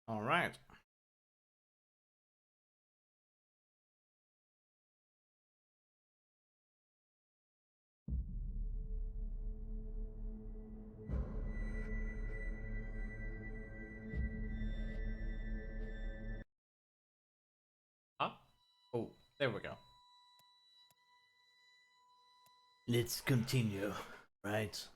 All right. Huh? Oh, there we go. Let's continue, right?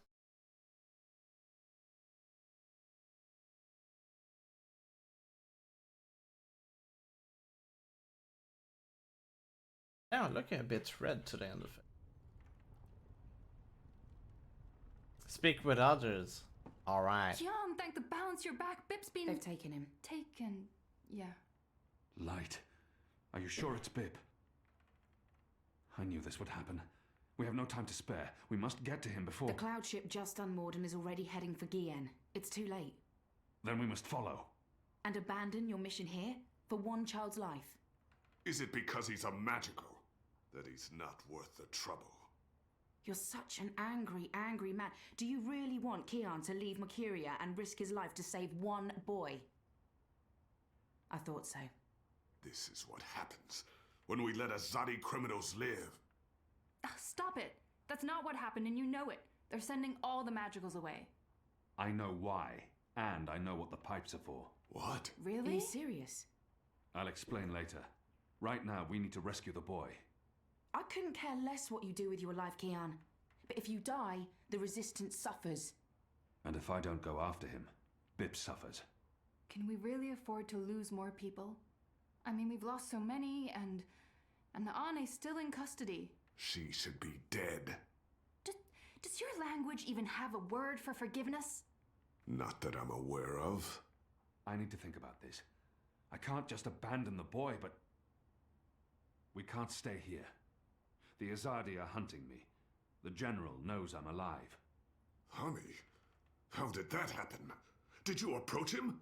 Now looking a bit red to the end of it. Speak with others. All right. Jan, thank the balance you're back. Bip's been... They've taken him. Taken, yeah. Light. Are you sure it's Bip? I knew this would happen. We have no time to spare. We must get to him before... The cloud ship just unmoored and is already heading for Gien. It's too late. Then we must follow. And abandon your mission here? For one child's life? Is it because he's a magical that he's not worth the trouble? You're such an angry, angry man. Do you really want Kian to leave Mercuria and risk his life to save one boy? I thought so. This is what happens when we let Azadi criminals live. Stop it. That's not what happened, and you know it. They're sending all the magicals away. I know why, and I know what the pipes are for. What? Are Really? you serious? I'll explain later. Right now, we need to rescue the boy. I couldn't care less what you do with your life, Kian. But if you die, the Resistance suffers. And if I don't go after him, Bip suffers. Can we really afford to lose more people? I mean, we've lost so many, and the Ane's still in custody. She should be dead. Does your language even have a word for forgiveness? Not that I'm aware of. I need to think about this. I can't just abandon the boy, but... we can't stay here. The Azadi are hunting me. The General knows I'm alive. Honey, how did that happen? Did you approach him?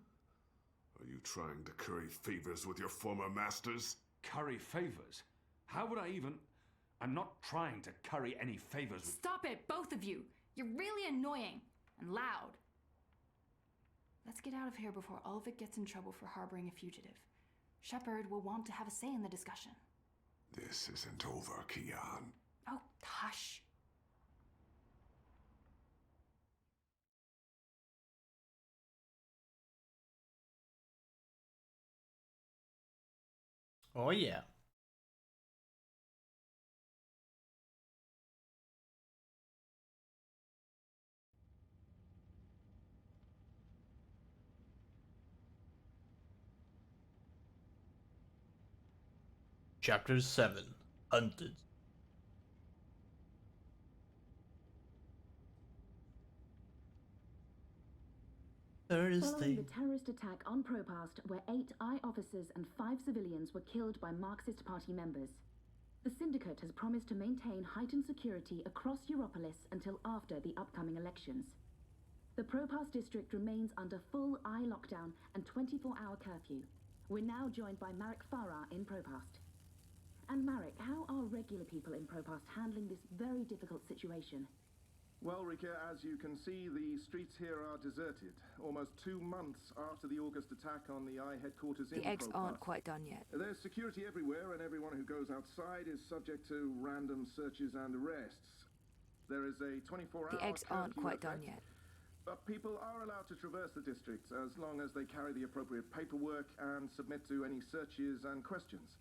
Are you trying to curry favors with your former masters? Curry favors? How would I even... I'm not trying to curry any favors with... Stop it, both of you! You're really annoying and loud. Let's get out of here before Ulvik gets in trouble for harboring a fugitive. Shepard will want to have a say in the discussion. This isn't over, Kian. Oh, hush. Oh yeah. Chapter 7. Hunted. Following Thursday. the terrorist attack on Propast, where 8 I officers and 5 civilians were killed by Marxist Party members, the Syndicate has promised to maintain heightened security across Europolis until after the upcoming elections. The Propast district remains under full I lockdown and 24-hour curfew. We're now joined by Marek Farah in Propast. And Marek, how are regular people in Propast handling this very difficult situation? Well, Rika, as you can see, the streets here are deserted. Almost 2 months after the August attack on the I headquarters in The eggs Propast. aren't quite done yet. There's security everywhere, and everyone who goes outside is subject to random searches and arrests. There is a 24-hour The eggs aren't curfew quite effect, done yet. but people are allowed to traverse the district as long as they carry the appropriate paperwork and submit to any searches and questions.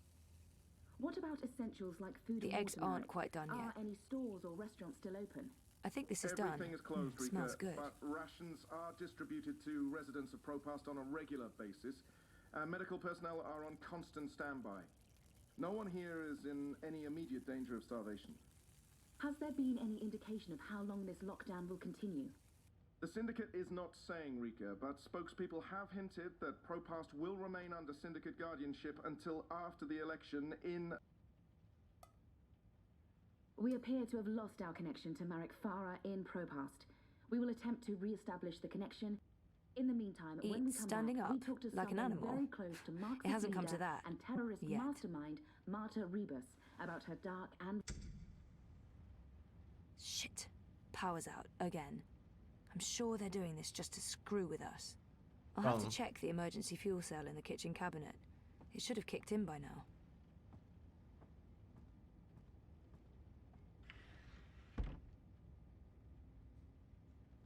What about essentials like food The and eggs water, aren't Marek? quite done Are yet. any stores or restaurants still open? I think this is done. Everything is closed, Rika, Smells good. but rations are distributed to residents of Propast on a regular basis. Medical personnel are on constant standby. No one here is in any immediate danger of starvation. Has there been any indication of how long this lockdown will continue? The Syndicate is not saying, Rika, but spokespeople have hinted that Propast will remain under Syndicate guardianship until after the election in... We appear to have lost our connection to Marek Farah in Propast. We will attempt to re-establish the connection. In the meantime, when we Eat come standing back, up, we talk to like an someone animal. very close to Marxist It hasn't come to leader that and terrorist yet. mastermind Marta Rebus about her dark and... Shit. Power's out again. I'm sure they're doing this just to screw with us. I'll have to Well- check the emergency fuel cell in the kitchen cabinet. It should have kicked in by now.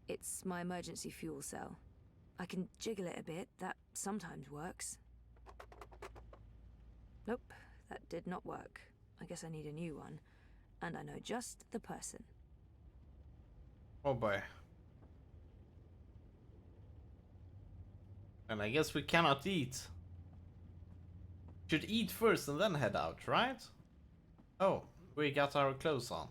It's my emergency fuel cell. I can jiggle it a bit, that sometimes works. Nope, that did not work. I guess I need a new one. And I know just the person. Oh boy. And I guess we cannot eat. Should eat first and then head out, right? Oh, we got our clothes on.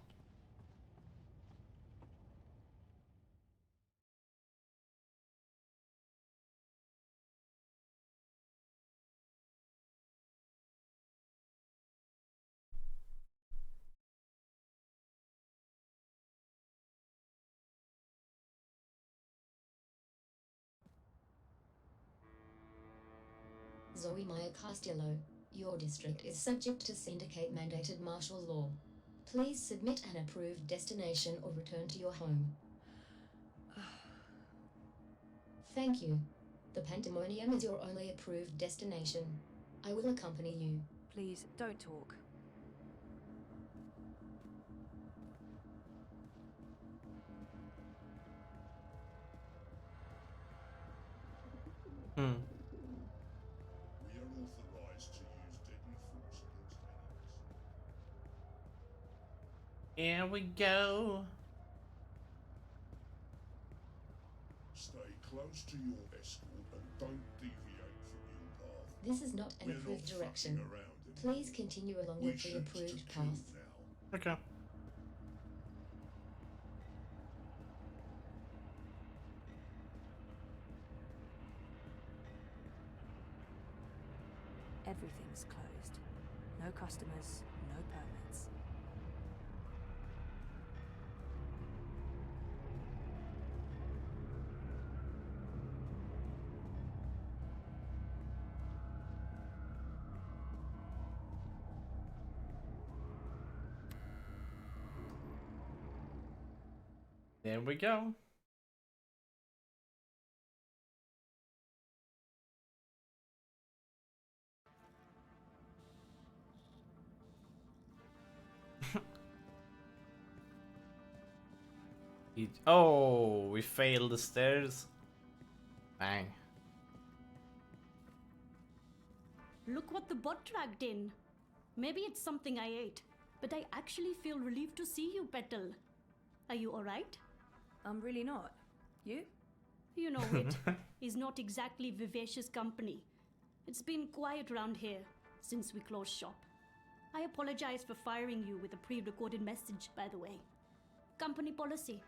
Zoe Maya Castillo, your district is subject to syndicate mandated martial law. Please submit an approved destination or return to your home. Thank you. The Pandemonium is your only approved destination. I will accompany you. Please, don't talk. Hmm. We are authorized to use deadly force against enemies. Here we go. Stay close to your escort and don't deviate from your path. This is not an We're approved not direction. fucking around Please continue along We the shoot to pre-approved kill path. now. Okay. Everything's closed. No customers, no permits. There we go. Oh, we failed the stairs. Bang. Look what the bot dragged in. Maybe it's something I ate, but I actually feel relieved to see you, Petal. Are you alright? I'm really not. You? You know it is not exactly vivacious company. It's been quiet around here since we closed shop. I apologize for firing you with a pre-recorded message, by the way. Company policy.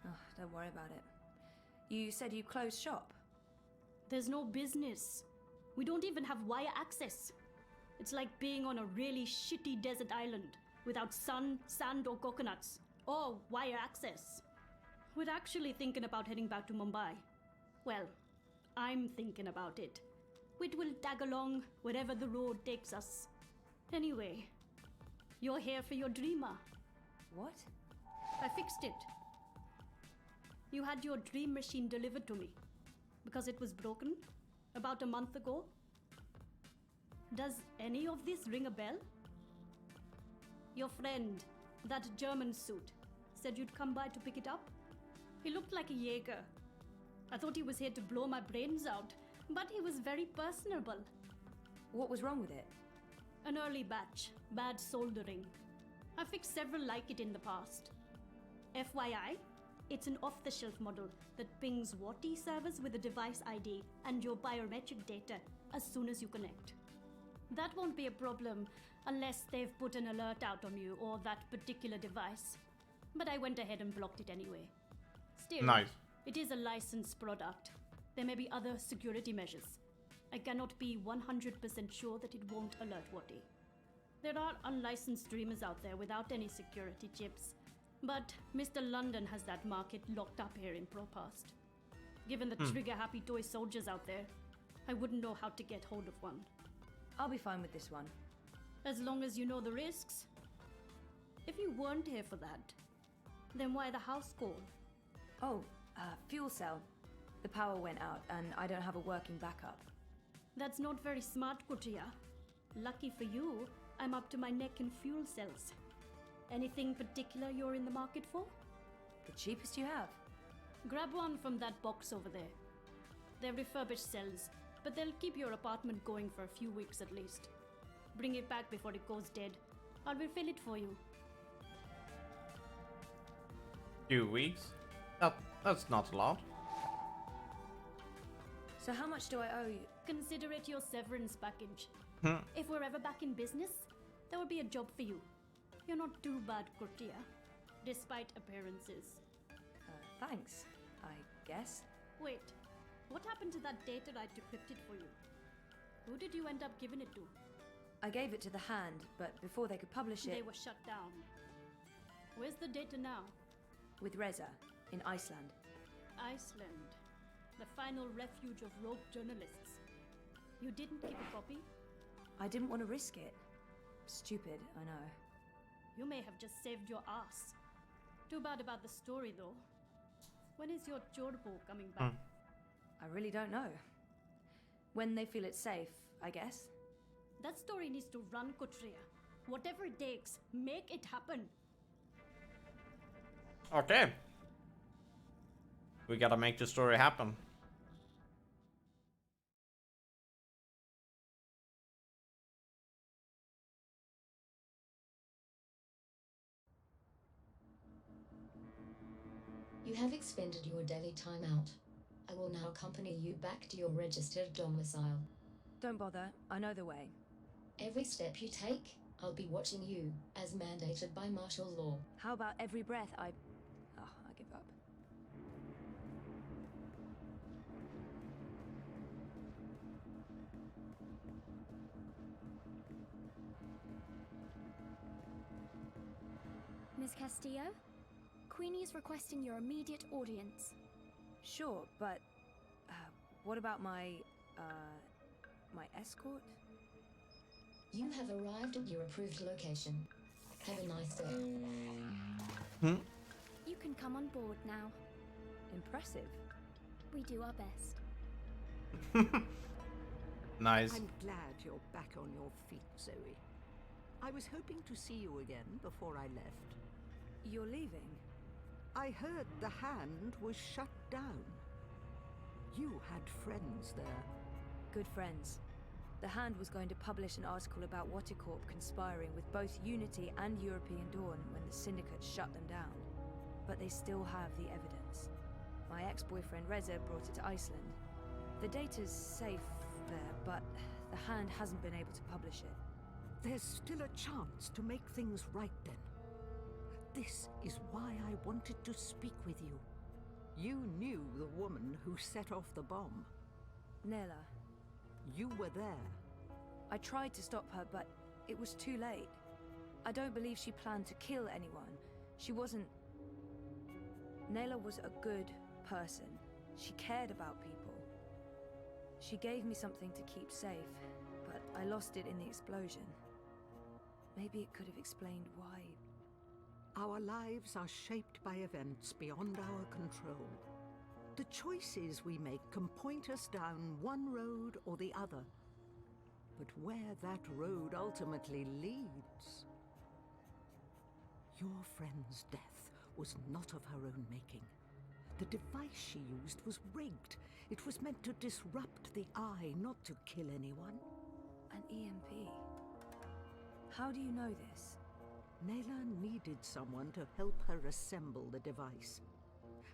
Oh, don't worry about it. You said you closed shop. There's no business. We don't even have wire access. It's like being on a really shitty desert island without sun, sand, or coconuts, or wire access. We're actually thinking about heading back to Mumbai. Well, I'm thinking about it. We will tag along wherever the road takes us. Anyway, you're here for your dreamer. What? I fixed it. You had your dream machine delivered to me because it was broken about a month ago. Does any of this ring a bell? Your friend, that German suit, said you'd come by to pick it up. He looked like a Jaeger. I thought he was here to blow my brains out, but he was very personable. What was wrong with it? An early batch, bad soldering. I fixed several like it in the past. FYI, it's an off-the-shelf model that pings WATI servers with a device ID and your biometric data as soon as you connect. That won't be a problem unless they've put an alert out on you or that particular device. But I went ahead and blocked it anyway. Still, Nice. it is a licensed product. There may be other security measures. I cannot be 100% sure that it won't alert WATI. There are unlicensed streamers out there without any security chips, but Mr. London has that market locked up here in ProPast. Given the trigger-happy toy soldiers out there, I wouldn't know how to get hold of one. I'll be fine with this one. As long as you know the risks. If you weren't here for that, then why the house call? Oh, fuel cell. The power went out, and I don't have a working backup. That's not very smart, Kotia. Lucky for you, I'm up to my neck in fuel cells. Anything particular you're in the market for? The cheapest you have. Grab one from that box over there. They're refurbished cells, but they'll keep your apartment going for a few weeks at least. Bring it back before it goes dead. I'll refill it for you. Few weeks? That's not a lot. So how much do I owe you? Consider it your severance package. If we're ever back in business, there will be a job for you. You're not too bad, Kotia, despite appearances. Thanks, I guess. Wait, what happened to that data I decrypted for you? Who did you end up giving it to? I gave it to the Hand, but before they could publish it... They were shut down. Where's the data now? With Reza, in Iceland. Iceland. The final refuge of rogue journalists. You didn't keep a copy? I didn't want to risk it. Stupid, I know. You may have just saved your ass. Too bad about the story, though. When is your Jorbo coming back? I really don't know. When they feel it's safe, I guess. That story needs to run, Kotria. Whatever it takes, make it happen. Okay. We gotta make the story happen. You have expended your daily timeout. I will now accompany you back to your registered domicile. Don't bother, I know the way. Every step you take, I'll be watching you, as mandated by martial law. How about every breath I give up. Miss Castillo? Queenie is requesting your immediate audience. Sure, but what about my escort? You have arrived at your approved location. Have a nice day. You can come on board now. Impressive. We do our best. Nice. I'm glad you're back on your feet, Zoe. I was hoping to see you again before I left. You're leaving? I heard the Hand was shut down. You had friends there. Good friends. The Hand was going to publish an article about Watercorp conspiring with both Unity and European Dawn when the Syndicate shut them down. But they still have the evidence. My ex-boyfriend Reza brought it to Iceland. The data's safe there, but the Hand hasn't been able to publish it. There's still a chance to make things right then. This is why I wanted to speak with you. You knew the woman who set off the bomb. Nela. You were there. I tried to stop her, but it was too late. I don't believe she planned to kill anyone. She wasn't... Nela was a good person. She cared about people. She gave me something to keep safe, but I lost it in the explosion. Maybe it could have explained why. Our lives are shaped by events beyond our control. The choices we make can point us down one road or the other. But where that road ultimately leads... Your friend's death was not of her own making. The device she used was rigged. It was meant to disrupt the Eye, not to kill anyone. An EMP. How do you know this? Nela needed someone to help her assemble the device.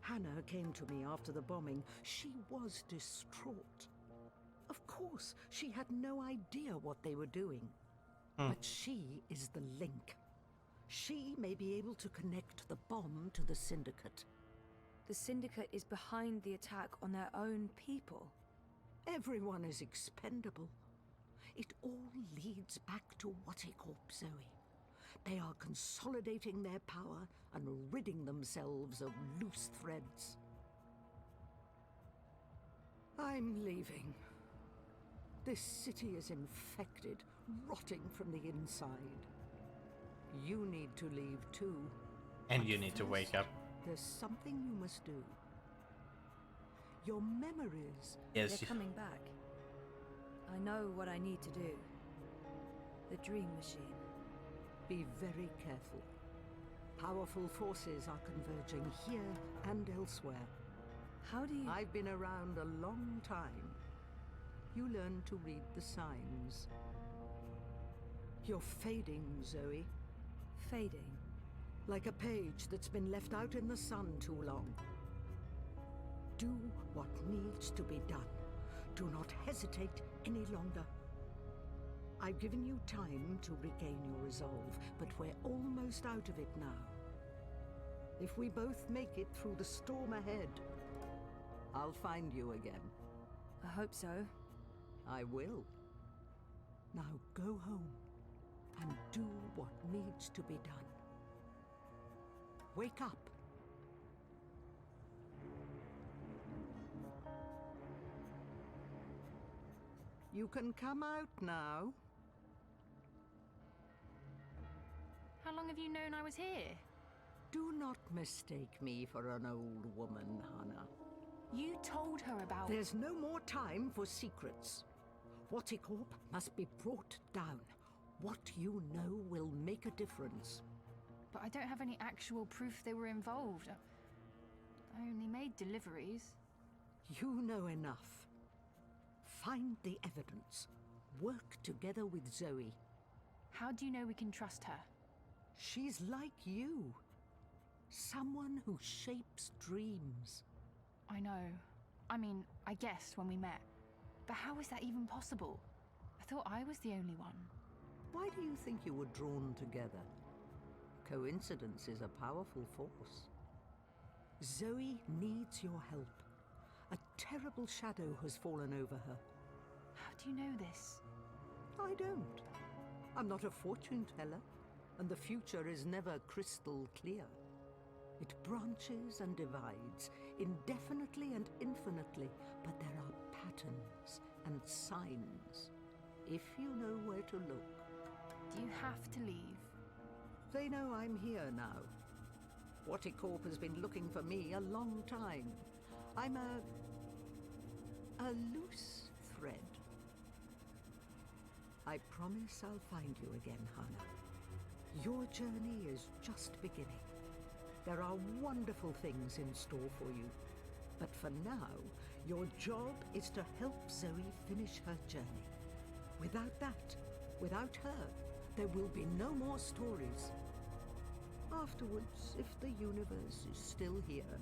Hannah came to me after the bombing. She was distraught. Of course, she had no idea what they were doing. But she is the link. She may be able to connect the bomb to the Syndicate. The Syndicate is behind the attack on their own people. Everyone is expendable. It all leads back to Watercorp, Zoe. They are consolidating their power and ridding themselves of loose threads. I'm leaving. This city is infected, rotting from the inside. You need to leave too. And you need to wake up. There's something you must do. your memories. Yes. They're coming back. I know what I need to do. The dream machine. Be very careful. Powerful forces are converging here and elsewhere. How do you... I've been around a long time. You learn to read the signs. You're fading, Zoe. Fading? Like a page that's been left out in the sun too long. Do what needs to be done. Do not hesitate any longer. I've given you time to regain your resolve, but we're almost out of it now. If we both make it through the storm ahead, I'll find you again. I hope so. I will. Now go home and do what needs to be done. Wake up. You can come out now. How long have you known I was here? Do not mistake me for an old woman, Hannah. You told her about... There's no more time for secrets. Watticorp must be brought down. What you know will make a difference. But I don't have any actual proof they were involved. I only made deliveries. You know enough. Find the evidence. Work together with Zoe. How do you know we can trust her? She's like you. Someone who shapes dreams. I know. I mean, I guessed when we met. But how is that even possible? I thought I was the only one. Why do you think you were drawn together? Coincidence is a powerful force. Zoe needs your help. A terrible shadow has fallen over her. How do you know this? I don't. I'm not a fortune teller, and the future is never crystal clear. It branches and divides, indefinitely and infinitely, but there are patterns and signs, if you know where to look. Do you have to leave? They know I'm here now. Watticorp has been looking for me a long time. I'm a loose thread. I promise I'll find you again, Hannah. Your journey is just beginning. There are wonderful things in store for you. But for now, your job is to help Zoe finish her journey. Without that, without her, there will be no more stories. Afterwards, if the universe is still here,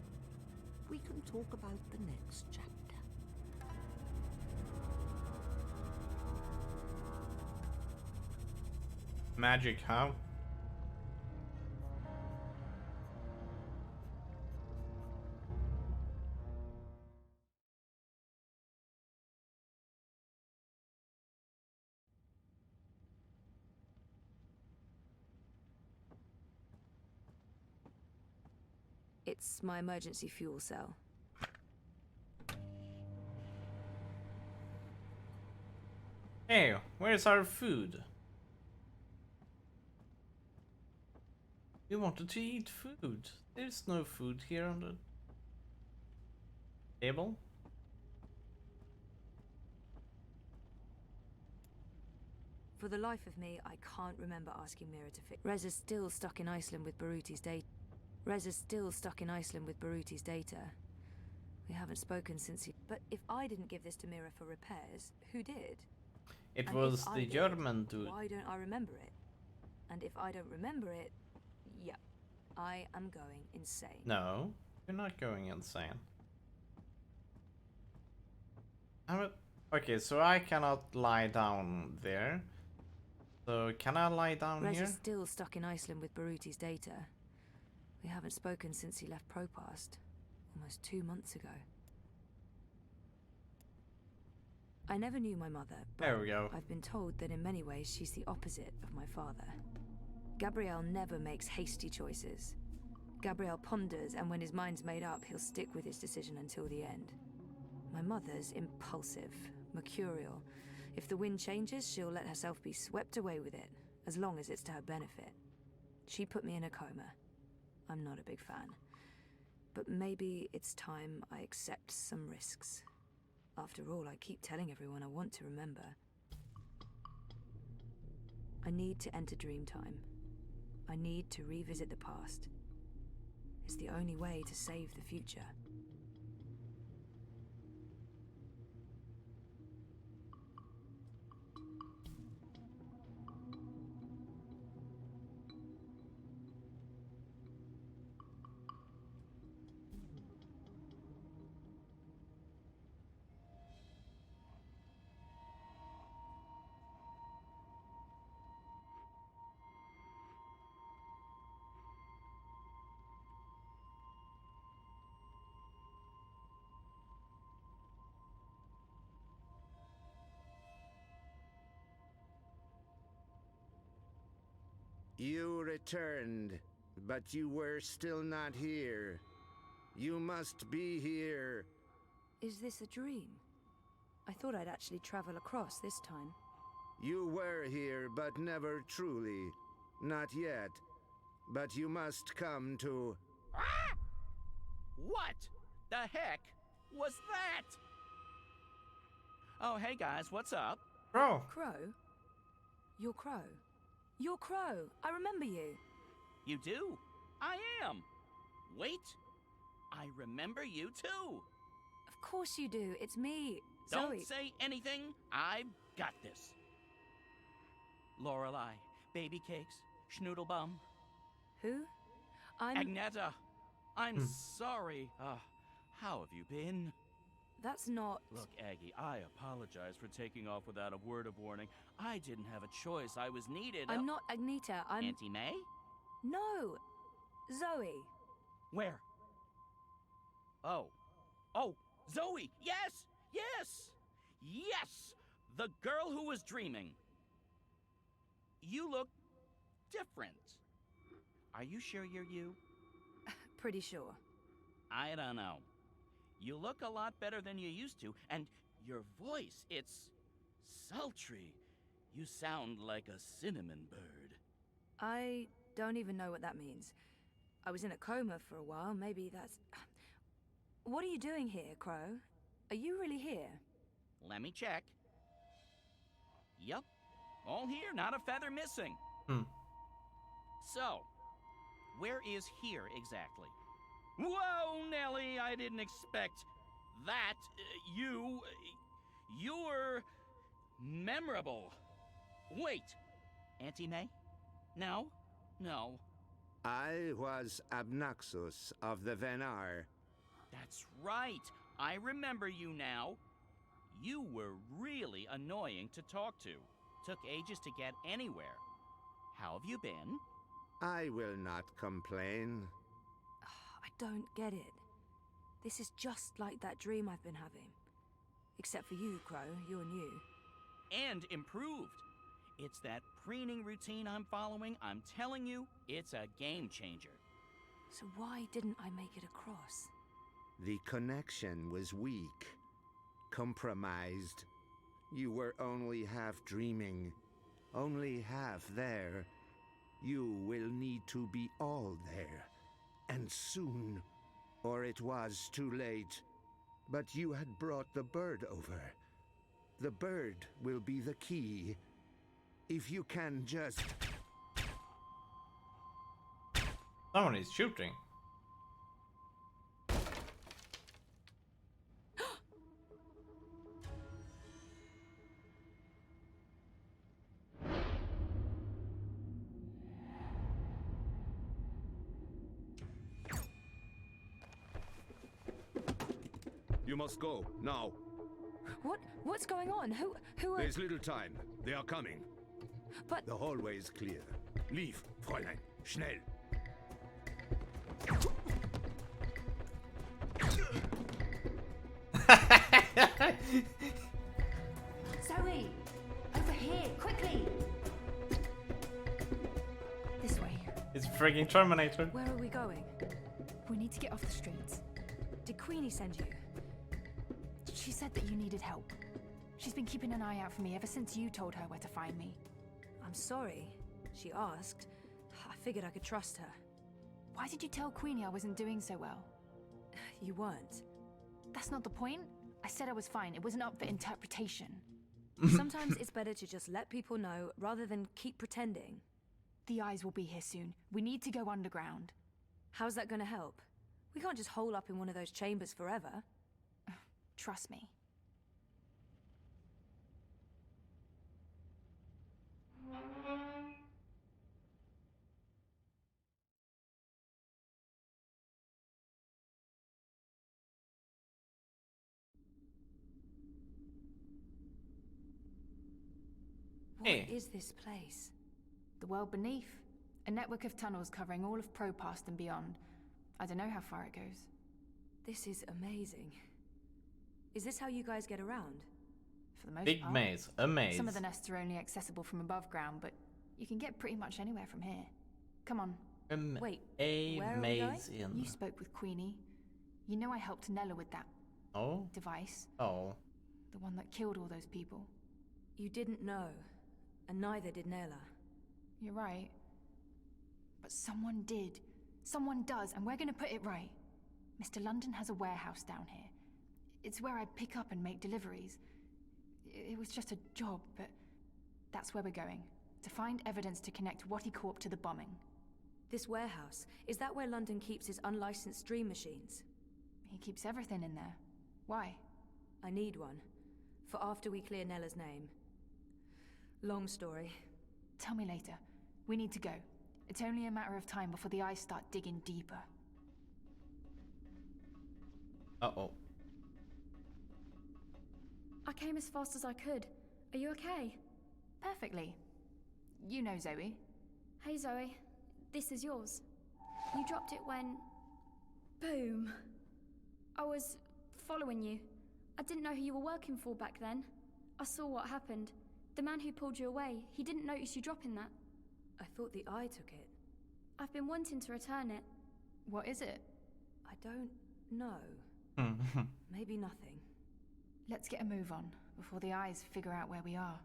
we can talk about the next chapter. Magic, huh? It's my emergency fuel cell. Hey, where's our food? We wanted to eat food. There's no food here on the table. For the life of me, I can't remember asking Mira to fix. Rez is still stuck in Iceland with Baruti's data. We haven't spoken since he... But if I didn't give this to Mira for repairs, who did? It And was if I the did, German dude. Why don't I remember it? And if I don't remember it, yeah, I am going insane. No, you're not going insane. Okay, so I cannot lie down there. So can I lie down Rez here? is still stuck in Iceland with Baruti's data. We haven't spoken since he left Propast, almost 2 months ago. I never knew my mother, but There we go. I've been told that in many ways she's the opposite of my father. Gabriel never makes hasty choices. Gabriel ponders, and when his mind's made up, he'll stick with his decision until the end. My mother's impulsive, mercurial. If the wind changes, she'll let herself be swept away with it, as long as it's to her benefit. She put me in a coma. I'm not a big fan. but maybe it's time I accept some risks. After all, I keep telling everyone I want to remember. I need to enter Dreamtime. I need to revisit the past. It's the only way to save the future. You returned, but you were still not here. You must be here. Is this a dream? I thought I'd actually travel across this time. You were here, but never truly. Not yet. But you must come to... Ah! What the heck was that? Oh, hey guys, what's up? Crow. Crow? You're Crow. You're Crow. I remember you. You do? I am. Wait. I remember you too. Of course you do. It's me, Don't Zoe. say anything. I've got this. Lorelei, Baby Cakes, Schnoodlebum. Who? Agneta. I'm sorry. How have you been? That's not... Look, Aggie, I apologize for taking off without a word of warning. I didn't have a choice. I was needed. I'm not Agneta. I'm... Auntie May? No. Zoe. Where? Oh. Oh, Zoe! Yes! Yes! Yes! The girl who was dreaming. You look different. Are you sure you're you? Pretty sure. I don't know. You look a lot better than you used to, and your voice, it's sultry. You sound like a cinnamon bird. I don't even know what that means. I was in a coma for a while. Maybe that's... What are you doing here, Crow? Are you really here? Let me check. Yep. All here, not a feather missing. So, where is here exactly? Whoa, Nellie, I didn't expect that. You're memorable. Wait, Auntie May? No? No. I was Abnaxus of the Venar. That's right. I remember you now. You were really annoying to talk to. Took ages to get anywhere. How have you been? I will not complain. I don't get it. This is just like that dream I've been having. Except for you, Crow. You're new. And improved. It's that preening routine I'm following. I'm telling you, it's a game changer. So why didn't I make it across? The connection was weak. Compromised. You were only half dreaming. Only half there. You will need to be all there. And soon. Or it was too late. But you had brought the bird over. The bird will be the key. If you can just... Someone is shooting. You must go, now. What's going on? Who are... There's little time. They are coming. But... The hallway is clear. Leave, Fräulein. Schnell. Zoe! Over here, quickly! This way. It's frigging Terminator. Where are we going? We need to get off the streets. Did Queenie send you? She said that you needed help. She's been keeping an eye out for me ever since you told her where to find me. I'm sorry. She asked. I figured I could trust her. Why did you tell Queenie I wasn't doing so well? You weren't. That's not the point. I said I was fine. It wasn't up for interpretation. Sometimes it's better to just let people know rather than keep pretending. The eyes will be here soon. We need to go underground. How's that gonna help? We can't just hole up in one of those chambers forever. Trust me. What is this place? The world beneath. A network of tunnels covering all of Propast and beyond. I don't know how far it goes. This is amazing. Is this how you guys get around? For the most Big part. maze, a maze. Some of the nests are only accessible from above ground, but you can get pretty much anywhere from here. Come on. Wait, a where are we maze going? in. You spoke with Queenie. You know I helped Nella with that device. Oh. The one that killed all those people. You didn't know, and neither did Nella. You're right. But someone did. Someone does, and we're gonna put it right. Mr. London has a warehouse down here. It's where I pick up and make deliveries. It was just a job, but that's where we're going. To find evidence to connect Watty Corp to the bombing. This warehouse, is that where London keeps his unlicensed dream machines? He keeps everything in there. Why? I need one. For after we clear Nella's name. Long story. Tell me later. We need to go. It's only a matter of time before the eyes start digging deeper. Uh-oh. I came as fast as I could. Are you okay? Perfectly. You know Zoe. Hey Zoe, this is yours. You dropped it when... Boom. I was following you. I didn't know who you were working for back then. I saw what happened. The man who pulled you away, he didn't notice you dropping that. I thought the eye took it. I've been wanting to return it. What is it? I don't know. Maybe nothing. Let's get a move on, before the eyes figure out where we are.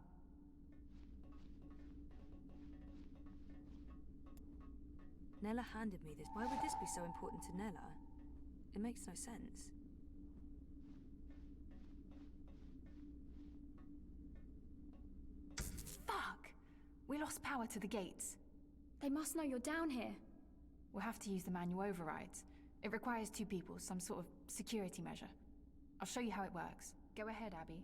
Nella handed me this. Why would this be so important to Nella? It makes no sense. Fuck! We lost power to the gates. They must know you're down here. We'll have to use the manual overrides. It requires 2 people, some sort of security measure. I'll show you how it works. Go ahead, Abby.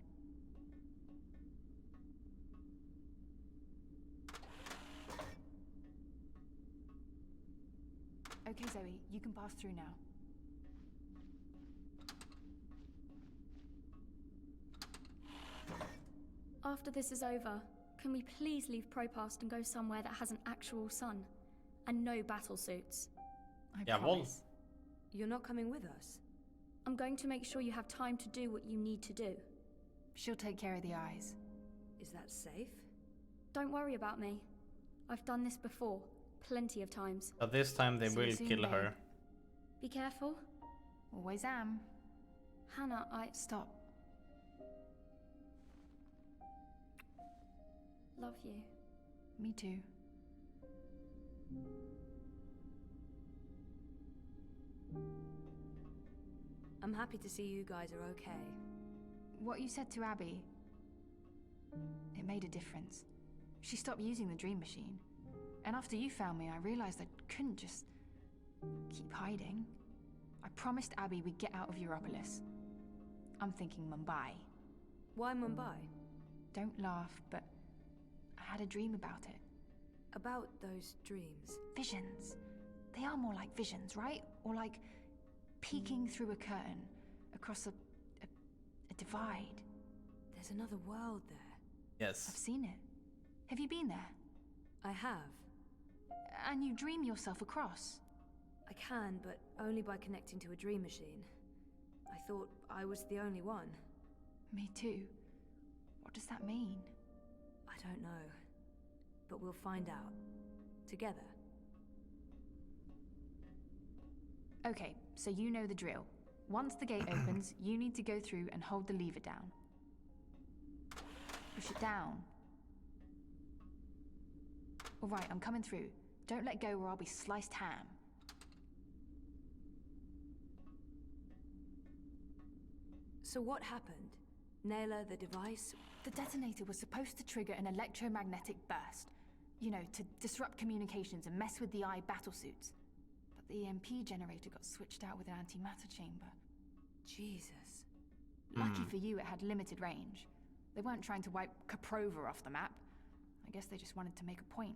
Okay, Zoe, you can pass through now. After this is over, can we please leave Propast and go somewhere that has an actual sun? And no battle suits? I promise. You're not coming with us? I'm going to make sure you have time to do what you need to do. She'll take care of the eyes. Is that safe? Don't worry about me. I've done this before, plenty of times. But this time they See you will soon, kill babe. her. Be careful. Always am. Hannah, Stop. love you. Me too. I'm happy to see you guys are okay. What you said to Abby, it made a difference. She stopped using the dream machine. And after you found me, I realized I couldn't just keep hiding. I promised Abby we'd get out of Europolis. I'm thinking Mumbai. Why Mumbai? Don't laugh, but I had a dream about it. About those dreams? Visions. They are more like visions, right? Or like peeking through a curtain across a divide. There's another world there. Yes. I've seen it. Have you been there? I have. And you dream yourself across? I can, but only by connecting to a dream machine. I thought I was the only one. Me too. What does that mean? I don't know. But we'll find out. Together. Okay, so you know the drill. Once the gate opens, you need to go through and hold the lever down. Push it down. All right, I'm coming through. Don't let go or I'll be sliced ham. So what happened? Naylor, the device? The detonator was supposed to trigger an electromagnetic burst. You know, to disrupt communications and mess with the eye battlesuits. But the EMP generator got switched out with an antimatter chamber. Jesus. Lucky for you, it had limited range. They weren't trying to wipe Caprova off the map. I guess they just wanted to make a point.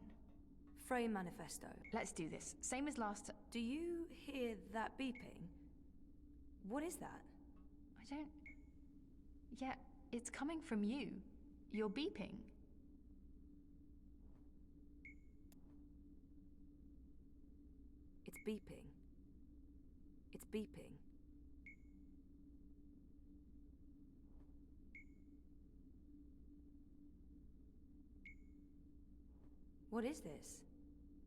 Frame manifesto. Let's do this. Same as last. Do you hear that beeping? What is that? I don't... Yeah, it's coming from you. You're beeping. It's beeping. It's beeping. What is this?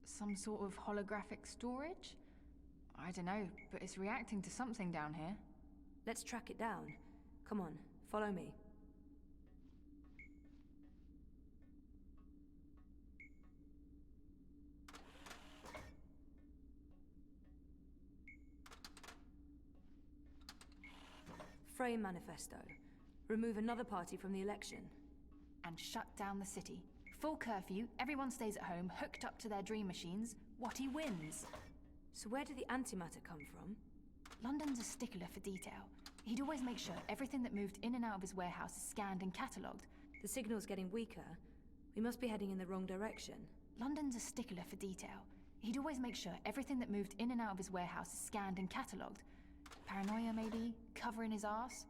Some sort of holographic storage? I don't know, but it's reacting to something down here. Let's track it down. Come on, follow me. Frame manifesto. Remove another party from the election. And shut down the city. Full curfew, everyone stays at home, hooked up to their dream machines. Watty wins. So where did the antimatter come from? London's a stickler for detail. He'd always make sure everything that moved in and out of his warehouse is scanned and catalogued. The signal's getting weaker. We must be heading in the wrong direction. London's a stickler for detail. He'd always make sure everything that moved in and out of his warehouse is scanned and catalogued. Paranoia, maybe? Covering his arse?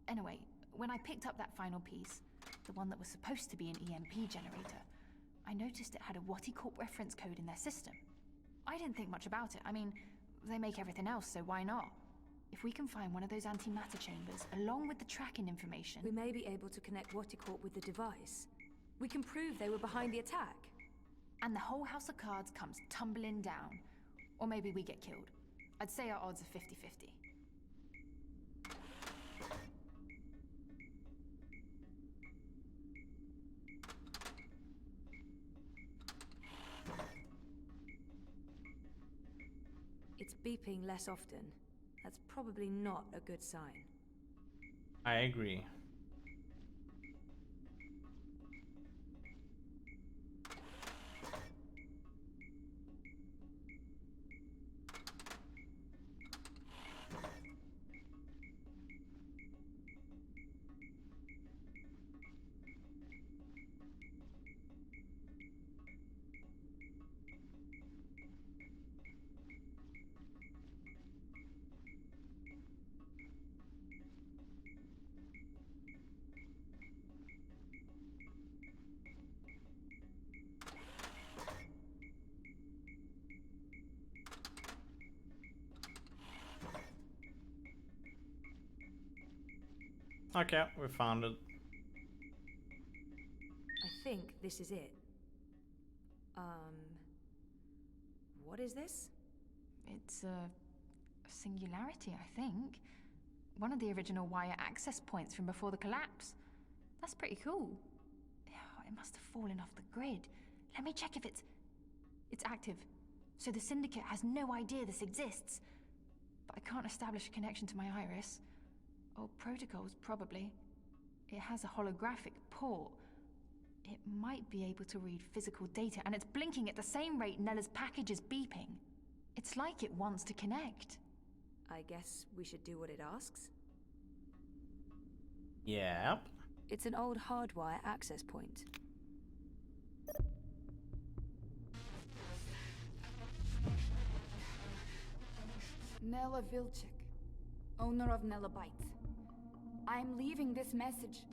Anyway, when I picked up that final piece, the one that was supposed to be an EMP generator, I noticed it had a Watty Corp reference code in their system. I didn't think much about it. I mean, they make everything else, so why not? If we can find one of those antimatter chambers, along with the tracking information... We may be able to connect Watticorp with the device. We can prove they were behind the attack. And the whole house of cards comes tumbling down. Or maybe we get killed. I'd say our odds are 50-50. It's beeping less often. That's probably not a good sign. I agree. Okay, we found it. I think this is it. What is this? It's a singularity, I think. One of the original wire access points from before the collapse. That's pretty cool. It must have fallen off the grid. Let me check if it's active. So the Syndicate has no idea this exists. But I can't establish a connection to my iris. Or protocols, probably. It has a holographic port. It might be able to read physical data, and it's blinking at the same rate Nella's package is beeping. It's like it wants to connect. I guess we should do what it asks. Yep. It's an old hardwire access point. Nella Vilcek, owner of Nella Bytes. I'm leaving this message.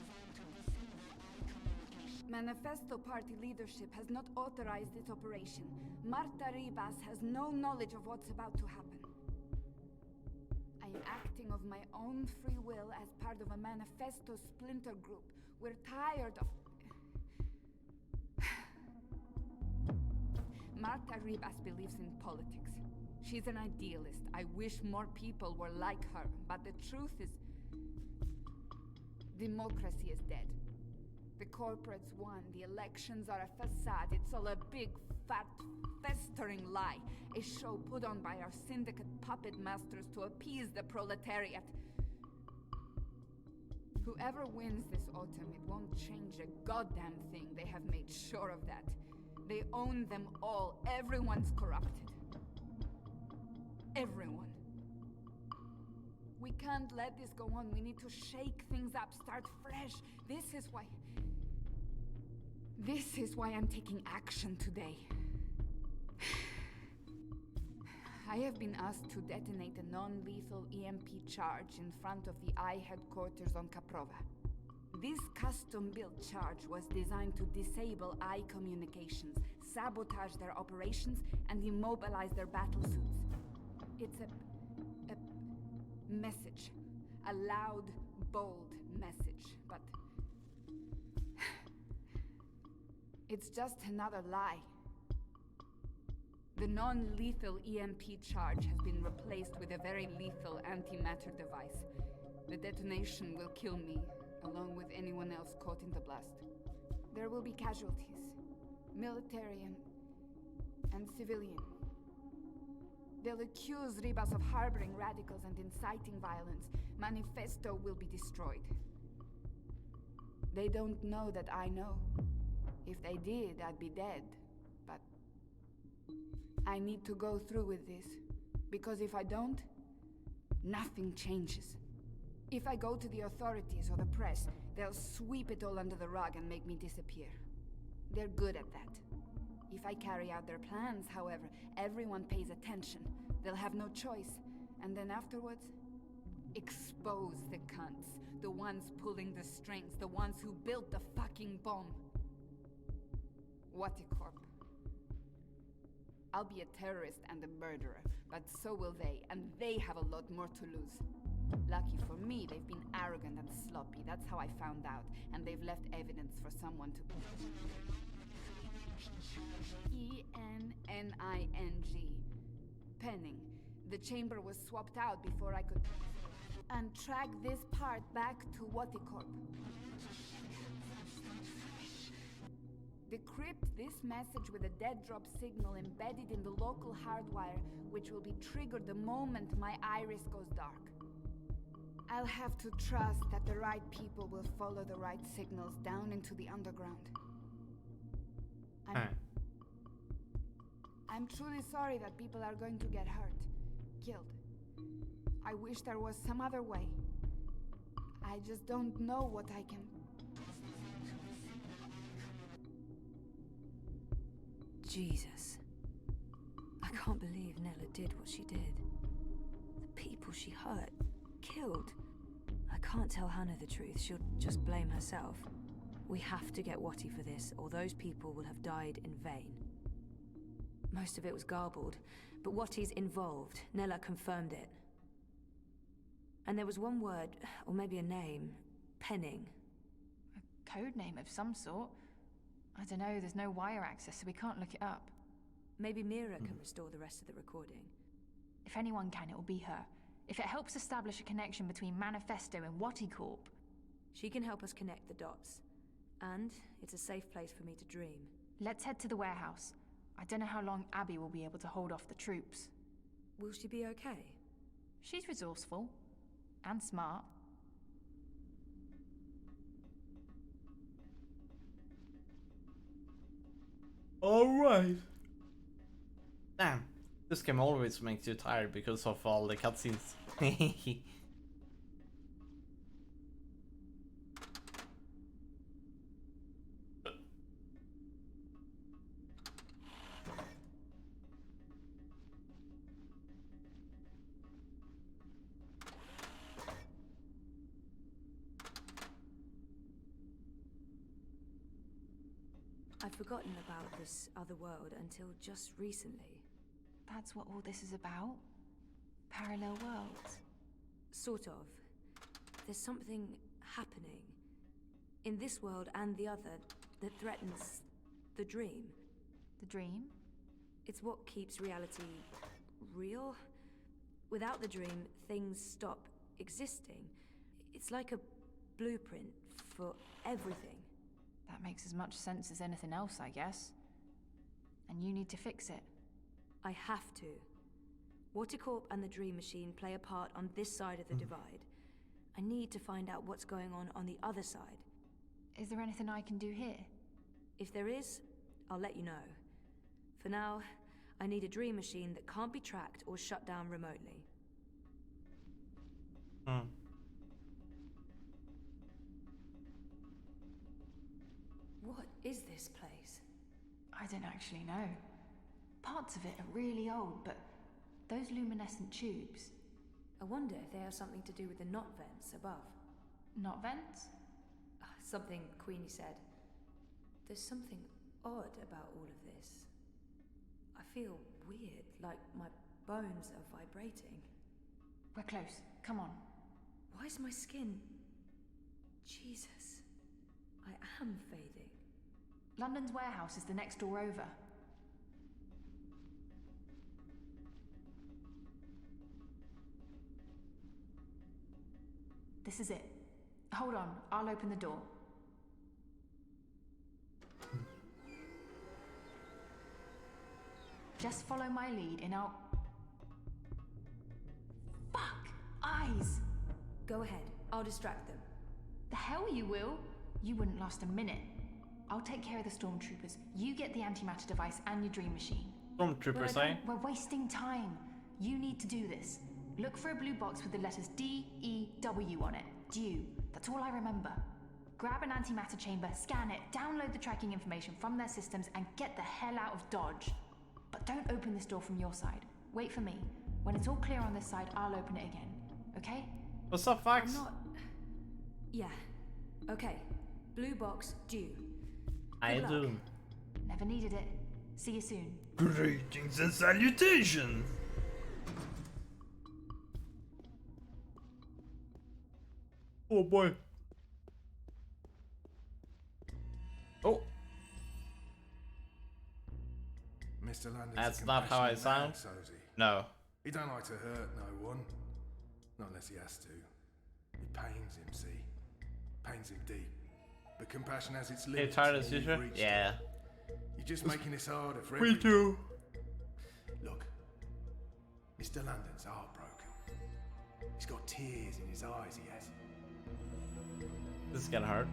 Manifesto Party leadership has not authorized this operation. Marta Ribas has no knowledge of what's about to happen. I am acting of my own free will as part of a Manifesto splinter group. We're tired of... Marta Ribas believes in politics. She's an idealist. I wish more people were like her, but the truth is... democracy is dead. The corporates won, the elections are a facade, it's all a big, fat, festering lie. A show put on by our syndicate puppet masters to appease the proletariat. Whoever wins this autumn, it won't change a goddamn thing. They have made sure of that. They own them all. Everyone's corrupted. Everyone. We can't let this go on. We need to shake things up, start fresh. This is why I'm taking action today. I have been asked to detonate a non-lethal EMP charge in front of the I headquarters on Caprova. This custom-built charge was designed to disable I communications, sabotage their operations, and immobilize their battlesuits. It's a message. A loud, bold message, but... it's just another lie. The non-lethal EMP charge has been replaced with a very lethal antimatter device. The detonation will kill me, along with anyone else caught in the blast. There will be casualties, military and civilian. They'll accuse Ribas of harboring radicals and inciting violence. Manifesto will be destroyed. They don't know that I know. If they did, I'd be dead. But I need to go through with this. Because if I don't, nothing changes. If I go to the authorities or the press, they'll sweep it all under the rug and make me disappear. They're good at that. If I carry out their plans, however, everyone pays attention. They'll have no choice. And then afterwards, expose the cunts. The ones pulling the strings. The ones who built the fucking bomb. Waticorp. I'll be a terrorist and a murderer, but so will they, and they have a lot more to lose. Lucky for me, they've been arrogant and sloppy. That's how I found out, and they've left evidence for someone to... E-N-N-I-N-G. Penning. The chamber was swapped out before I could... and track this part back to Waticorp. Decrypt this message with a dead drop signal embedded in the local hardwire, which will be triggered the moment my iris goes dark. I'll have to trust that the right people will follow the right signals down into the underground. I'm truly sorry that people are going to get hurt, killed. I wish there was some other way. I just don't know what I can... Jesus. I can't believe Nella did what she did. The people she hurt, killed. I can't tell Hannah the truth. She'll just blame herself. We have to get Watty for this, or those people will have died in vain. Most of it was garbled, but Watty's involved. Nella confirmed it. And there was one word, or maybe a name. Penning. A code name of some sort. I don't know, there's no wire access, so we can't look it up. Maybe Mira can restore the rest of the recording. If anyone can, it'll be her. If it helps establish a connection between Manifesto and Waticorp. She can help us connect the dots. And it's a safe place for me to dream. Let's head to the warehouse. I don't know how long Abby will be able to hold off the troops. Will she be okay? She's resourceful. And smart. Alright. Damn. This game always makes you tired because of all the cutscenes. I'd forgotten about this other world until just recently. That's what all this is about? Parallel worlds? Sort of. There's something happening in this world and the other that threatens the dream. The dream? It's what keeps reality real. Without the dream, things stop existing. It's like a blueprint for everything. That makes as much sense as anything else, I guess. And you need to fix it. I have to. Waticorp and the Dream Machine play a part on this side of the divide. I need to find out what's going on the other side. Is there anything I can do here? If there is, I'll let you know. For now, I need a dream machine that can't be tracked or shut down remotely. What is this place? I don't actually know. Parts of it are really old, but those luminescent tubes... I wonder if they have something to do with the knot vents above. Knot vents? Something Queenie said. There's something odd about all of this. I feel weird, like my bones are vibrating. We're close. Come on. Why is my skin... Jesus. I am fading. London's warehouse is the next door over. This is it. Hold on, I'll open the door. Just follow my lead and I'll... Fuck! Eyes! Go ahead, I'll distract them. The hell you will? You wouldn't last a minute. I'll take care of the stormtroopers. You get the antimatter device and your dream machine. Stormtroopers, eh? We're wasting time. You need to do this. Look for a blue box with the letters D-E-W on it. Dew. That's all I remember. Grab an antimatter chamber, scan it, download the tracking information from their systems, and get the hell out of Dodge. But don't open this door from your side. Wait for me. When it's all clear on this side, I'll open it again. Okay? What's up, Fox? I'm not... Yeah. Okay. Blue box, due. I do. Never needed it. See you soon. Greetings and salutations! Oh boy. Oh. Mr. Landon's That's not how I sound. No. He don't like to hurt no one. Not unless he has to. It pains him, see? Pains him deep. But compassion has its limits. Tired as usual? Yeah. You're just making this harder for Me everyone. too. Look. Mr. Landon's heartbroken. He's got tears in his eyes, he has. This is gonna hurt.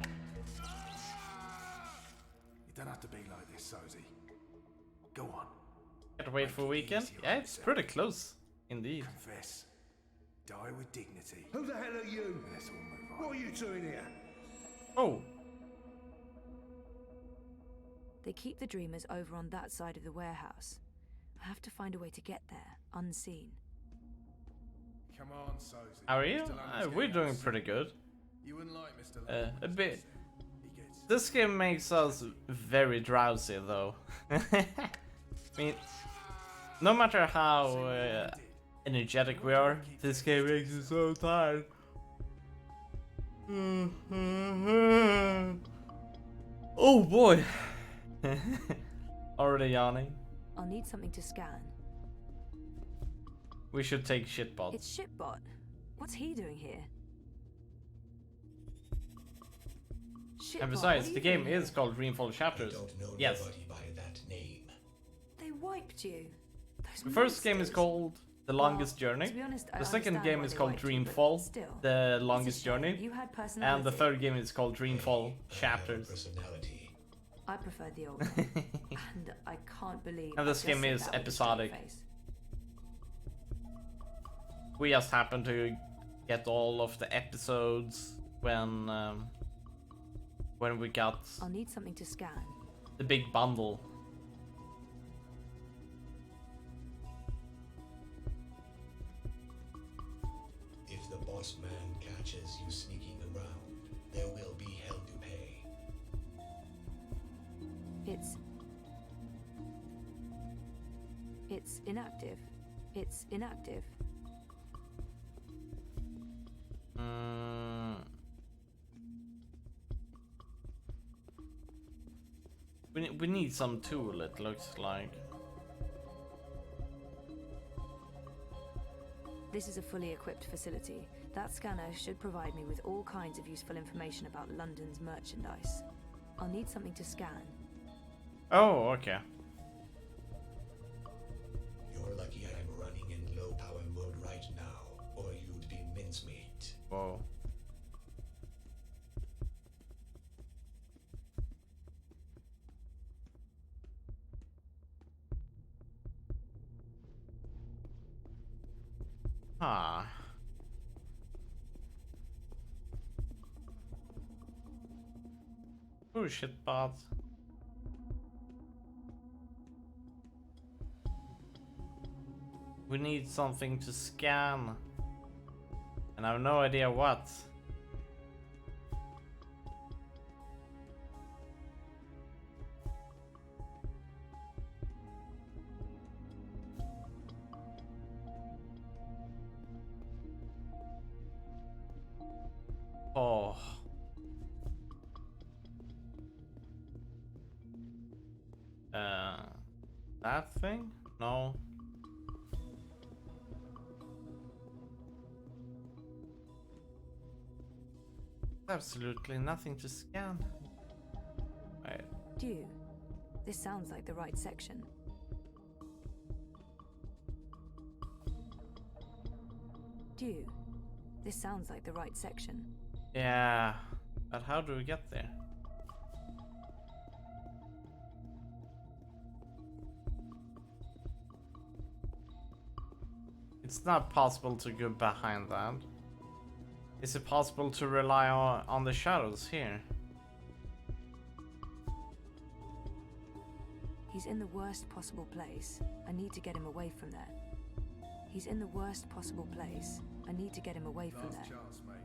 You don't have to be like this, Sozy. Go on. Gotta wait for a weekend? Yeah, it's pretty close. Indeed. Confess. Die with dignity. Who the hell are you? Let's all move on. What are you doing here? Oh. They keep the dreamers over on that side of the warehouse. I have to find a way to get there, unseen. Come on, Sozy. How are you? We're doing pretty good. You wouldn't like Mr. A bit. This game makes us very drowsy, though. I mean, no matter how energetic we are, this game makes us so tired. Oh boy! Already yawning. I'll need something to scan. We should take Shitbot. It's Shitbot. What's he doing here? And besides, the game is called Dreamfall Chapters. Yes. By that name. They wiped you. The first game is called The Longest Journey. The second game is called Dreamfall, The Longest Journey. And the third game is called Dreamfall Chapters. I prefer the old one. And I can't believe. And this game is episodic. We just happened to get all of the episodes when we got I'll need something to scan. The big bundle. If the boss man catches you sneaking around, there will be hell to pay. It's inactive. It's inactive. We need some tool, it looks like. This is a fully equipped facility. That scanner should provide me with all kinds of useful information about London's merchandise. I'll need something to scan. Oh, okay. You're lucky I'm running in low power mode right now, or you'd be mincemeat. Whoa. Ah. Bullshit bot. We need something to scan. And I have no idea what. Oh. That thing? No. Absolutely nothing to scan. Wait. Dew, this sounds like the right section. Dew, this sounds like the right section. Yeah, but how do we get there? It's not possible to go behind that. Is it possible to rely on the shadows here? He's in the worst possible place. I need to get him away from there. He's in the worst possible place. I need to get him away from Last there. chance, mate.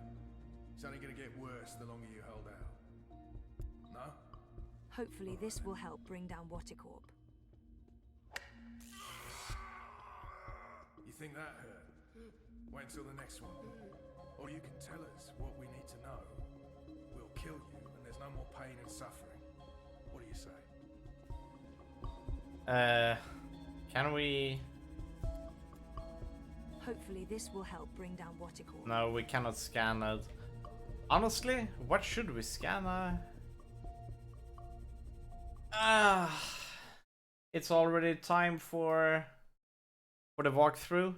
It's only gonna get worse the longer you hold out. No? Hopefully this will help bring down Watticorp. You think that hurt? Wait until the next one. Or you can tell us what we need to know. We'll kill you, and there's no more pain and suffering. What do you say? Can we? Hopefully this will help bring down Watticorp. No, we cannot scan it. Honestly, what should we scan? It's already time for the walkthrough.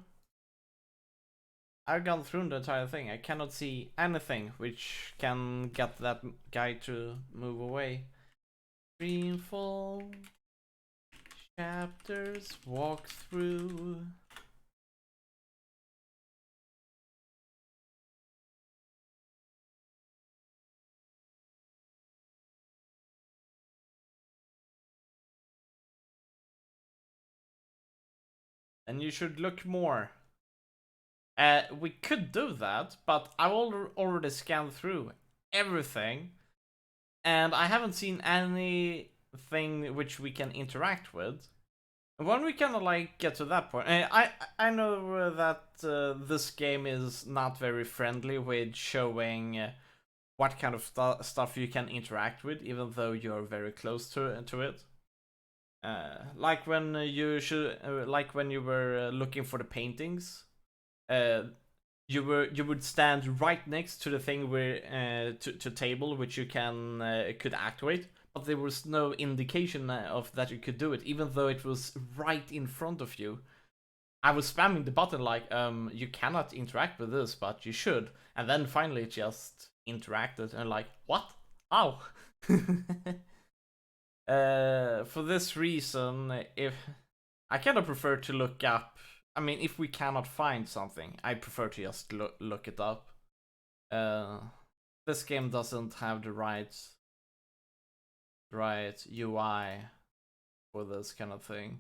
I've gone through the entire thing. I cannot see anything which can get that guy to move away. Dreamfall chapters walkthrough. And you should look more. We could do that, but I already scanned through everything, and I haven't seen anything which we can interact with. And when we kind of like get to that point, I know that this game is not very friendly with showing what kind of stuff you can interact with, even though you're very close to it. Like when you were looking for the paintings, you would stand right next to the thing where to table which you could activate, but there was no indication of that you could do it, even though it was right in front of you. I was spamming the button like, you cannot interact with this, but you should, and then finally it just interacted, and like, what? Ow! For this reason, if I kind of prefer to look up. I mean, if we cannot find something, I prefer to just look it up. This game doesn't have the right UI for this kind of thing.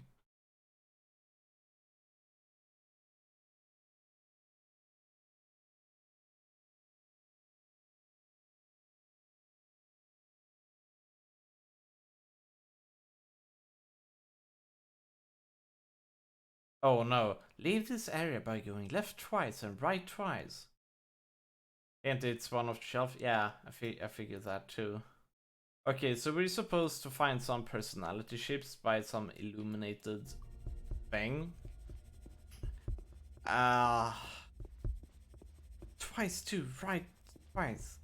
Oh no, leave this area by going left twice and right twice. And it's one off the shelf? Yeah, I figured that too. Okay, so we're supposed to find some personality ships by some illuminated thing. Twice too, right, twice.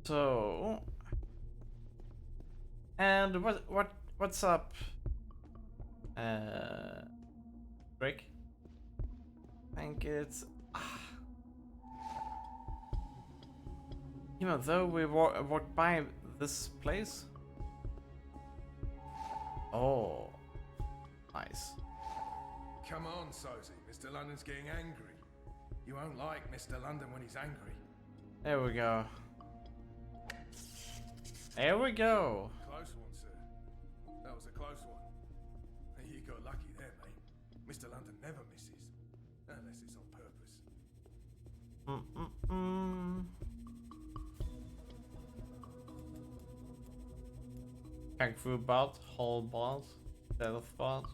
So, and what's up? Rick? I think it's even though we walked by this place. Oh, nice. Come on, Sosie. Mr. London's getting angry. You won't like Mr. London when he's angry. There we go. There we go. Close one, sir. That was a close one. You got lucky there, mate. Mr. London never misses. Unless it's on purpose. Kung Fu bot, whole bot, stealth bot.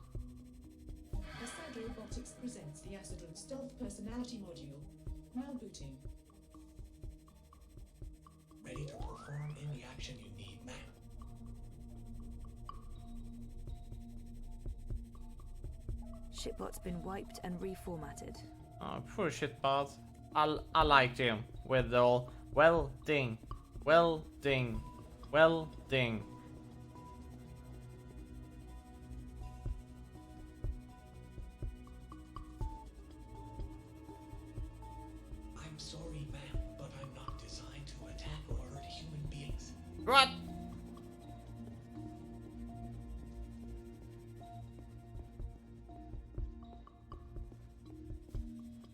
Asad Robotics presents the Asadron Stealth Personality Module. Now booting. Ready to perform any action you need, ma'am. Shipbot's been wiped and reformatted. Oh, poor shit bot. I liked him with all welding. I'm sorry, ma'am, but I'm not designed to attack or hurt human beings. What?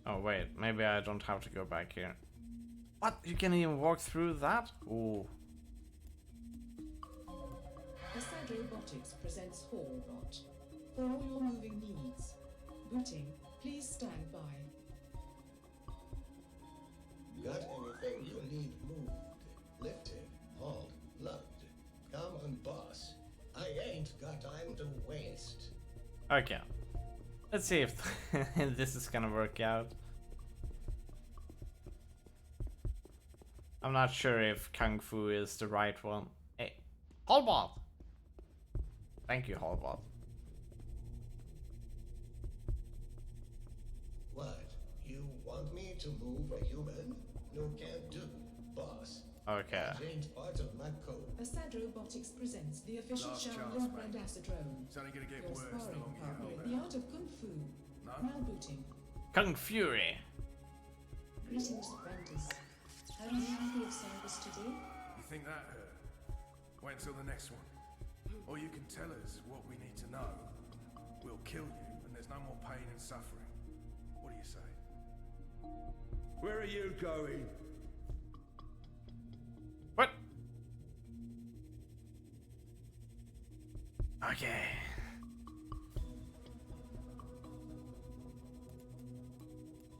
Oh wait, maybe I don't have to go back here. What? You can even walk through that? Ooh. Asad Robotics presents Hallbot. For all your moving needs. Booting, please stand by. Got anything you need moved, lifted, hauled, lugged? Come on, boss. I ain't got time to waste. Okay. Let's see if this is gonna work out. I'm not sure if Kung Fu is the right one. Hey, Hallbot! Thank you, Hallbot. What? You want me to move a human? No, can't do, boss. Okay. That ain't part of my code. Asad Robotics presents the official Last Shao chance, Lord mate. Brand Asadrone. It's only gonna get Your worse the sparring longer you partner hold in the out. art of Kung Fu. No? Now booting. Kung Fury. Greetings, apprentice. How may I be of service today? You think that hurt? Wait until the next one. Or you can tell us what we need to know. We'll kill you, and there's no more pain and suffering. What do you say? Where are you going? What? Okay.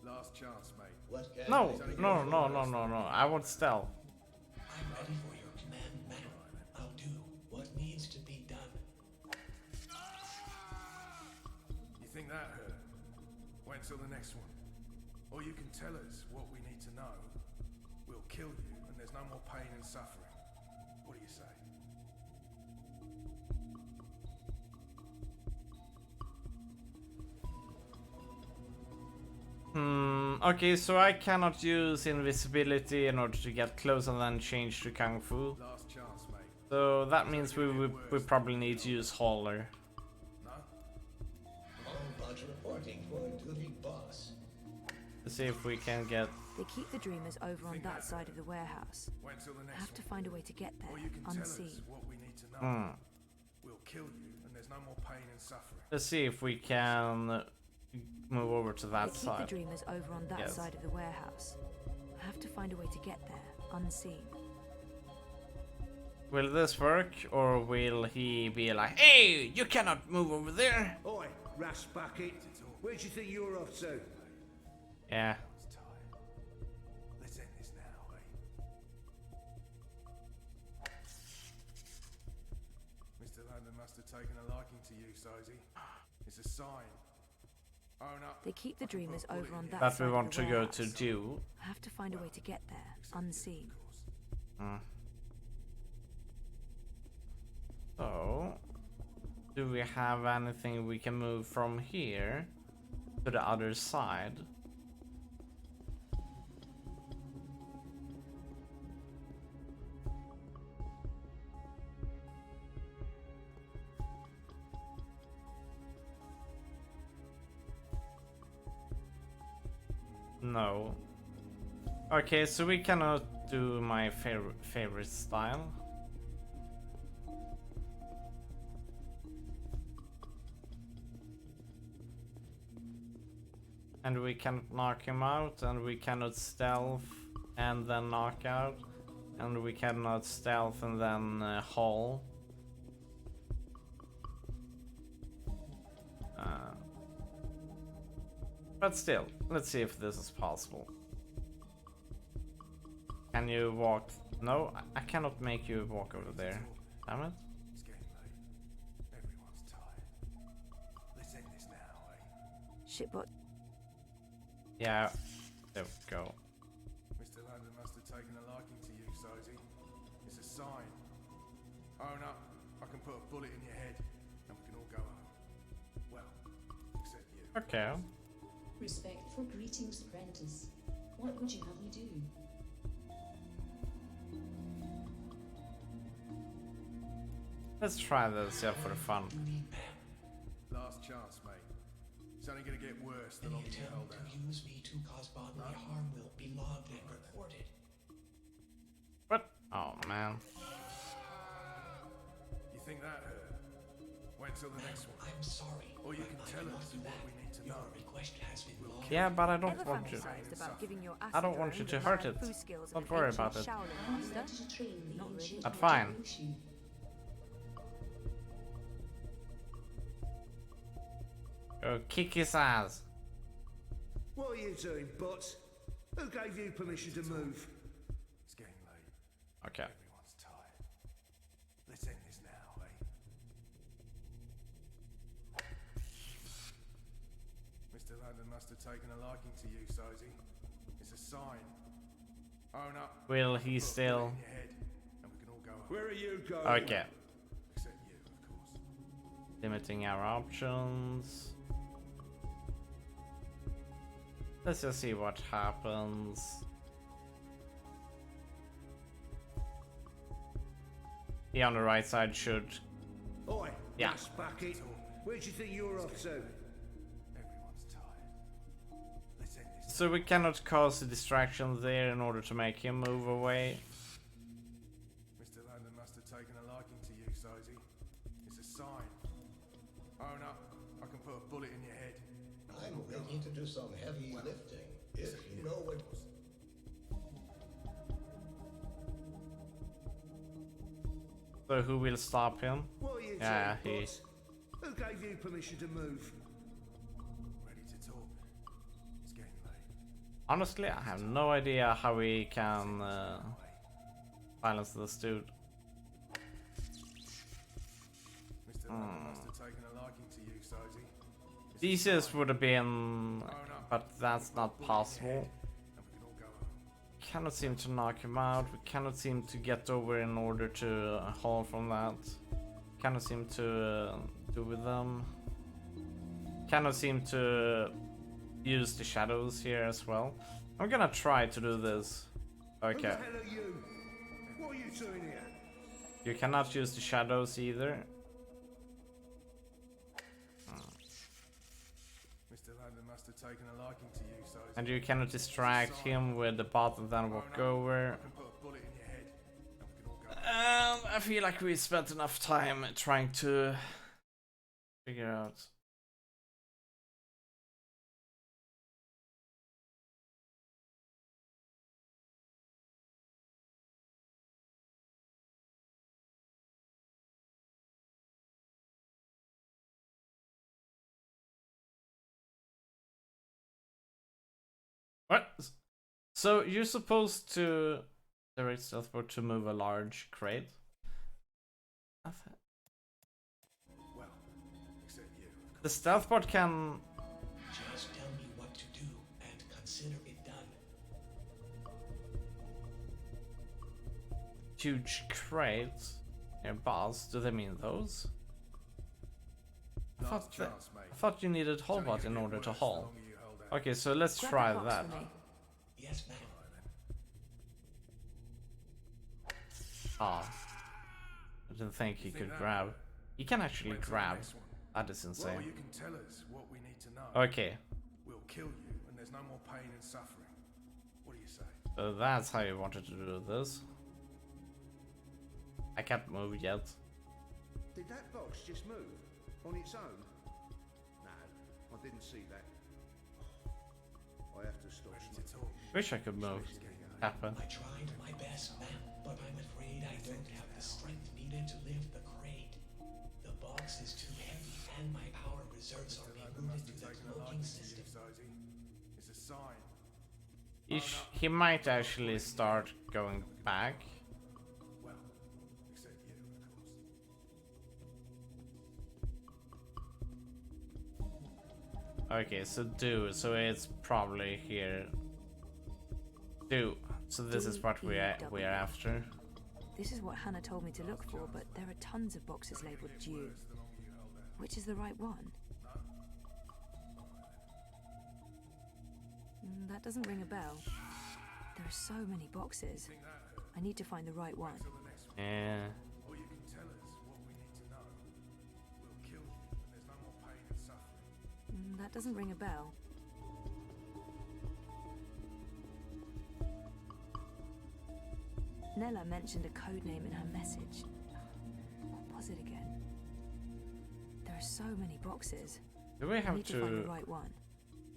Last chance, mate. What can No, I do? no. I want stealth. I'm ready for your command, ma'am. I'll do what needs to be done. You think that hurt? Wait until the next one. Or you can tell us what we need to know. We'll kill you, and there's no more pain and suffering. What do you say? Okay, so I cannot use invisibility in order to get close and then change to Kung Fu. Last chance, mate. So that means we probably need to use Hauler. Hallbot reporting for duty, boss. To see if we can get... They keep the Dreamers over on that side of the warehouse. Wait until the I next have to one. find a way to get Or there, you can tell unseen. us what we need to know. Hmm. We'll kill you, and there's no more pain and suffering. Let's see if we can move over to that They keep side. the Dreamers over on that Yes. side of the warehouse. I have to find a way to get there, unseen. Will this work, or will he be like, hey, you cannot move over there? Oi, Ras Bucket. Where do you think you're off to? Yeah. Let's end this now, eh? Mr. London must have taken a liking to you, Sosie. It's a sign. Own up. They keep the Dreamers over on that That side we want of to the go warehouse. to do. I have to find a way to get there, unseen. So, do we have anything we can move from here to the other side? No. Okay, so we cannot do my favorite style. And we cannot knock him out, and we cannot stealth and then knock out, and we cannot stealth and then haul. But still, let's see if this is possible. Can you walk? No, I cannot make you walk over there. Damn it. It's getting late. Everyone's tired. Let's end this now, eh? Shitbot. Yeah, there we go. Mr. London must have taken a liking to you, Sozy. It's a sign. Own up. I can put a bullet in your head, and we can all go home. Well, except you. Okay. Respectful greetings, apprentice. What would you have me do? Let's try this here for fun. Last chance, mate. It's only gonna get worse the longer you hold out. Use me to cause bodily harm will be logged and recorded. What? Oh man. You think that hurt? Wait till the next one. I'm sorry. Or you can tell us what we need to know. Request has been logged. Yeah, but I don't want you. About giving your I don't want you to hurt it. Don't worry about it. Not really. But fine. Go kick his ass. What are you doing, bots? Who gave you permission to move? It's getting late. Okay. Everyone's tired. Let's end this now, eh? Mr. London must have taken a liking to you, Sozy. It's a sign. Own up. Will he Put a still? bullet in your head, and we can all go home. Where are you going? Okay. Except you, of course. Limiting our options. Let's just see what happens. He on the right side should. Oi, Yeah. that's bucket. Where do you think you're off to? Everyone's tired. Let's end this. So we cannot cause a distraction there in order to make him move away. Mr. London must have taken a liking to you, Sozy. It's a sign. Own up. I can put a bullet in your head. I'm ready to do some heavy lifting, if you know what... So who will stop him? What are you Yeah, doing, he. bots? Who gave you permission to move? Ready to talk. It's getting late. Honestly, I have no idea how we can silence this dude. Mr. London must have taken a liking to you, Sozy. The easiest would have been, but that's not possible. Cannot seem to knock him out. We cannot seem to get over in order to haul from that. Cannot seem to do with them. Cannot seem to use the shadows here as well. I'm gonna try to do this. Who Okay. the hell are you? What are you doing here? You cannot use the shadows either. Mr. London must have taken a liking to you, Sozy. And you cannot distract him with the bot and then walk over. I can put a bullet in your head, and we can all go home. And I feel like we spent enough time trying to figure out. What? So you're supposed to direct stealth bot to move a large crate? Well, except you. The stealth bot can. Just tell me what to do and consider it done. Huge crate near boss. Do they mean those? Last chance, mate. I thought you needed haul bot in order to haul. Okay, so let's try that. Yes, ma'am. Ah, I didn't think he could grab. He can actually grab. That is Well, insane. you can tell us what we need to know. Okay, We'll kill you, and there's no more pain and suffering. What do you say? so that's how you wanted to do this. I can't move yet. Did that box just move? On its own? No, I didn't see that. I have to stop smoking. Wish I could move. Happen. I tried my best, ma'am, but I'm afraid I don't have the strength needed to lift the crate. The box is too heavy, and my power reserves are being routed to the cloaking system. It's a sign. He might actually start going back. Well, except you, of course. Okay, so it's probably here. So this is what we are after. This is what Hannah told me to look for, but there are tons of boxes labeled due. Which is the right one? That doesn't ring a bell. There are so many boxes. I need to find the right one. Yeah. Or you can tell us what we need to know. We'll kill you, and there's no more pain and suffering. That doesn't ring a bell. Nella mentioned a code name in her message. What was it again? There are so many boxes. Do we I have need to find the right one.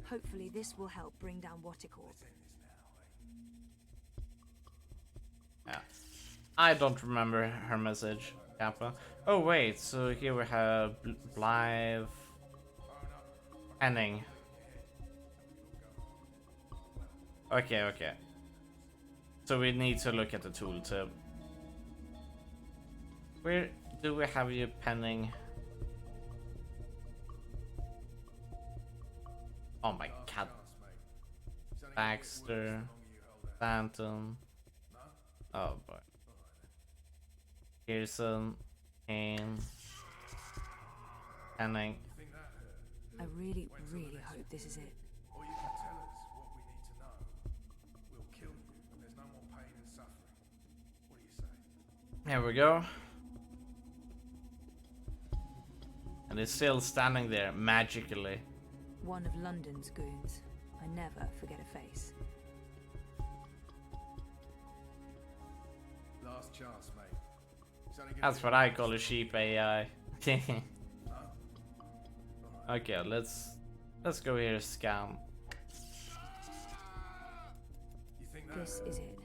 Hopefully this will help bring down Waticorp. Yeah. I don't remember her message, Kappa. Oh wait, so here we have Blythe Henning. Okay. So we need to look at the tooltip. Where do we have you penning? Oh my god. Baxter. Phantom. Oh boy. Pearson. Kane. Henning. I really hope this is it. Or you can tell us what we need to know. We'll kill you, and there's no more pain and suffering. What do you say? Here we go. And it's still standing there magically. One of London's goons. I never forget a face. Last chance, mate. It's only gonna That's be what I call a sheep AI. Okay, let's go here, scan. You think that This is it.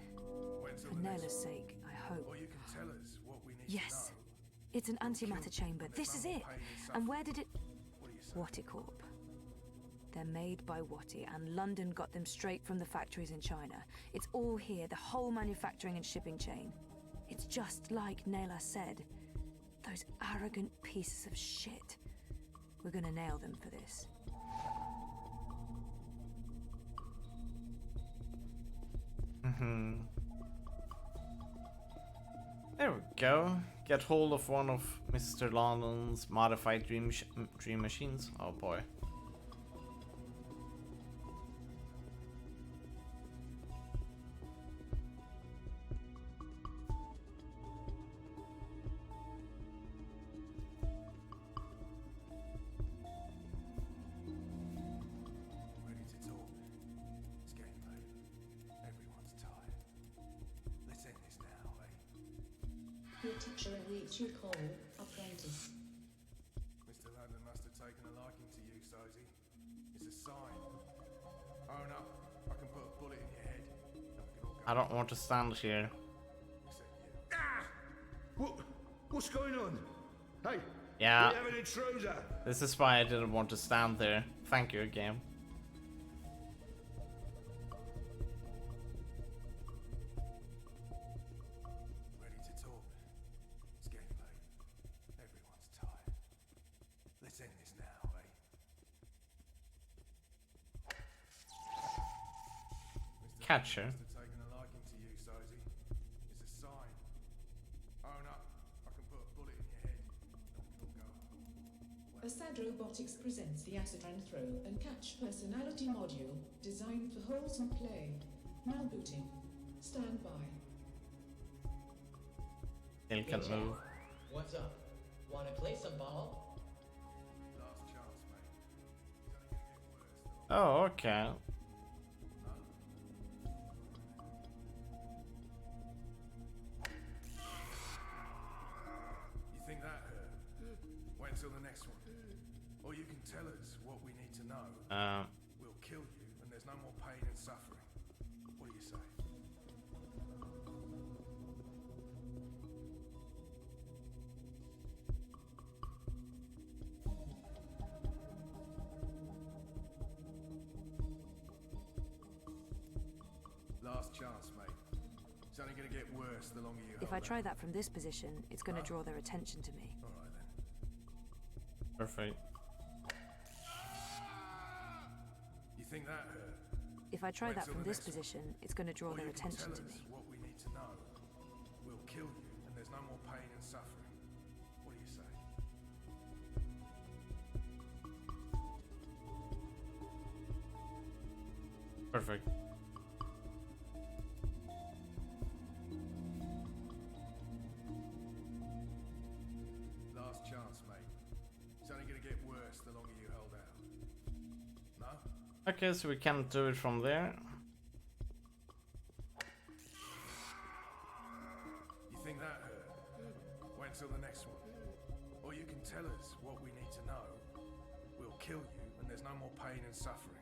For Nella's sake, I hope. Or you can tell us what we need Yes. to know. It's an antimatter chamber. This is it. And where did it... What do you say? Waticorp. They're made by Wati, and London got them straight from the factories in China. It's all here, the whole manufacturing and shipping chain. It's just like Nayla said. Those arrogant pieces of shit. We're gonna nail them for this. There we go. Get hold of one of Mr. London's modified dream machines. Oh boy. Ready to talk? It's getting late. Everyone's tired. Let's end this now, eh? Your teacher awaits your call, apprentice. Mr. London must have taken a liking to you, Sosie. It's a sign. Own up. I can put a bullet in your head. And we can all go I don't want to stand here. except you. What's going on? Hey, Yeah. we have an intruder. This is why I didn't want to stand there. Thank you, game. Ready to talk? It's getting late. Everyone's tired. Let's end this now, eh? Catcher. Must have taken a liking to you, Sosie. It's a sign. Own up. I can put a bullet in your head. And we can all go. Assad Robotics presents the Acetran Throw and Catch personality module designed for wholesome play. Now booting. Stand by. Still can't move. What's up? Wanna play some ball? Last chance, mate. It's only gonna get worse. Oh, okay. You think that hurt? Wait until the next one. Or you can tell us what we need to know. We'll kill you, and there's no more pain Last chance, mate. It's only gonna get worse the longer you If hold I try out. that from this position, it's going to draw their attention to me. Alright then. Perfect. You think that hurt? If I try Wait that till from the this next one. position, it's going to draw Or their you can attention tell to us me. what we need to know. We'll kill you, and there's no more pain and suffering. What do you say? Perfect. Last chance, mate. It's only gonna get worse the longer you hold out. No? Okay, so we can't do it from there. You think that hurt? Wait until the next one. Or you can tell us what we need to know. We'll kill you, and there's no more pain and suffering.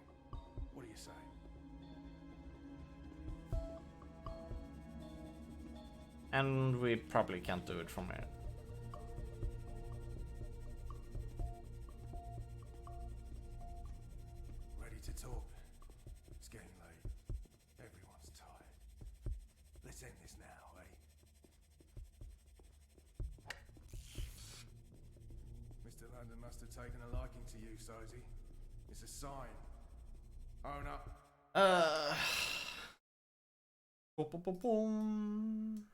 What do you say? And we probably can't do it from here. Ready to talk? It's getting late. Everyone's tired. Let's end this now, eh? Mr. London must have taken a liking to you, Sozy. It's a sign. Own up. Boom.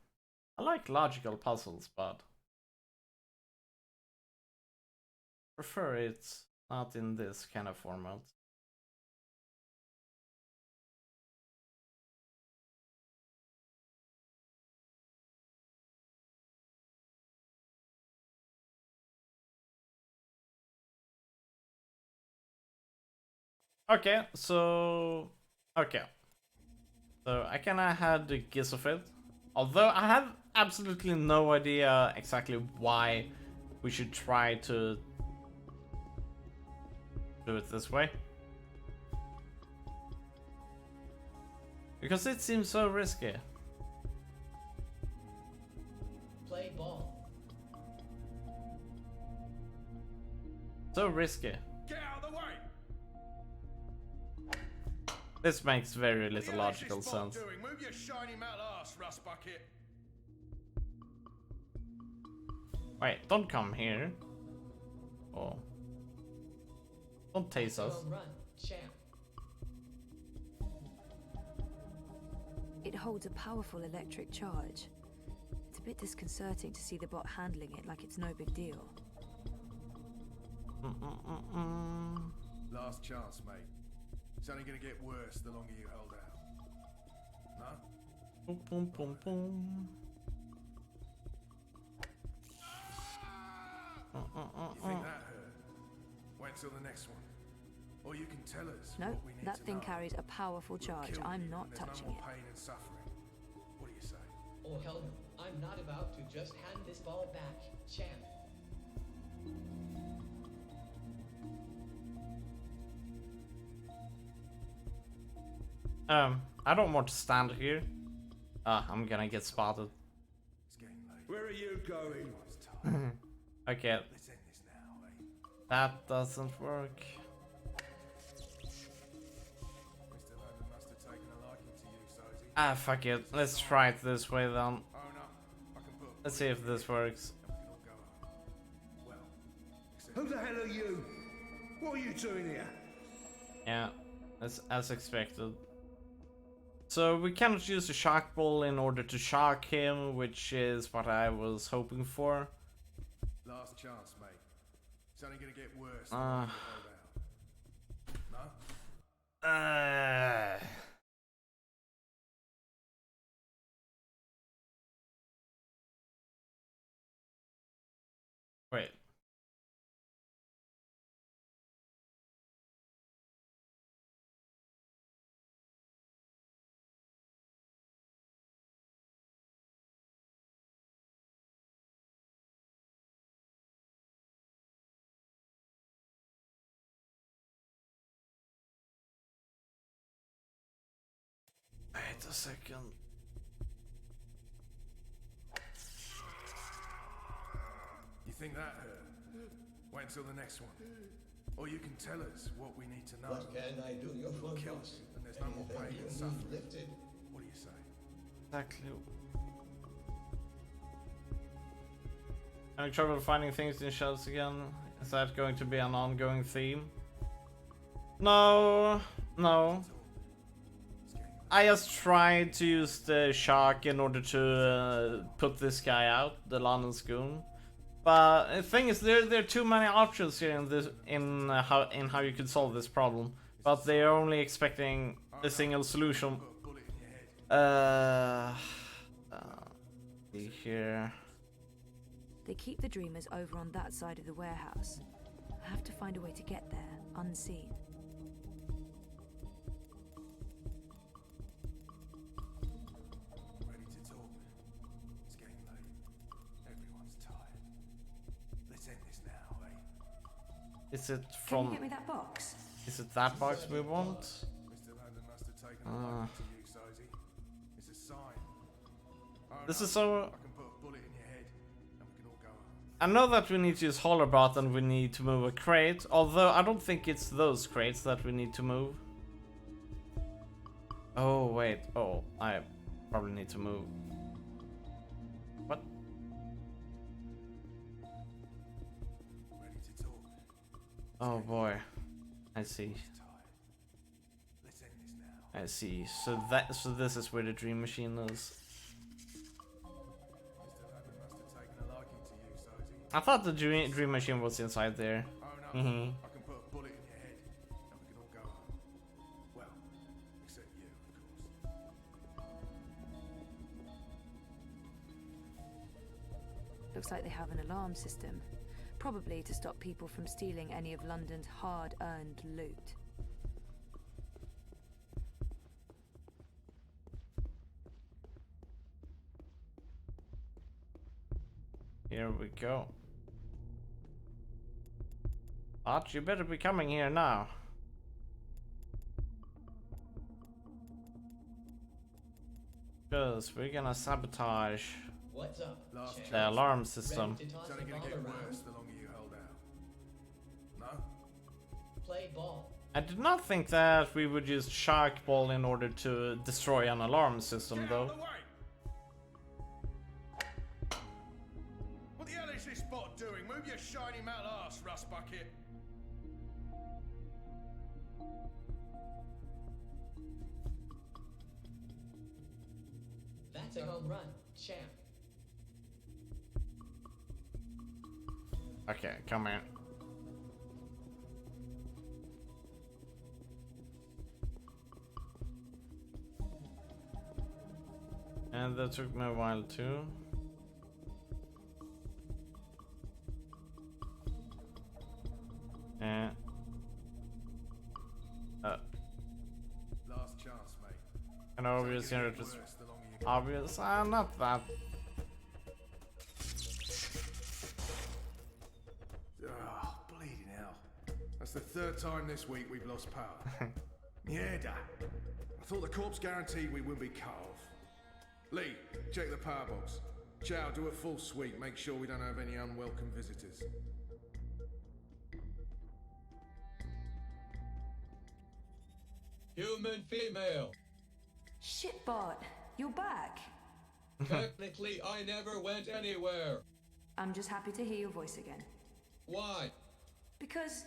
I like logical puzzles, but prefer it not in this kind of format. Okay, so I kinda had the gist of it, although I have absolutely no idea exactly why we should try to do it this way, because it seems so risky. Play ball. So risky. Get out of the way! This makes very What little the hell is this logical bot sense. doing? Move your shiny metal ass, rust bucket. Wait, don't come here. Oh. Don't tase us. Maximum run, champ. It holds a powerful electric charge. It's a bit disconcerting to see the bot handling it like it's no big deal. Last chance, mate. It's only gonna get worse the longer you hold out. No? Boom. You think that hurt? Wait till the next one. Or you can tell us No, what we need that to thing know. carries a powerful We'll charge. kill I'm you, not and there's touching no more it. pain and suffering. What do you say? Oh hell no. I'm not about to just hand this ball back, champ. I don't want to stand here. I'm gonna get spotted. Where are you going? Okay. Let's end this now, eh? That doesn't work. Mr. London must have taken a liking to you, Sozy. Ah, fuck it. Let's try it this way then. Own up. I can put a Let's see if this works. and we can all go home. Well, except Who the hell are you? What are you doing here? Yeah, as expected. So we cannot use the shock ball in order to shock him, which is what I was hoping for. last chance, mate. It's only gonna get worse the longer you hold out. No? Wait. Wait a second. You think that hurt? Wait until the next one. Or you can tell us what we need to know. What can I do? Your We'll phone kill boss. you, and there's no more Anything pain you and need suffering. lifted. What do you say? Exactly. Having trouble finding things in shelves again? Is that going to be an ongoing theme? No, no. I just tried to use the shark in order to put this guy out, the London School. But the thing is, there are too many options here in how you could solve this problem. But they are only expecting a single solution. See here. They keep the Dreamers over on that side of the warehouse. I have to find a way to get there, unseen. Ready to talk? It's getting late. Everyone's tired. Let's end this now, eh? Is it Can from? you get me that box? Is it that box we want? Mr. Landon must have taken a liking to you, Sozy. It's a sign. Oh, This no, is so. I can put a bullet in your head, and we can all go home. I know that we need to use Hollerbot and we need to move a crate, although I don't think it's those crates that we need to move. Oh wait, oh, I probably need to move. What? Ready to talk? Oh boy, I see. Let's end this now. I see. So this is where the dream machine is. I thought the dream machine was inside there. Oh no, I can put a bullet in your head, and we can all go home. Well, except you, of course. Looks like they have an alarm system. Probably to stop people from stealing any of London's hard-earned loot. Here we go. But you better be coming here now. Because we're gonna sabotage What's up? the alarm system. It's only gonna get worse the longer you hold out. No? Play ball. I did not think that we would use Shark Ball in order to destroy an alarm system, though. What the hell is this bot doing? Move your shiny metal ass, Rust Bucket. That's a home run, champ. Okay, come here. And that took me a while too. And Last chance, mate. an obvious here, just obvious. Not that. Oh, bleeding hell. That's the third time this week we've lost power. Mierda. I thought the corpse guaranteed we would be cut off. Lee, check the power box. Chow, do a full sweep. Make sure we don't have any unwelcome visitors. Human female. Shitbot, you're back. Technically, I never went anywhere. I'm just happy to hear your voice again. Why? Because...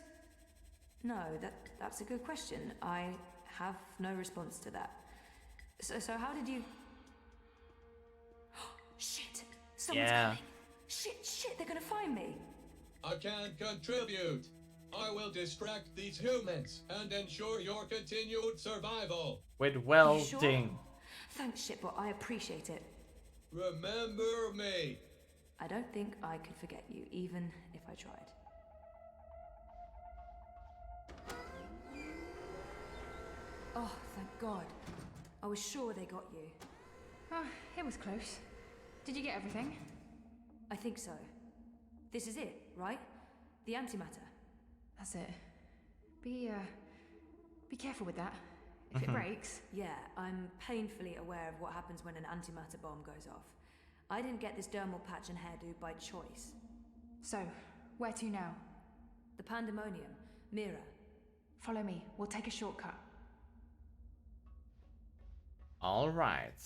No, that's a good question. I have no response to that. So how did you... Shit! Someone's coming! Shit, they're gonna find me! I can't contribute. I will distract these humans and ensure your continued survival. With You welding. sure? Thanks, Shitbot. I appreciate it. Remember me. I don't think I could forget you, even if I tried. Oh, thank God. I was sure they got you. Oh, it was close. Did you get everything? I think so. This is it, right? The antimatter. That's it. Be careful with that. If it breaks... Yeah, I'm painfully aware of what happens when an antimatter bomb goes off. I didn't get this dermal patch and hairdo by choice. So, where to now? The Pandemonium. Mira. Follow me. We'll take a shortcut. All right.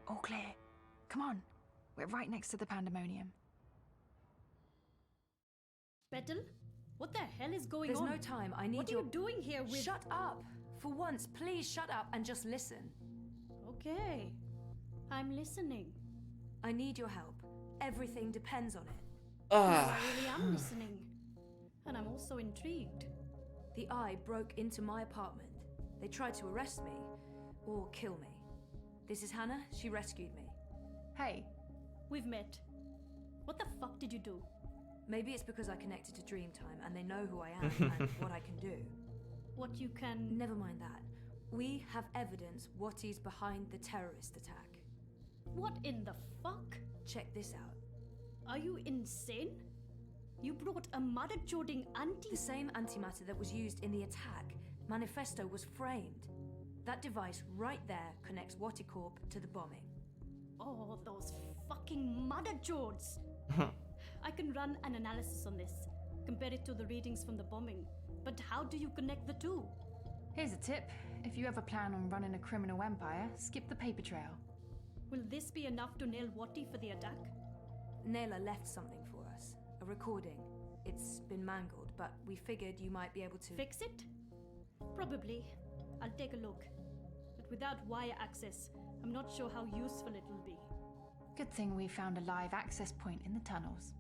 All clear. Come on. We're right next to the pandemonium. Petal? What the hell is going There's on? no time. I need What are your... you doing here with... Shut up! For once, please shut up and just listen. Okay. I'm listening. I need your help. Everything depends on it. I really am listening. And I'm also intrigued. The Eye broke into my apartment. They tried to arrest me. Or kill me. This is Hannah. She rescued me. Hey. We've met. What the fuck did you do? Maybe it's because I connected to Dreamtime and they know who I am and what I can do. What you can... Never mind that. We have evidence what is behind the terrorist attack. What in the fuck? Check this out. Are you insane? You brought a mother-joding anti... The same antimatter that was used in the attack. Manifesto was framed. That device right there connects Waticorp to the bombing. Oh, those fucking mother-jods! I can run an analysis on this, compare it to the readings from the bombing. But how do you connect the two? Here's a tip. If you ever plan on running a criminal empire, skip the paper trail. Will this be enough to nail Wati for the attack? Naylor left something for us. A recording. It's been mangled, but we figured you might be able to... Fix it? Probably. I'll take a look. But without wire access, I'm not sure how useful it will be. Good thing we found a live access point in the tunnels.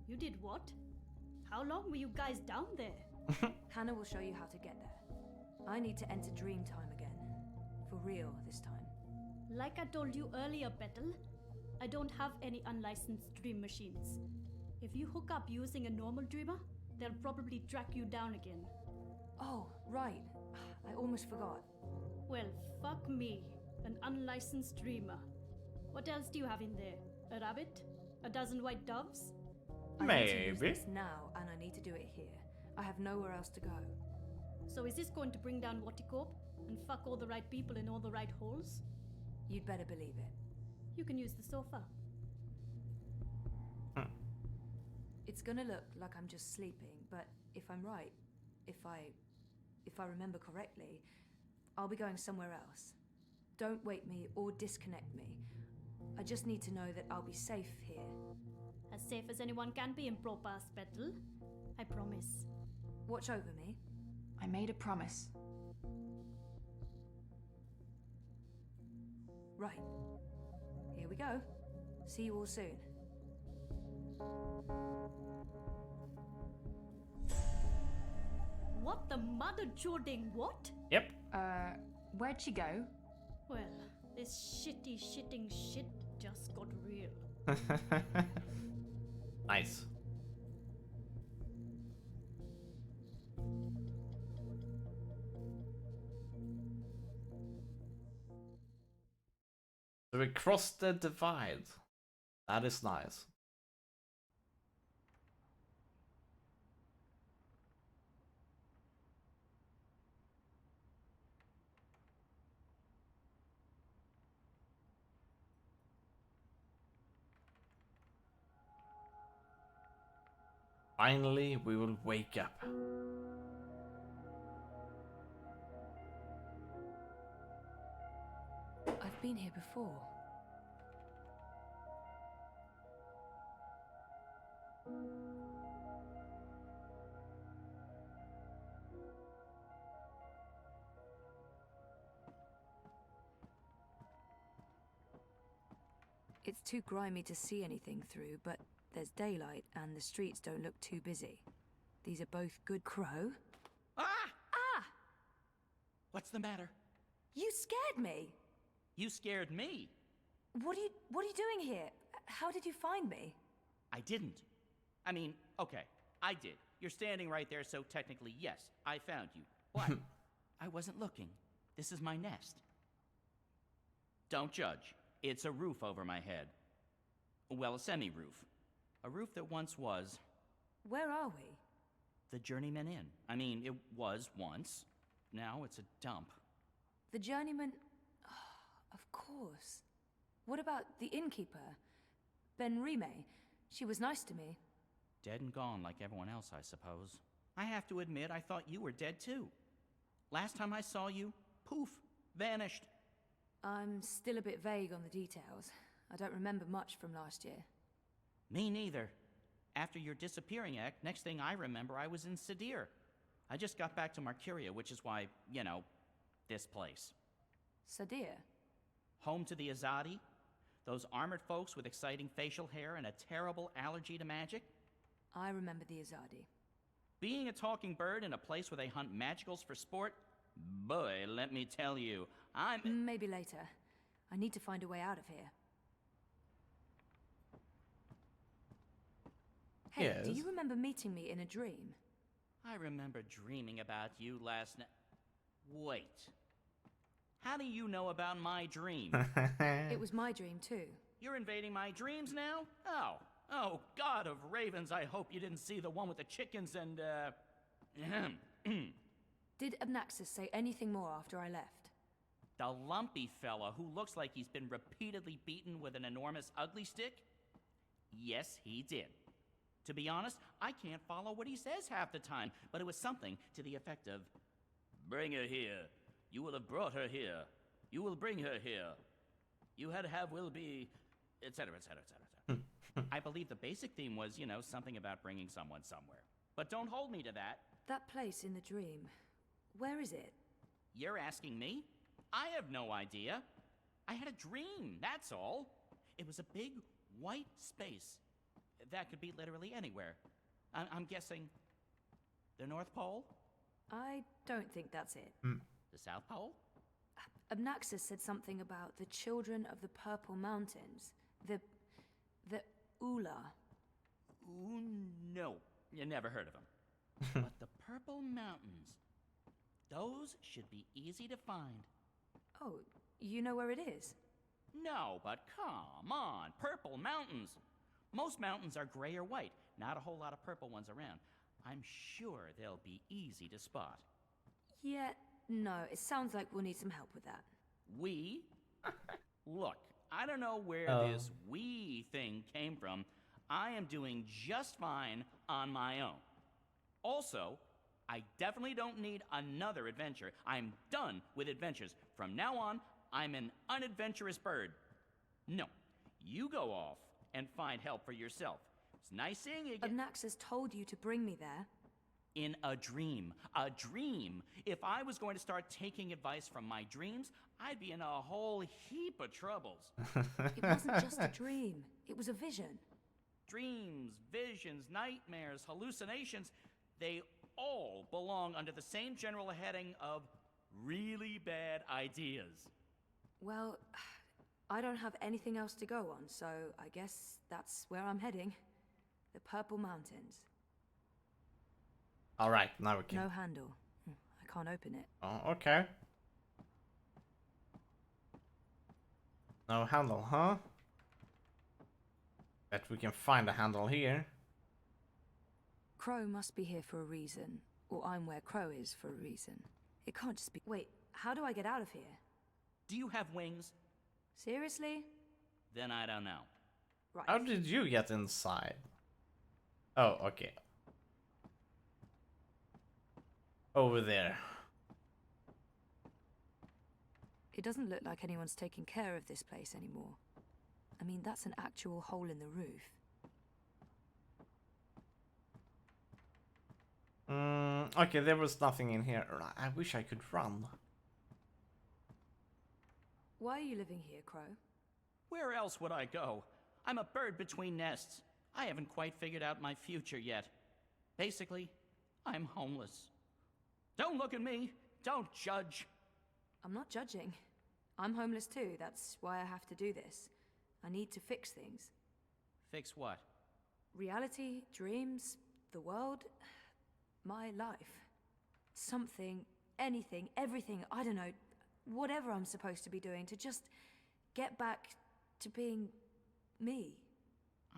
You did what? How long were you guys down there? Hannah will show you how to get there. I need to enter Dreamtime again. For real this time. Like I told you earlier, Petal, I don't have any unlicensed dream machines. If you hook up using a normal dreamer, they'll probably track you down again. Oh, right. I almost forgot. Well, fuck me. An unlicensed dreamer. What else do you have in there? A rabbit? A dozen white doves? I need to use this now, and I need to do it here. I have nowhere else to go. So is this going to bring down Waticorp and fuck all the right people in all the right holes? You'd better believe it. You can use the sofa. It's gonna look like I'm just sleeping, but if I'm right, if I remember correctly, I'll be going somewhere else. Don't wake me or disconnect me. I just need to know that I'll be safe here. As safe as anyone can be in Propass, Petal. I promise. Watch over me. I made a promise. Right. Here we go. See you all soon. What the mother-joding what? Yep. Where'd she go? Well, this shitting shit just got real. Nice. So we crossed the divide. That is nice. Finally, we will wake up. I've been here before. It's too grimy to see anything through, but there's daylight and the streets don't look too busy. These are both good. Crow? Ah! Ah! What's the matter? You scared me! You scared me. What are you doing here? How did you find me? I didn't. I mean, okay, I did. You're standing right there, so technically, yes, I found you. But I wasn't looking. This is my nest. Don't judge. It's a roof over my head. Well, a semi-roof. A roof that once was... Where are we? The Journeyman Inn. I mean, it was once. Now it's a dump. The Journeyman... Oh, of course. What about the innkeeper? Ben Rime. She was nice to me. Dead and gone like everyone else, I suppose. I have to admit, I thought you were dead too. Last time I saw you, poof, vanished. I'm still a bit vague on the details. I don't remember much from last year. Me neither. After your disappearing act, next thing I remember, I was in Sadir. I just got back to Marcuria, which is why, you know, this place. Sadir? Home to the Azadi? Those armored folks with exciting facial hair and a terrible allergy to magic? I remember the Azadi. Being a talking bird in a place where they hunt magicals for sport? Boy, let me tell you, I'm... Maybe later. I need to find a way out of here. Hey, Yes. do you remember meeting me in a dream? I remember dreaming about you last night. Wait. How do you know about my dream? It was my dream, too. You're invading my dreams now? Oh, God of ravens, I hope you didn't see the one with the chickens and, Did Abnaxis say anything more after I left? The lumpy fella who looks like he's been repeatedly beaten with an enormous ugly stick? Yes, he did. To be honest, I can't follow what he says half the time, but it was something to the effect of, "Bring her here. You will have brought her here. You will bring her here. You had have will be," etc., etc., etc. I believe the basic theme was, you know, something about bringing someone somewhere. But don't hold me to that. That place in the dream, where is it? You're asking me? I have no idea. I had a dream, that's all. It was a big, white space. That could be literally anywhere. I'm guessing the North Pole? I don't think that's it. The South Pole? Abnaxis said something about the children of the Purple Mountains. The Ula. Ooh, no. You never heard of them. But the Purple Mountains, those should be easy to find. Oh, you know where it is? No, but come on, Purple Mountains. Most mountains are gray or white, not a whole lot of purple ones around. I'm sure they'll be easy to spot. Yeah, no, it sounds like we'll need some help with that. We? Look, I don't know where this we thing came from. I am doing just fine on my own. Also, I definitely don't need another adventure. I'm done with adventures. From now on, I'm an unadventurous bird. No, you go off and find help for yourself. It's nice seeing you again. Abnaxis told you to bring me there. In a dream. A dream. If I was going to start taking advice from my dreams, I'd be in a whole heap of troubles. It wasn't just a dream. It was a vision. Dreams, visions, nightmares, hallucinations, they all belong under the same general heading of really bad ideas. Well, I don't have anything else to go on, so I guess that's where I'm heading. The Purple Mountains. Alright, now we can. No handle. I can't open it. Oh, okay. No handle, huh? Bet we can find a handle here. Crow must be here for a reason. Or I'm where Crow is for a reason. It can't just be... Wait, how do I get out of here? Do you have wings? Seriously? Then I don't know. Right. How did you get inside? Oh, okay. Over there. It doesn't look like anyone's taking care of this place anymore. I mean, that's an actual hole in the roof. Okay, there was nothing in here. I wish I could run. Why are you living here, Crow? Where else would I go? I'm a bird between nests. I haven't quite figured out my future yet. Basically, I'm homeless. Don't look at me. Don't judge. I'm not judging. I'm homeless too. That's why I have to do this. I need to fix things. Fix what? Reality, dreams, the world, my life. Something, anything, everything, I don't know, whatever I'm supposed to be doing to just get back to being me.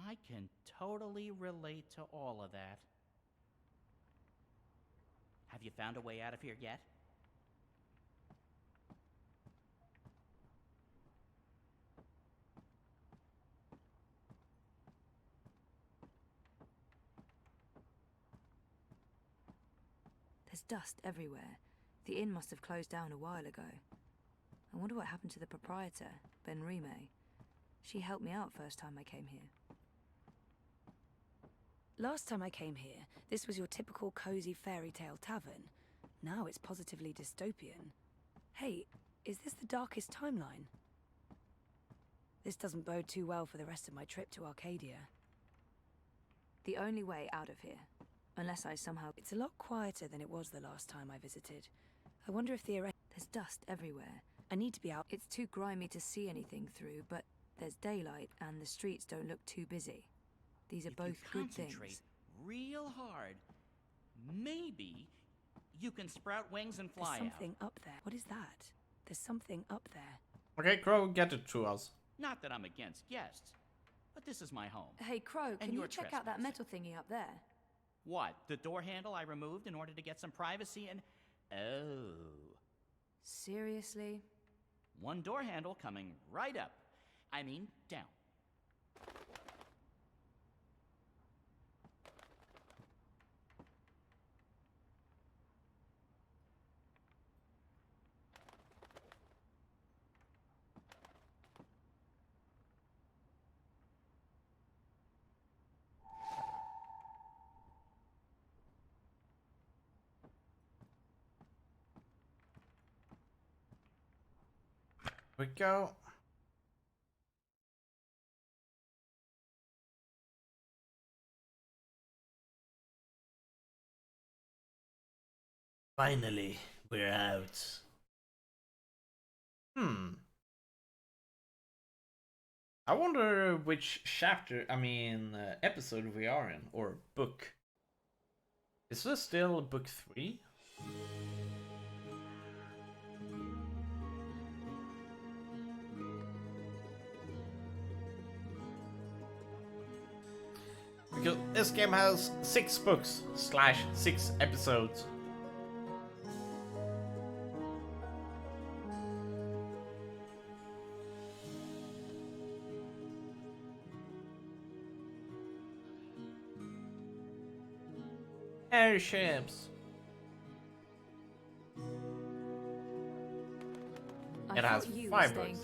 I can totally relate to all of that. Have you found a way out of here yet? There's dust everywhere. The inn must have closed down a while ago. I wonder what happened to the proprietor, Ben Rime. She helped me out first time I came here. Last time I came here, this was your typical cozy fairy tale tavern. Now it's positively dystopian. Hey, is this the darkest timeline? This doesn't bode too well for the rest of my trip to Arcadia. The only way out of here, unless I somehow... It's a lot quieter than it was the last time I visited. I wonder if there's dust everywhere. I need to be out. It's too grimy to see anything through, but there's daylight and the streets don't look too busy. These are both good things. Concentrate real hard. Maybe you can sprout wings and fly There's something up there. What is that? There's something up there. Okay, Crow, get it to us. Not that I'm against guests, but this is my home. Hey, Crow, can you check out that metal thingy up there? What? The door handle I removed in order to get some privacy and... Oh. Seriously? One door handle coming right up. I mean, down. We go. Finally, we're out. I wonder which chapter, episode we are in, or book. Is this still book 3? Because this game has 6 books / 6 episodes. Airships. It has 5 books.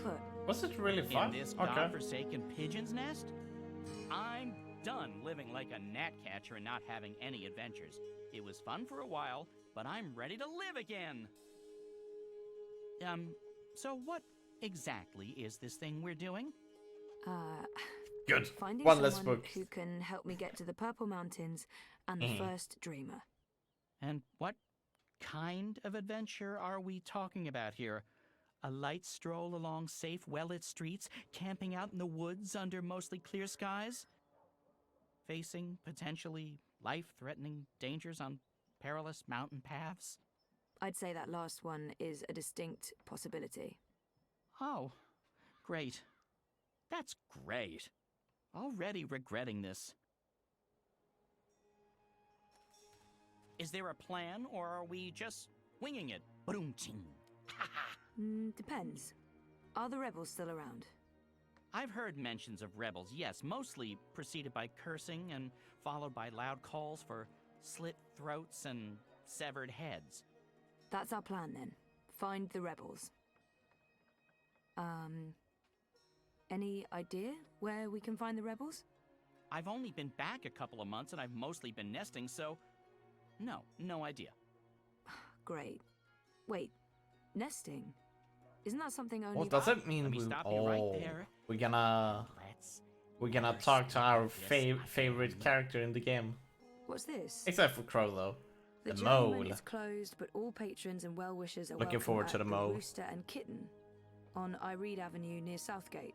Was it really 5? In this Okay. godforsaken pigeon's nest? I'm done living like a gnatcatcher and not having any adventures. It was fun for a while, but I'm ready to live again. So what exactly is this thing we're doing? Good. Finding One less someone book. who can help me get to the Purple Mountains and the first dreamer. And what kind of adventure are we talking about here? A light stroll along safe, well-lit streets, camping out in the woods under mostly clear skies? Facing potentially life-threatening dangers on perilous mountain paths? I'd say that last one is a distinct possibility. Oh, great. That's great. Already regretting this. Is there a plan, or are we just winging it? Boom-ching. Depends. Are the rebels still around? I've heard mentions of rebels, yes, mostly preceded by cursing and followed by loud calls for slit throats and severed heads. That's our plan then. Find the rebels. Any idea where we can find the rebels? I've only been back a couple of months and I've mostly been nesting, so no idea. Great. Wait, nesting? Isn't that something only... What does it mean? Let me stop you right there. We're gonna talk to our favorite character in the game. What's this? Except for Crow, though. The The mole. gentleman is closed, but all patrons and well-wishers are Looking welcome forward at to the mole. Rooster and Kitten on Iread Avenue near Southgate.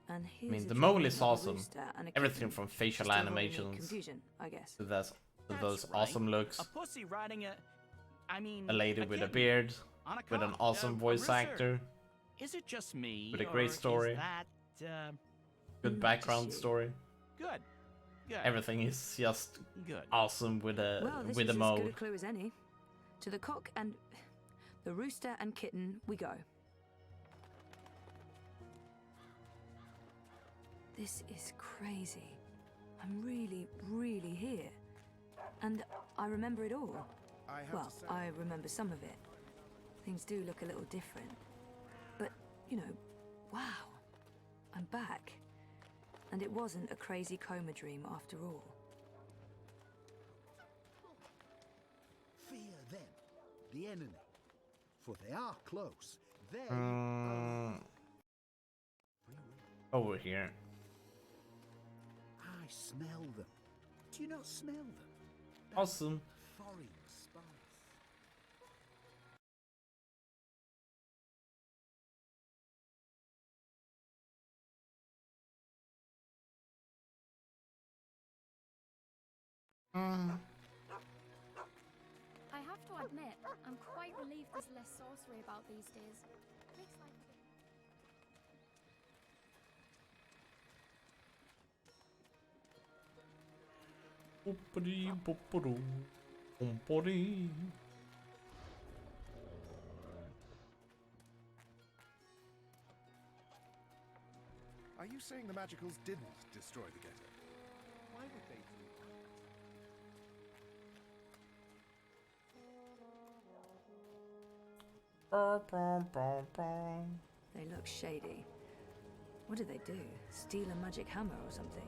And here's a the mole drawing is of a awesome. rooster and a Everything kitten. from facial Just avoiding animations confusion, I guess. to those That's right. awesome looks. A pussy riding A lady with a kitten beard, on a with an cock, awesome a voice rooster. actor, Is it just me? with a great or story, Is that, good background story. Good. Good. Everything is just Good. awesome with a Well, this with is a as good a mode. clue as any. To the cock and the rooster and kitten we go. This is crazy. I'm really here. And I remember it all. Well, I remember some of it. Things do look a little different. But you know, wow, I'm back. And it wasn't a crazy coma dream after all. Fear them, the enemy, for they are close. They over here. I smell them. Do you not smell them? Awesome. Foreign spice. I have to admit, I'm quite relieved there's less sorcery about these days. Makes life a bit... Boopity boopado, boopity. Are you saying the Magicals didn't destroy the ghetto? Why would they do that? They look shady. What did they do? Steal a magic hammer or something?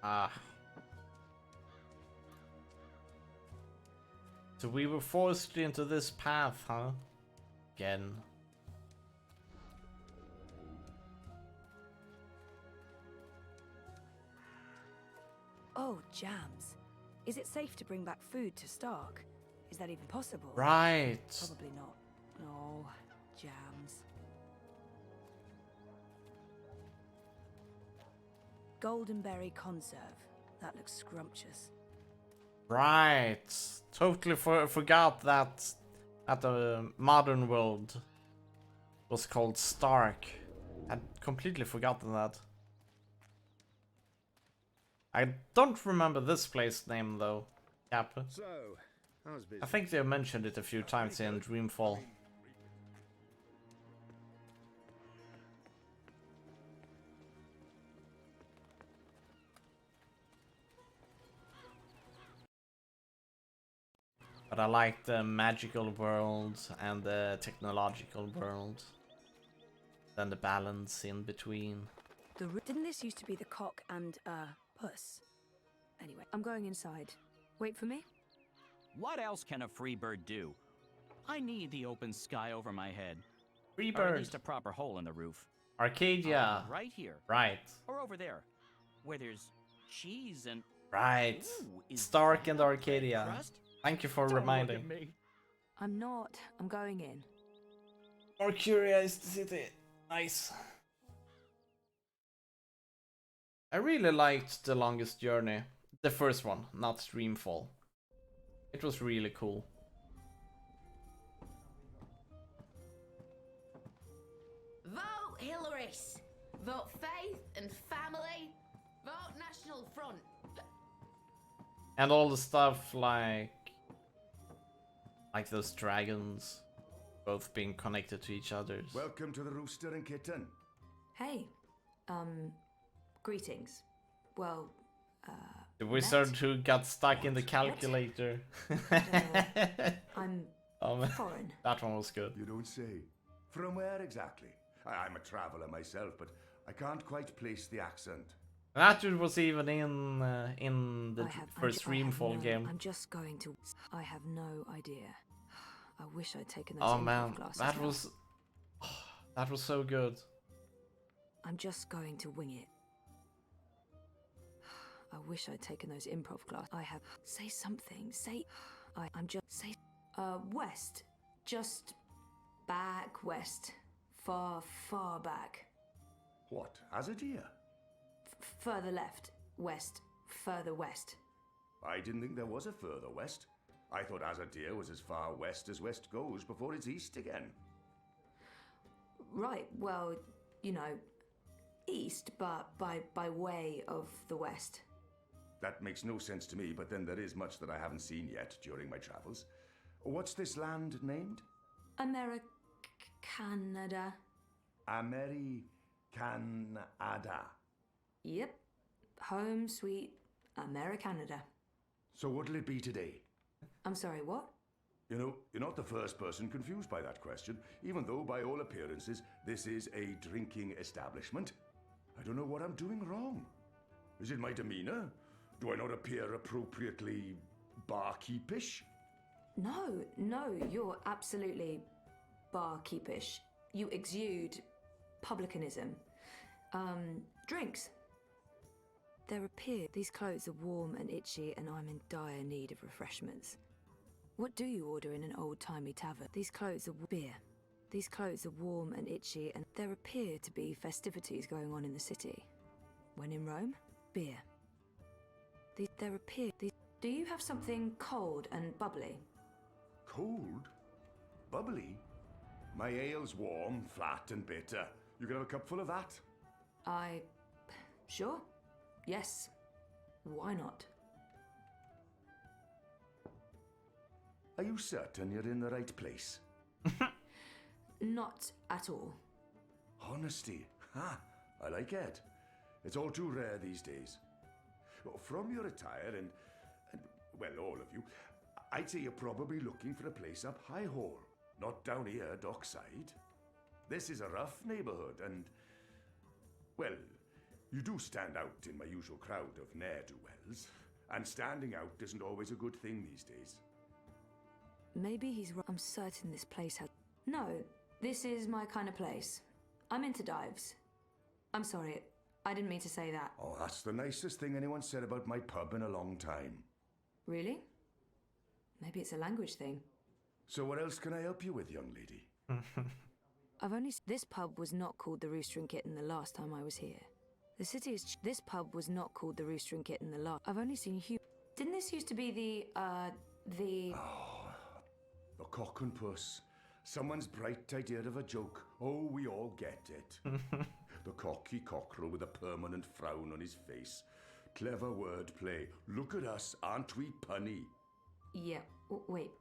Ah. So we were forced into this path, huh? Again. Oh, jams. Is it safe to bring back food to Stark? Is that even possible? Right. Probably not. No, jams. Goldenberry conserve. That looks scrumptious. Right. Totally forgot that the modern world was called Stark. I'd completely forgotten that. I don't remember this place name though. Cap. So, how's business? I think they mentioned it a few times in Dreamfall. But I like the magical world and the technological world. Then the balance in between. Didn't this used to be the cock and, puss? Anyway, I'm going inside. Wait for me? What else can a free bird do? I need the open sky over my head. Free Or at bird. least a proper hole in the roof. Arcadia. Right here. Right. Or over there, where there's cheese and... Right. Ooh, is Stark that and a bread Arcadia. crust? Thank you for Don't look reminding. at me. I'm not. I'm going in. Arcadia is the city. Nice. I really liked The Longest Journey. The first one, not Dreamfall. It was really cool. Vote Hillary's. Vote Faith and Family. Vote National Front. And all the stuff like those dragons both being connected to each other. Welcome to the Rooster and Kitten. Hey. Greetings. Well, The wizard who got stuck in the calculator. I'm foreign. That one was good. You don't say. From where exactly? I'm a traveler myself, but I can't quite place the accent. That dude was even in the first Dreamfall game. I'm just going to... I have no idea. I wish I'd taken those Oh improv man, classes that now. was... that was so good. I'm just going to wing it. I wish I'd taken those improv classes. I have... Say something. Say... I'm just... Say... west. Just... back west. Far, far back. What? Azadir? Further left. West. Further west. I didn't think there was a further west. I thought Azadir was as far west as west goes before it's east again. Right, well, you know, east, but by way of the west. That makes no sense to me, but then there is much that I haven't seen yet during my travels. What's this land named? Canada. Canada. Yep. Home sweet Americanada. So what'll it be today? I'm sorry, what? You know, you're not the first person confused by that question, even though, by all appearances, this is a drinking establishment. I don't know what I'm doing wrong. Is it my demeanor? Do I not appear appropriately barkeepish? No, you're absolutely barkeepish. You exude publicanism. Drinks. There appear these clothes are warm and itchy, and I'm in dire need of refreshments. What do you order in an old-timey tavern? These clothes are beer. These clothes are warm and itchy, and there appear to be festivities going on in the city. When in Rome, beer. Do you have something cold and bubbly? Cold? Bubbly? My ale's warm, flat, and bitter. You can have a cupful of that. Sure. Yes. Why not? Are you certain you're in the right place? Not at all. Honesty. Ha! I like it. It's all too rare these days. From your attire and well, all of you, I'd say you're probably looking for a place up High Hall, not down here, dockside. This is a rough neighborhood and, well, you do stand out in my usual crowd of ne'er-do-wells, and standing out isn't always a good thing these days. Maybe he's right. I'm certain this place has... No, this is my kind of place. I'm into dives. I'm sorry, I didn't mean to say that. Oh, that's the nicest thing anyone said about my pub in a long time. Really? Maybe it's a language thing. So what else can I help you with, young lady? This pub was not called the Rooster and Kitten the last time I was here. The city is... This pub was not called the Rooster and Kitten the last... I've only seen Didn't this used to be the... Oh, the cock and puss. Someone's bright idea of a joke. Oh, we all get it. The cocky cockerel with a permanent frown on his face. Clever wordplay. Look at us, aren't we punny? Yeah, wait.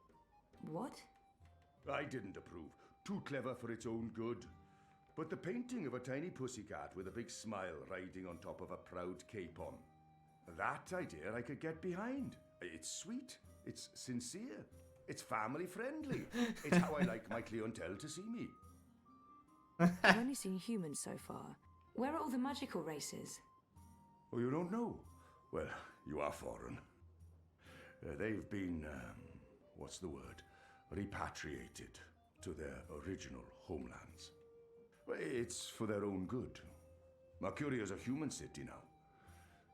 What? I didn't approve. Too clever for its own good. But the painting of a tiny pussycat with a big smile riding on top of a proud capon. That idea I could get behind. It's sweet. It's sincere. It's family friendly. It's how I like my clientele to see me. I've only seen humans so far. Where are all the magical races? Oh, you don't know? Well, you are foreign. They've been, what's the word? Repatriated to their original homelands. Well, it's for their own good. Mercuria's a human city now.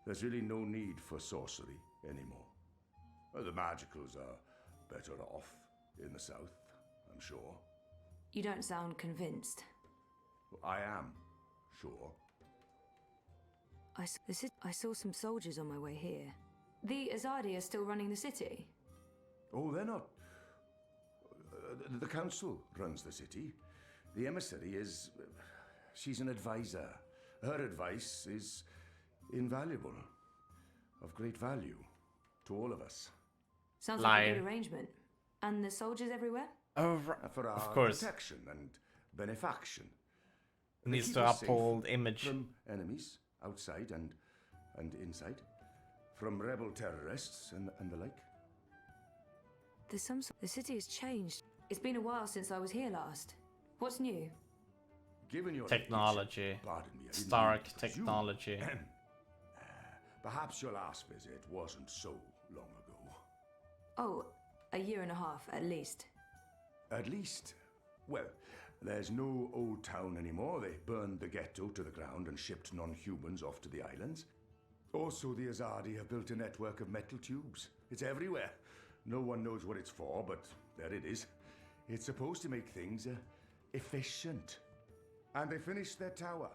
There's really no need for sorcery anymore. Well, the magicals are better off in the south, I'm sure. You don't sound convinced. I am, sure. I saw some soldiers on my way here. The Azadi are still running the city? Oh, they're not. The council runs the city. The emissary is... she's an advisor. Her advice is invaluable. Of great value to all of us. Sounds like a good arrangement. And the soldiers everywhere? Oh, for our of course. protection and benefaction. Needs Keep to us safe uphold image. from enemies outside and inside. From rebel terrorists and the like. The city has changed. It's been a while since I was here last. What's new? Given your Technology. pardon me, I didn't Stark mean to presume. technology. Perhaps your last visit wasn't so long ago. Oh, a year and a half, at least. At least? Well, there's no old town anymore. They burned the ghetto to the ground and shipped non-humans off to the islands. Also, the Azadi have built a network of metal tubes. It's everywhere. No one knows what it's for, but there it is. It's supposed to make things efficient. And they finished their tower.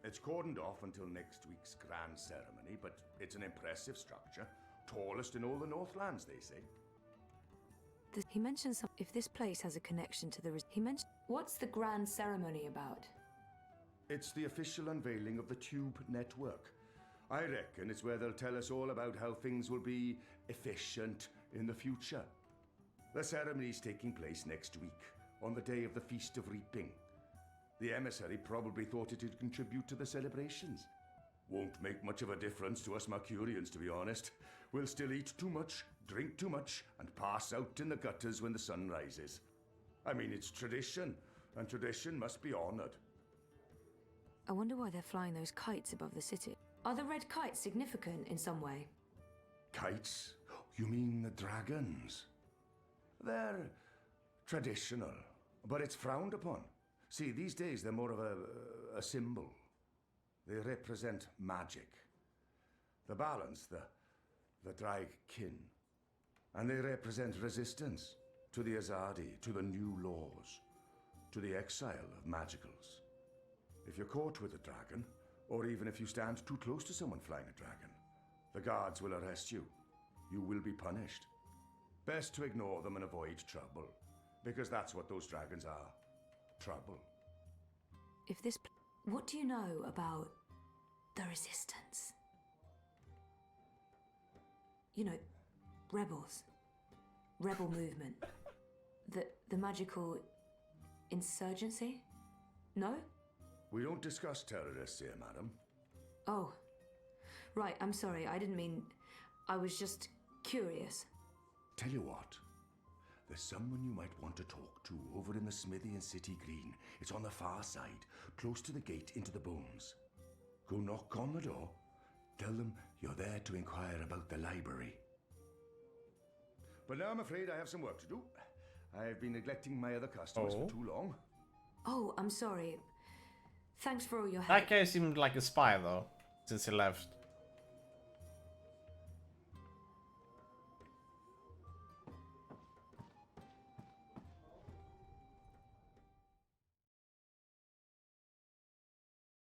It's cordoned off until next week's grand ceremony, but it's an impressive structure. Tallest in all the Northlands, they say. He mentioned if this place has a connection to the... He mentioned... What's the grand ceremony about? It's the official unveiling of the Tube Network. I reckon it's where they'll tell us all about how things will be efficient in the future. The ceremony's taking place next week, on the day of the Feast of Reaping. The emissary probably thought it'd contribute to the celebrations. Won't make much of a difference to us Mercurians, to be honest. We'll still eat too much, drink too much, and pass out in the gutters when the sun rises. I mean, it's tradition, and tradition must be honored. I wonder why they're flying those kites above the city. Are the red kites significant in some way? Kites? You mean the dragons? They're traditional, but it's frowned upon. See, these days they're more of a symbol. They represent magic. The balance, the drag kin. And they represent resistance to the Azadi, to the new laws, to the exile of magicals. If you're caught with a dragon, or even if you stand too close to someone flying a dragon, the guards will arrest you. You will be punished. Best to ignore them and avoid trouble, because that's what those dragons are. Trouble. If this... What do you know about the Resistance? You know, rebels. Rebel movement. The magical insurgency? No? We don't discuss terrorists here, madam. Oh. Right, I'm sorry, I didn't mean... I was just curious. Tell you what. There's someone you might want to talk to over in the smithy in City Green. It's on the far side, close to the gate into the bones. Go knock on the door. Tell them you're there to inquire about the library. But now I'm afraid I have some work to do. I've been neglecting my other customers for too long. Oh, I'm sorry. Thanks for all your help. That guy seemed like a spy though, since he left.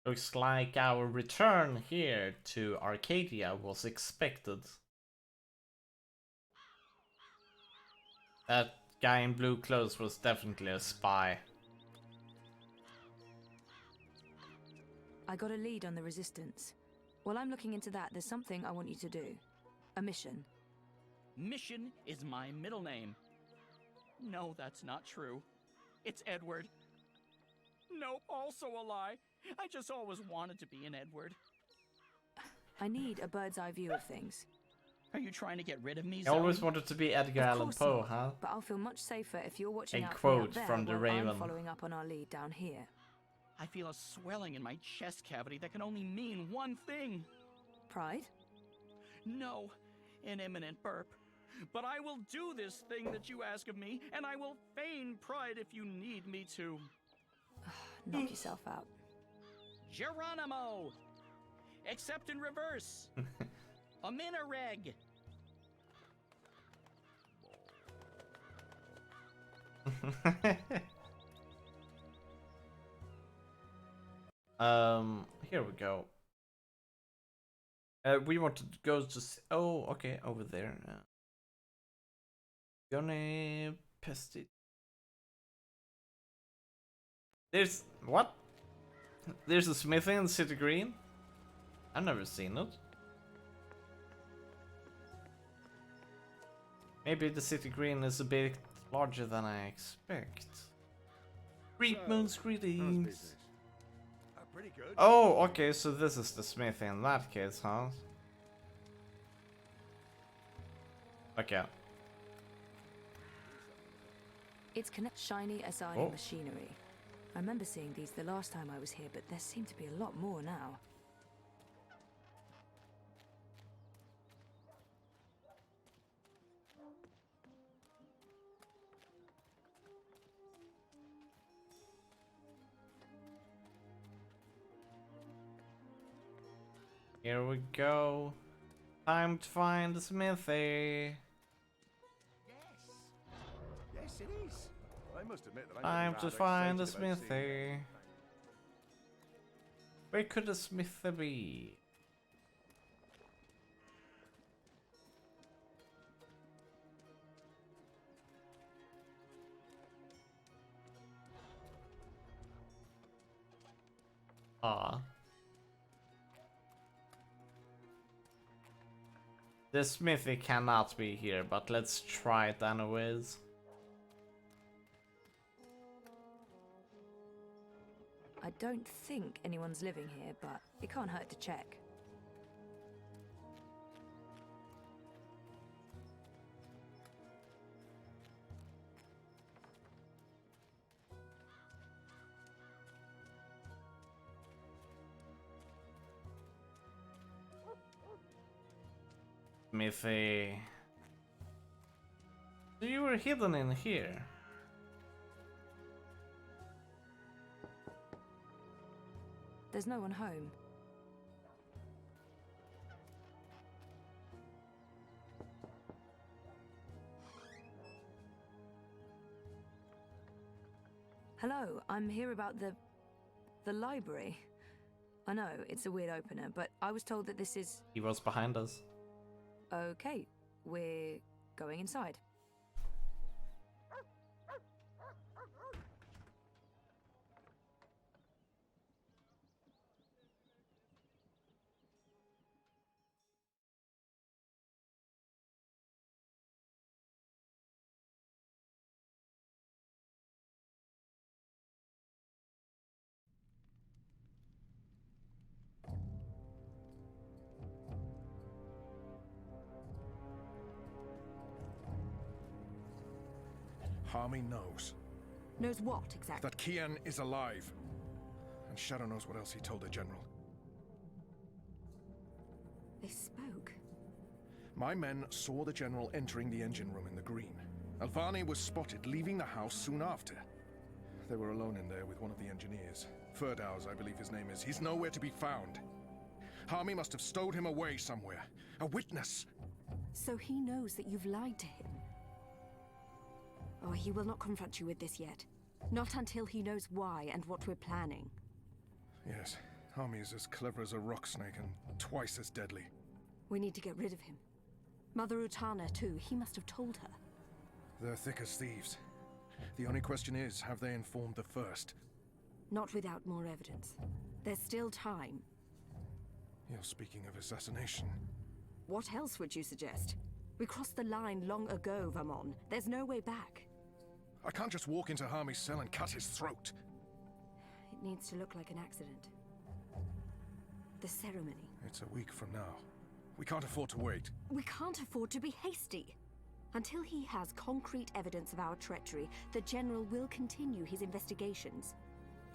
Looks like our return here to Arcadia was expected. That guy in blue clothes was definitely a spy. I got a lead on the Resistance. While I'm looking into that, there's something I want you to do. A mission. Mission is my middle name. No, that's not true. It's Edward. Nope, also a lie. I just always wanted to be an Edward. I need a bird's eye view of things. Are you trying to get rid of me, I always Zoe? wanted to be Edgar Allan Poe, huh? But I'll feel much safer if you're watching A out for me quote up there from The while Raven. I'm following up on our lead down here. I feel a swelling in my chest cavity that can only mean one thing. Pride? No, an imminent burp. But I will do this thing that you ask of me, and I will feign pride if you need me to. Knock yourself out. Geronimo! Except in reverse. A Minareg. Here we go. We want to go to... Oh, okay, over there. Gonna pest it. There's... What? There's a smithy in City Green? I've never seen it. Maybe the City Green is a bit larger than I expect. Great moons, greetings. Pretty good. Oh, okay, so this is the smithy in that case, huh? Okay. It's shiny Azadi machinery. I remember seeing these the last time I was here, but there seem to be a lot more now. Here we go. Time to find the smithy. Yes, it is. I must admit that Time to find the smithy. Where could the smithy be? Ah. The smithy cannot be here, but let's try it anyways. I don't think anyone's living here, but it can't hurt to check. Smithy. So you were hidden in here. There's no one home. Hello, I'm here about the library. I know, it's a weird opener, but I was told that this is... He was behind us. Okay, we're going inside. Harmy knows. Knows what, exactly? That Kian is alive. And Shadow knows what else he told the General. They spoke. My men saw the General entering the engine room in the green. Alvani was spotted leaving the house soon after. They were alone in there with one of the engineers. Ferdows, I believe his name is. He's nowhere to be found. Harmy must have stowed him away somewhere. A witness! So he knows that you've lied to him? Oh, he will not confront you with this yet. Not until he knows why and what we're planning. Yes, Harmy is as clever as a rock snake and twice as deadly. We need to get rid of him. Mother Utana, too. He must have told her. They're thick as thieves. The only question is, have they informed the first? Not without more evidence. There's still time. You're speaking of assassination. What else would you suggest? We crossed the line long ago, Vamon. There's no way back. I can't just walk into Harmy's cell and cut his throat. It needs to look like an accident. The ceremony. It's a week from now. We can't afford to wait. We can't afford to be hasty. Until he has concrete evidence of our treachery, the General will continue his investigations.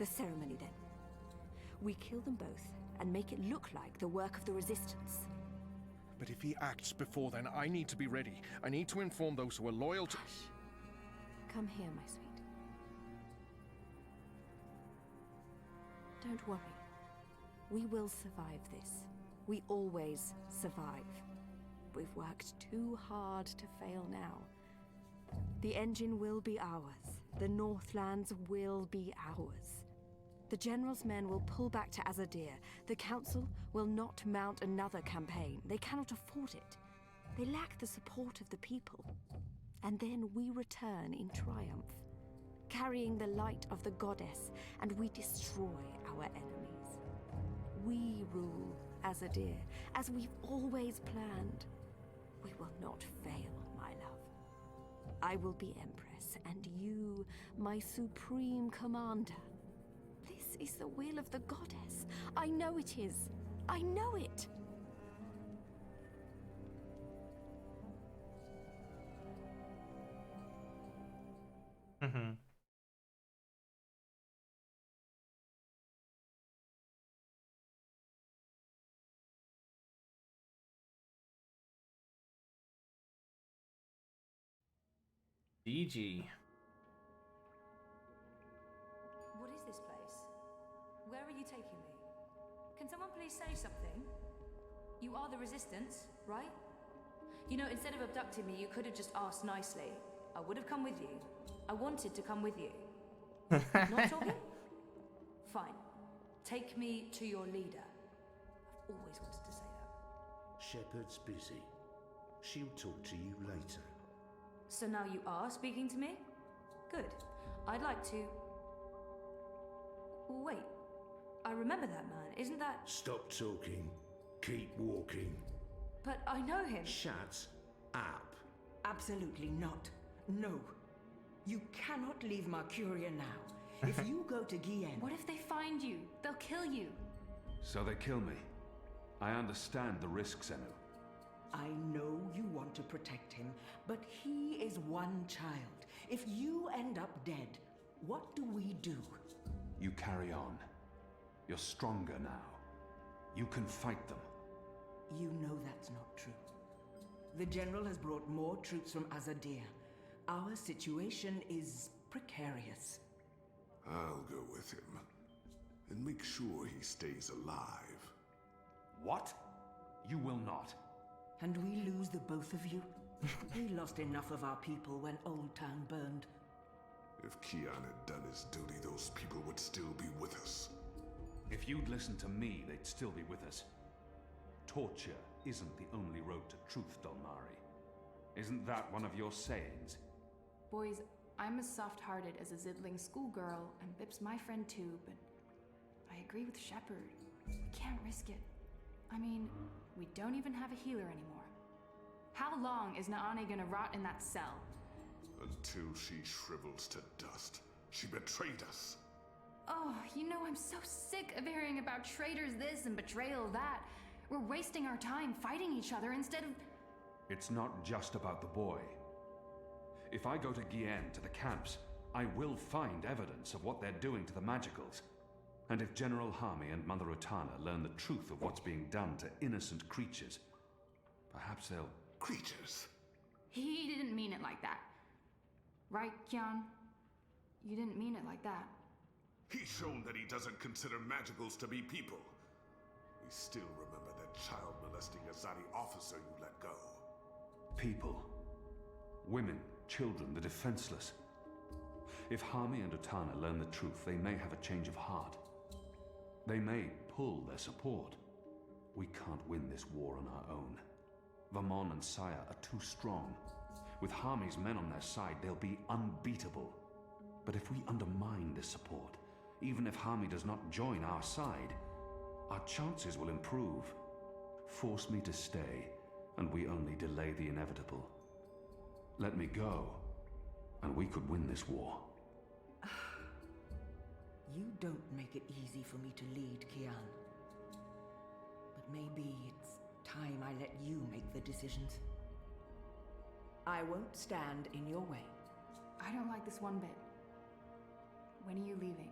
The ceremony, then. We kill them both and make it look like the work of the Resistance. But if he acts before then, I need to be ready. I need to inform those who are loyal to... Hush. Come here, my sweet. Don't worry. We will survive this. We always survive. We've worked too hard to fail now. The engine will be ours. The Northlands will be ours. The General's men will pull back to Azadir. The Council will not mount another campaign. They cannot afford it. They lack the support of the people. And then we return in triumph, carrying the light of the goddess, and we destroy our enemies. We rule Azadir, as we've always planned. We will not fail, my love. I will be Empress, and you, my supreme commander. This is the will of the goddess. I know it is. I know it. Mm-hmm. DG. What is this place? Where are you taking me? Can someone please say something? You are the Resistance, right? You know, instead of abducting me, you could have just asked nicely. I would have come with you. I wanted to come with you. Not talking? Fine. Take me to your leader. I've always wanted to say that. Shepard's busy. She'll talk to you later. So now you are speaking to me? Good. I'd like to... Wait. I remember that man. Isn't that... Stop talking. Keep walking. But I know him. Shut up. Absolutely not. No. You cannot leave Mercuria now. If you go to Guillen... What if they find you? They'll kill you. So they kill me. I understand the risks, Zenu. I know you want to protect him, but he is one child. If you end up dead, what do we do? You carry on. You're stronger now. You can fight them. You know that's not true. The General has brought more troops from Azadir. Our situation is precarious. I'll go with him. And make sure he stays alive. What? You will not. And we lose the both of you? We lost enough of our people when Old Town burned. If Kian had done his duty, those people would still be with us. If you'd listened to me, they'd still be with us. Torture isn't the only road to truth, Dolmari. Isn't that one of your sayings? Boys, I'm as soft-hearted as a Zidling schoolgirl, and Bip's my friend too, but I agree with Shepard. We can't risk it. I mean, we don't even have a healer anymore. How long is Naani gonna rot in that cell? Until she shrivels to dust. She betrayed us. Oh, you know, I'm so sick of hearing about traitors this and betrayal that. We're wasting our time fighting each other instead of... It's not just about the boy. If I go to Gien, to the camps, I will find evidence of what they're doing to the Magicals. And if General Harmy and Mother Utana learn the truth of what's being done to innocent creatures, perhaps they'll... Creatures? He didn't mean it like that. Right, Kian? You didn't mean it like that. He's shown that he doesn't consider Magicals to be people. We still remember that child-molesting Azadi officer you let go. People. Women, children, the defenseless. If Harmy and Utana learn the truth, they may have a change of heart. They may pull their support. We can't win this war on our own. Vamon and Saya are too strong. With Harmy's men on their side, they'll be unbeatable. But if we undermine this support, even if Harmy does not join our side, our chances will improve. Force me to stay, and we only delay the inevitable. Let me go, and we could win this war. You don't make it easy for me to lead, Kian. But maybe it's time I let you make the decisions. I won't stand in your way. I don't like this one bit. When are you leaving?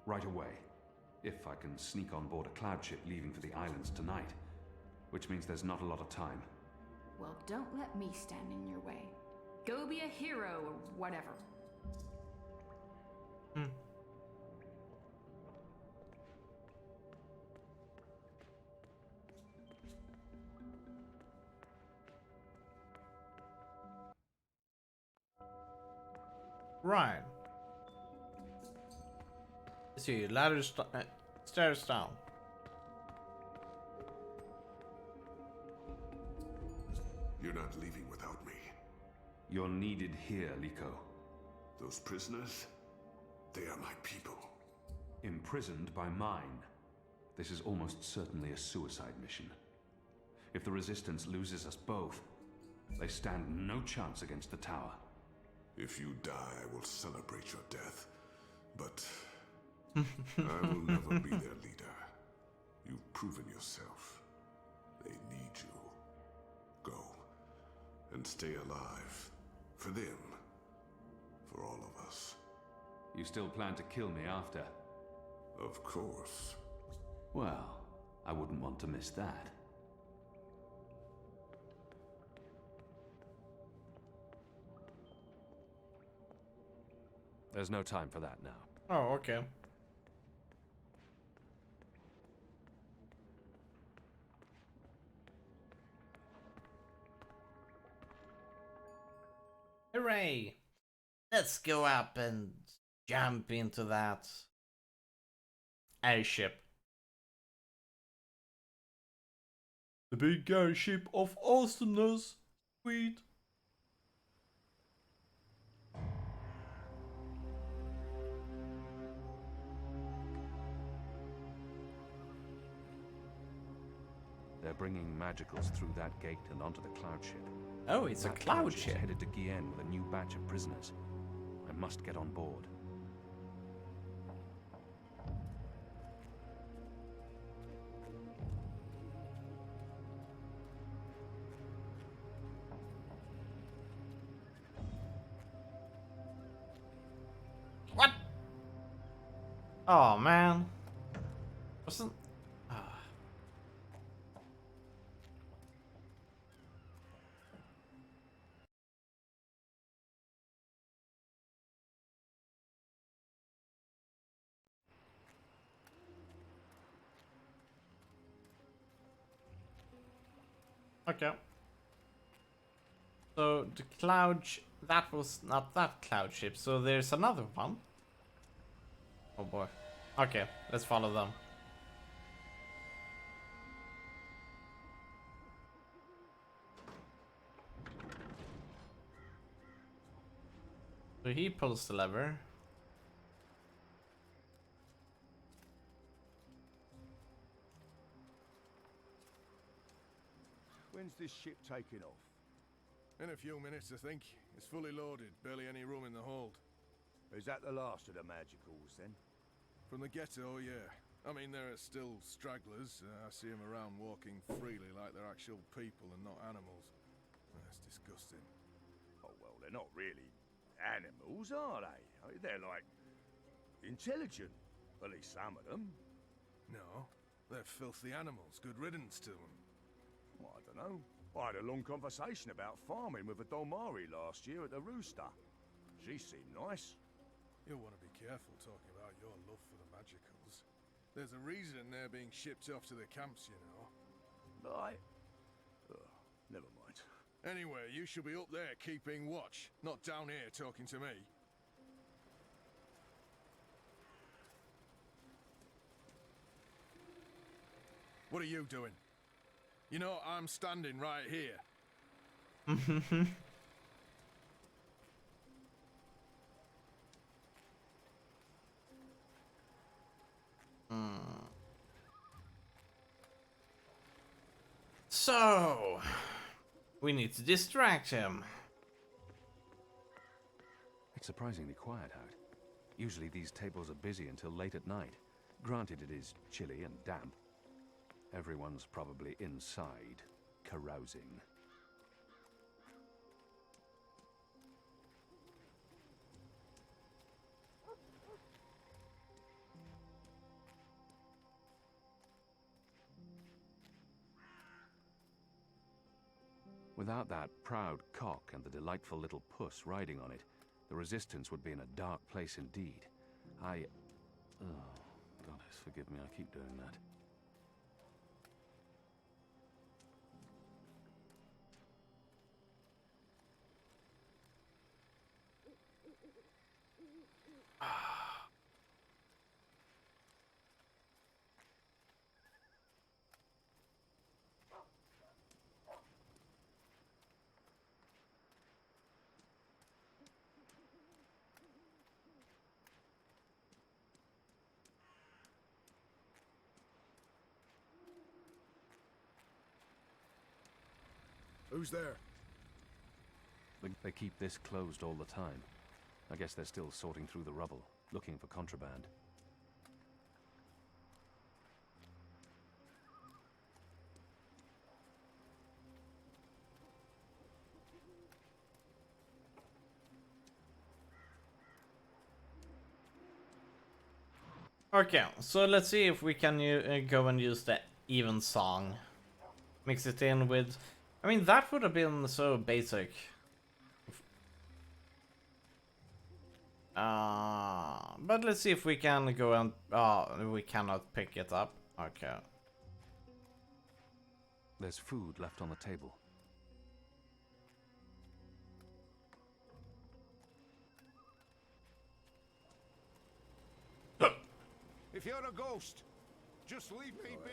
Right away. If I can sneak on board a cloud ship leaving for the islands tonight. Which means there's not a lot of time. Well, don't let me stand in your way. Go be a hero or whatever. Right. Let's see, stairs down. You're not leaving without me. You're needed here, Liko. Those prisoners, they are my people. Imprisoned by mine. This is almost certainly a suicide mission. If the Resistance loses us both, they stand no chance against the tower. If you die, I will celebrate your death. But I will never be their leader. You've proven yourself. They need you. Go. And stay alive. For them. For all of us. You still plan to kill me after? Of course. Well, I wouldn't want to miss that. There's no time for that now. Oh, okay. Hooray! Let's go up and jump into that airship. The big airship of awesomeness. Sweet. They're bringing Magicals through that gate and onto the cloud ship. Oh, it's that a cloud ship's ship. Headed to Gien with a new batch of prisoners. I must get on board. What? Oh man. Wasn't Okay. So the cloud, that was not that cloud ship. So there's another one. Oh boy. Okay, let's follow them. So he pulls the lever. When's this ship taking off? In a few minutes, I think. It's fully loaded, barely any room in the hold. Is that the last of the magicals, then? From the ghetto, yeah. I mean, there are still stragglers. I see them around walking freely like they're actual people and not animals. That's disgusting. Oh, well, they're not really animals, are they? They're like intelligent. At least some of them. No, they're filthy animals. Good riddance to them. Well, I don't know. I had a long conversation about farming with a Dolmari last year at the Rooster. She seemed nice. You'll want to be careful talking about your love for the magicals. There's a reason they're being shipped off to the camps, you know. Right. Never mind. Anyway, you should be up there keeping watch, not down here talking to me. What are you doing? You know, I'm standing right here. So, we need to distract him. It's surprisingly quiet out. Usually these tables are busy until late at night. Granted, it is chilly and damp. Everyone's probably inside, carousing. Without that proud cock and the delightful little puss riding on it, the Resistance would be in a dark place indeed. Oh, Goddess, forgive me, I keep doing that. Who's there? They keep this closed all the time. I guess they're still sorting through the rubble, looking for contraband. Okay, so let's see if we can go and use the even song. Mix it in with... I mean, that would have been so basic. But let's see if we can go and... we cannot pick it up. Okay. There's food left on the table. If you're a ghost, just leave me be.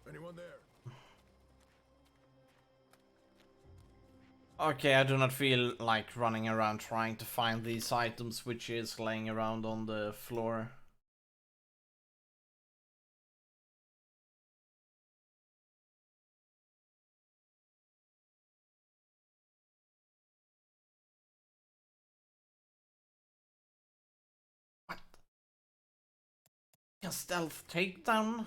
Anyone there? Okay, I do not feel like running around trying to find these items which is laying around on the floor. What? A stealth takedown?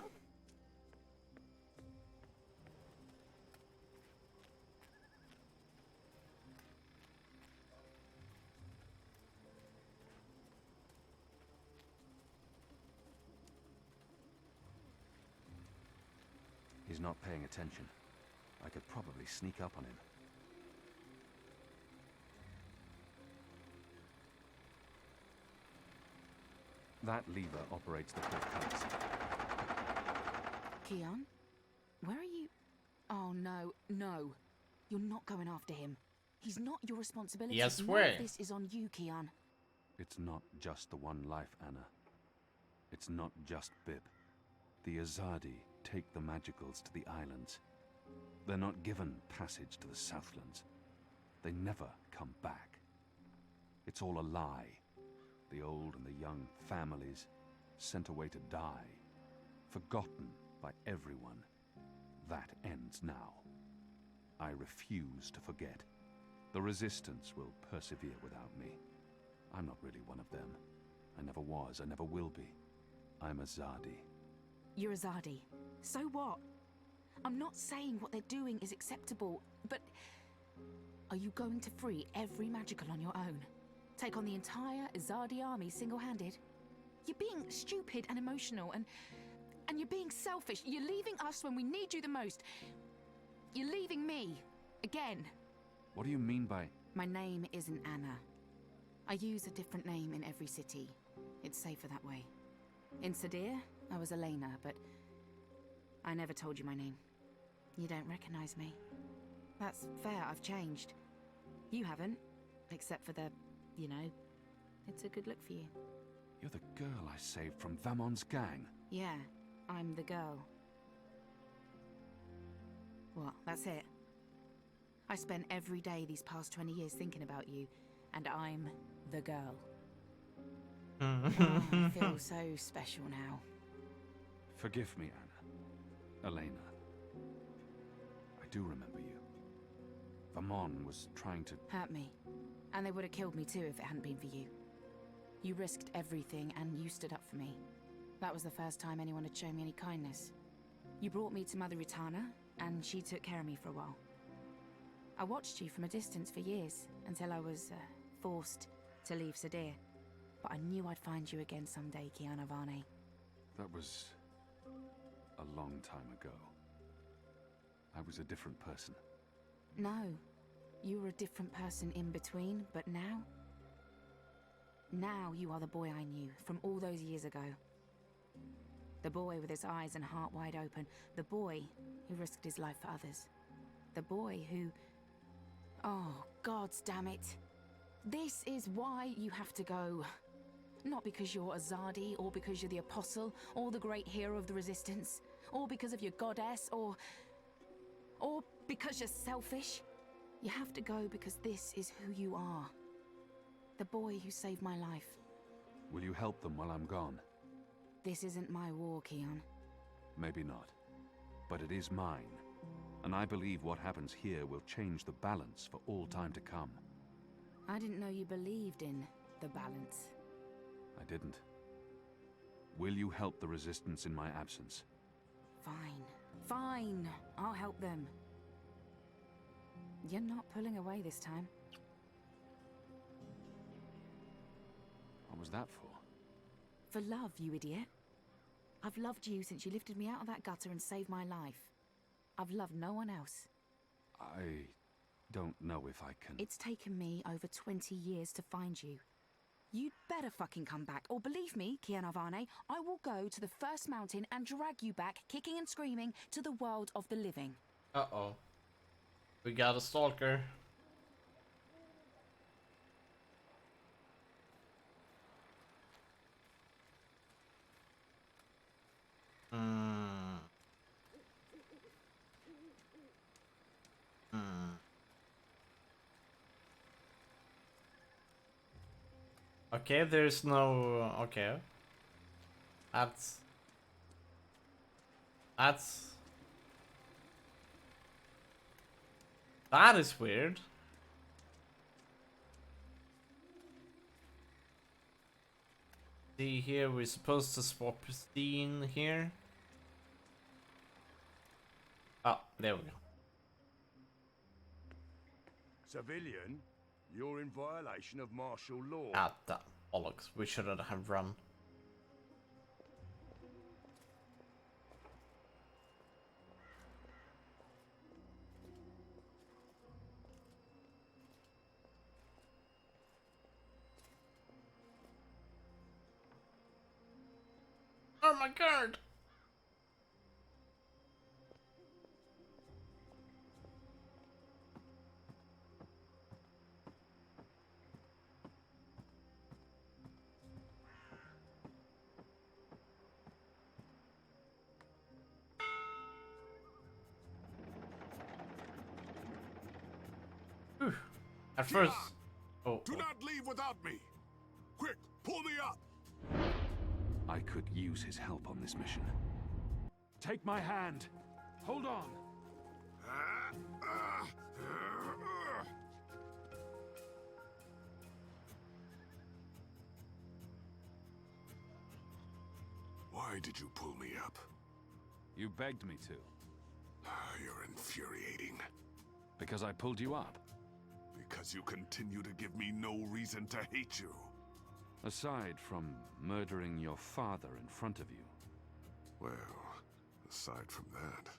He's not paying attention. I could probably sneak up on him. That lever operates the portcullis. Keon? Where are you? Oh, no, no. You're not going after him. He's not your responsibility. Yes, None where? of this is on you, Kian. It's not just the one life, Anna. It's not just Bib. The Azadi take the Magicals to the islands. They're not given passage to the Southlands. They never come back. It's all a lie. The old and the young families sent away to die, forgotten by everyone. That ends now. I refuse to forget. The Resistance will persevere without me. I'm not really one of them. I never was, I never will be. I'm Azadi. You're Azadi. So what? I'm not saying what they're doing is acceptable, but are you going to free every magical on your own? Take on the entire Azadi army single-handed? You're being stupid and emotional, and you're being selfish. You're leaving us when we need you the most. You're leaving me. Again. What do you mean by... My name isn't Anna. I use a different name in every city. It's safer that way. In Sadir, I was Elena, but I never told you my name. You don't recognize me. That's fair, I've changed. You haven't, except for the, you know, it's a good look for you. You're the girl I saved from Vamon's gang. Yeah, I'm the girl. What, that's it? I spent every day these past 20 years thinking about you, and I'm the girl. Oh, I feel so special now. Forgive me, Anna. Elena. I do remember you. Vamon was trying to... Hurt me. And they would have killed me too if it hadn't been for you. You risked everything and you stood up for me. That was the first time anyone had shown me any kindness. You brought me to Mother Ritana, and she took care of me for a while. I watched you from a distance for years, until I was forced to leave Sadir. But I knew I'd find you again someday, Kiana Varney. That was... a long time ago. I was a different person. No. You were a different person in between, but now... Now you are the boy I knew, from all those years ago. The boy with his eyes and heart wide open. The boy who risked his life for others. The boy who... Oh, gods damn it. This is why you have to go. Not because you're Azadi, or because you're the Apostle, or the great hero of the Resistance, or because of your goddess, or because you're selfish. You have to go because this is who you are. The boy who saved my life. Will you help them while I'm gone? This isn't my war, Kian. Maybe not. But it is mine. And I believe what happens here will change the balance for all time to come. I didn't know you believed in the balance. I didn't. Will you help the Resistance in my absence? Fine. Fine. I'll help them. You're not pulling away this time. What was that for? For love, you idiot. I've loved you since you lifted me out of that gutter and saved my life. I've loved no one else. I don't know if I can... It's taken me over 20 years to find you. You'd better fucking come back, or believe me, Kiana Varney, I will go to the first mountain and drag you back, kicking and screaming, to the world of the living. Uh-oh. We got a stalker. Okay, there's no... Okay. That's... That is weird. See here, we're supposed to swap scene here. Oh, there we go. Civilian, you're in violation of martial law. Ah, that bollocks. We shouldn't have run. Oh my god! At first... Oh, Do not leave without me! Quick, pull me up! I could use his help on this mission. Take my hand. Hold on. Why did you pull me up? You begged me to. You're infuriating. Because I pulled you up. Because you continue to give me no reason to hate you. Aside from murdering your father in front of you. Well, aside from that...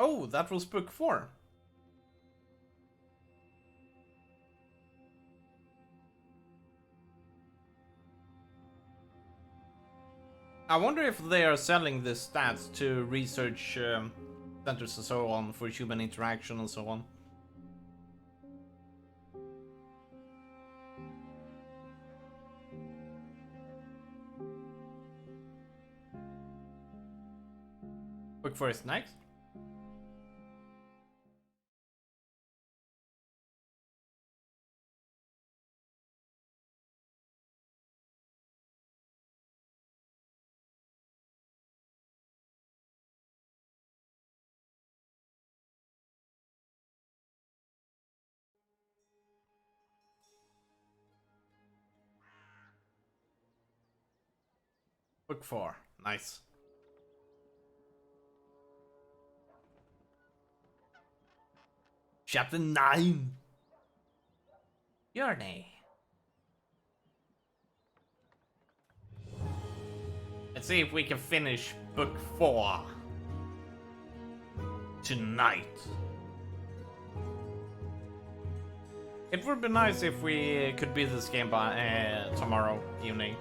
Oh, that was book 4. I wonder if they are selling the stats to research centers and so on for human interaction and so on. Book 4 is next. Book 4. Nice. Chapter 9. Journey. Let's see if we can finish book 4 tonight. It would be nice if we could beat this game by tomorrow evening.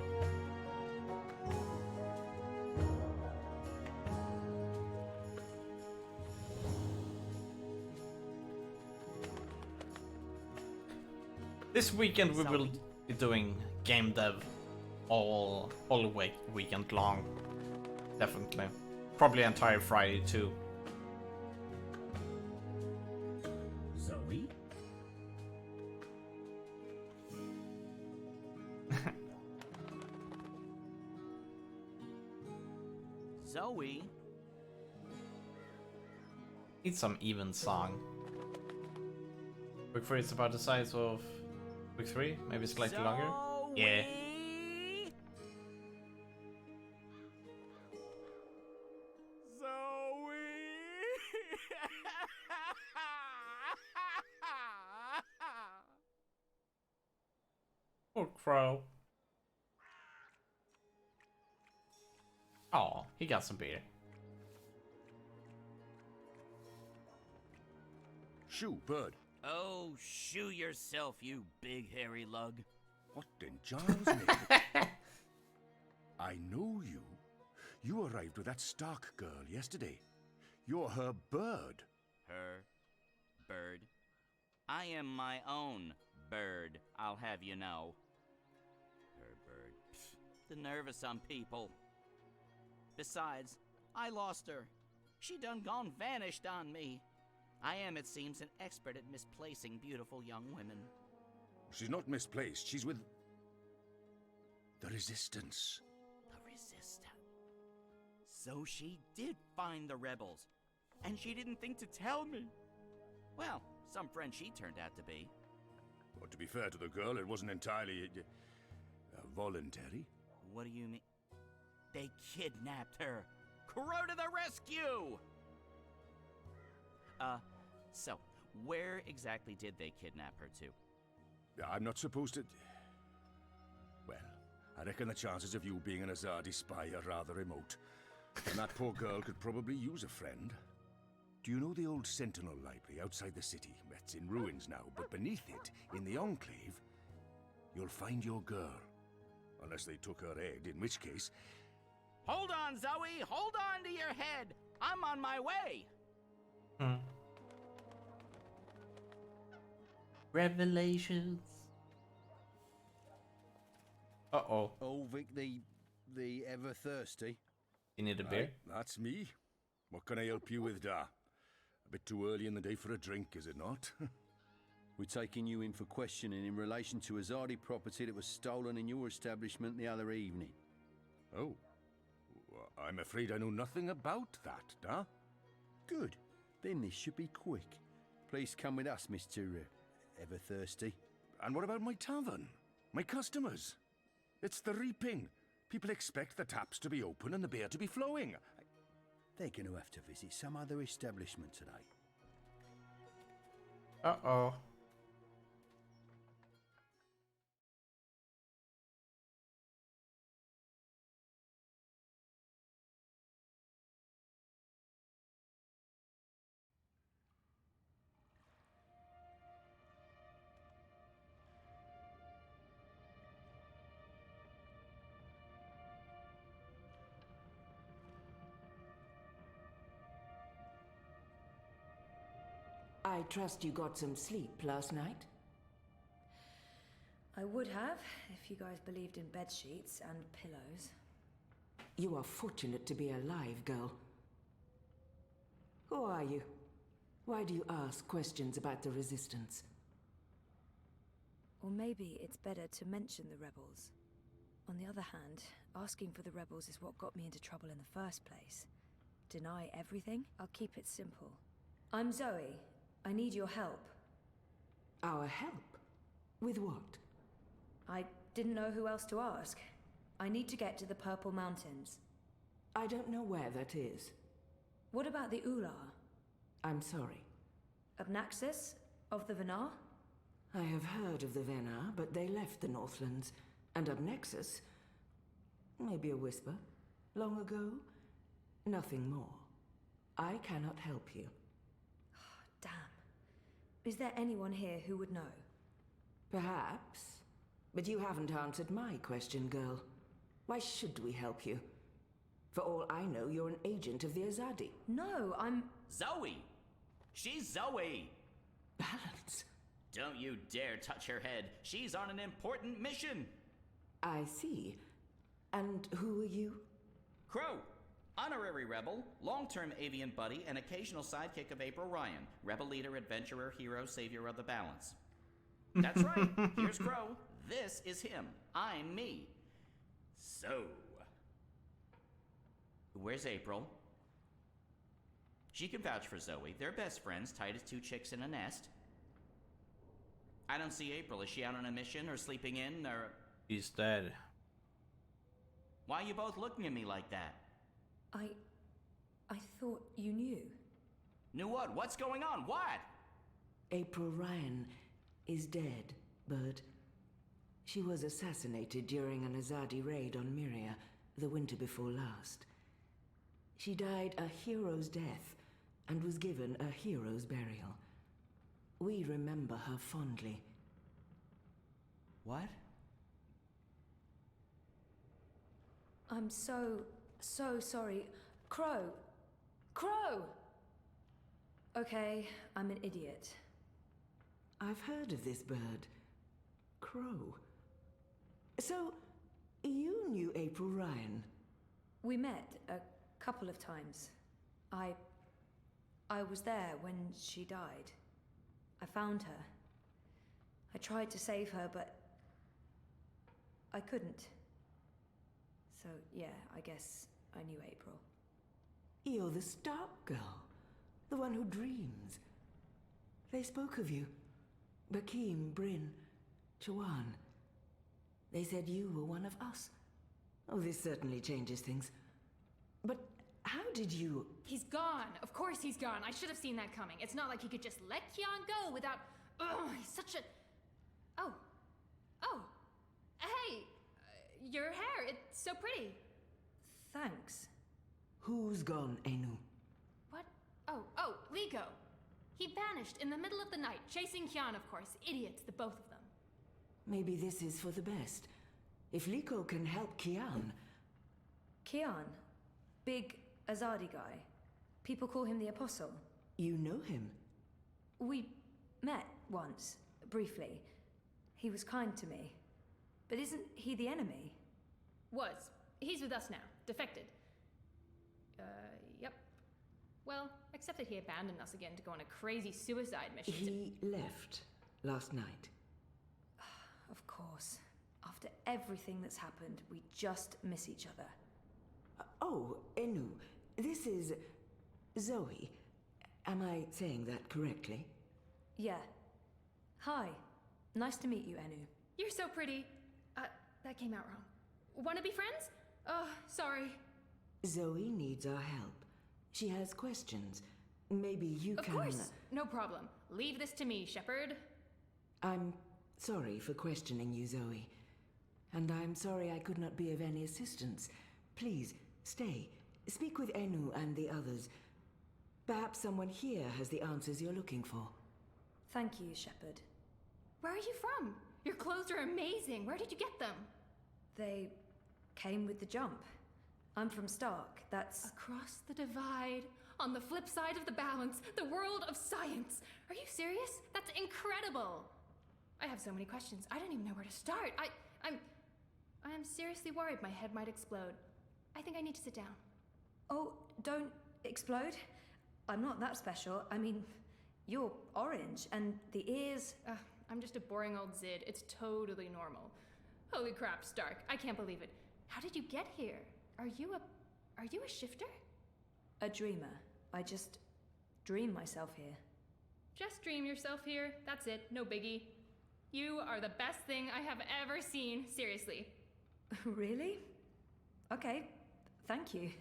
This weekend we will be doing game dev all weekend long. Definitely. Probably entire Friday too. Zoe? Zoe? Need some even song. Book 3 is about the size of book 3, maybe slightly longer. Yeah. Poor crow. Oh, he got some beer. Shoo, bird. Oh, shoo yourself, you big hairy lug. What in Charles' name? I know you. You arrived with that Stark girl yesterday. You're her bird. Her bird? I am my own bird, I'll have you know. Her bird. Pfft, the nerve of some people. Besides, I lost her. She done gone vanished on me. I am, it seems, an expert at misplacing beautiful young women. She's not misplaced. She's with... the Resistance. The Resistance. So she did find the rebels. And she didn't think to tell me. Well, some friend she turned out to be. Well, to be fair to the girl, it wasn't entirely... voluntary. What do you mean? They kidnapped her. Crow to the rescue! So, Where exactly did they kidnap her to? I'm not supposed to... Well, I reckon the chances of you being an Azadi spy are rather remote. And that poor girl could probably use a friend. Do you know the old Sentinel Library outside the city? It's in ruins now, but beneath it, in the Enclave, you'll find your girl. Unless they took her head, in which case... Hold on, Zoe! Hold on to your head! I'm on my way! Revelations. Uh-oh. Ulvik the ever thirsty. You need a beer? That's me. What can I help you with, Da? A bit too early in the day for a drink, is it not? We're taking you in for questioning in relation to Azadi property that was stolen in your establishment the other evening. Oh. I'm afraid I know nothing about that, Da. Good. Then this should be quick. Please come with us, Mr. Ever Thirsty. And what about my tavern? My customers? It's the reaping. People expect the taps to be open and the beer to be flowing. They're going to have to visit some other establishment today. Uh-oh. I trust you got some sleep last night? I would have, if you guys believed in bed sheets and pillows. You are fortunate to be alive, girl. Who are you? Why do you ask questions about the Resistance? Or maybe it's better to mention the rebels. On the other hand, asking for the rebels is what got me into trouble in the first place. Deny everything? I'll keep it simple. I'm Zoe. I need your help. Our help? With what? I didn't know who else to ask. I need to get to the Purple Mountains. I don't know where that is. What about the Ular? I'm sorry. Obnaxis? Of the Venar? I have heard of the Venar, but they left the Northlands. And Obnexus? Maybe a whisper. Long ago? Nothing more. I cannot help you. Damn. Is there anyone here who would know? Perhaps. But you haven't answered my question, girl. Why should we help you? For all I know, you're an agent of the Azadi. No, I'm... Zoe! She's Zoe! Balance. Don't you dare touch her head. She's on an important mission. I see. And who are you? Crow. Honorary rebel, long-term avian buddy, and occasional sidekick of April Ryan. Rebel leader, adventurer, hero, savior of the balance. That's right. Here's Crow. This is him. I'm me. So... where's April? She can vouch for Zoe. They're best friends, tight as two chicks in a nest. I don't see April. Is she out on a mission or sleeping in or... He's dead. Why are you both looking at me like that? I thought you knew. Knew what? What's going on? What? April Ryan is dead, Bird. She was assassinated during an Azadi raid on Myria the winter before last. She died a hero's death and was given a hero's burial. We remember her fondly. What? I'm so sorry. Crow! Crow! Okay, I'm an idiot. I've heard of this bird. Crow. So, you knew April Ryan? We met a couple of times. I was there when she died. I found her. I tried to save her, but I couldn't. So, yeah, I guess I knew April. You're the Stark girl. The one who dreams. They spoke of you. Bakim, Bryn, Chawan. They said you were one of us. Oh, this certainly changes things. But How did you... He's gone. Of course he's gone. I should have seen that coming. It's not like he could just let Kian go without... Ugh, he's such a... Oh. Oh. Hey. Your hair. It's so pretty. Thanks. Who's gone, Enu? What? Oh, Liko. He vanished in the middle of the night, chasing Kian, of course. Idiots, the both of them. Maybe this is for the best. If Liko can help Kian... Kian? Big Azadi guy. People call him the Apostle. You know him? We met once, briefly. He was kind to me. But isn't he the enemy? Was. He's with us now. Defected. Yep. Well, except that he abandoned us again to go on a crazy suicide mission. He left last night. Of course. After everything that's happened, we just miss each other. Oh, Enu, this is Zoe. Am I saying that correctly? Yeah. Hi. Nice to meet you, Enu. You're so pretty. That came out wrong. Wanna be friends? Oh, sorry. Zoe needs our help. She has questions. Maybe you can... Of course. No problem. Leave this to me, Shepard. I'm sorry for questioning you, Zoe. And I'm sorry I could not be of any assistance. Please, stay. Speak with Enu and the others. Perhaps someone here has the answers you're looking for. Thank you, Shepard. Where are you from? Your clothes are amazing. Where did you get them? They came with the jump. I'm from Stark. That's... Across the divide, on the flip side of the balance, the world of science. Are you serious? That's incredible. I have so many questions. I don't even know where to start. I'm seriously worried my head might explode. I think I need to sit down. Oh, don't explode. I'm not that special. I mean, you're orange, and the ears... I'm just a boring old Zid. It's totally normal. Holy crap, Stark. I can't believe it. How did you get here? Are you a shifter? A dreamer. I just dream myself here. Just dream yourself here. That's it. No biggie. You are the best thing I have ever seen. Seriously. Really? Okay. Thank you.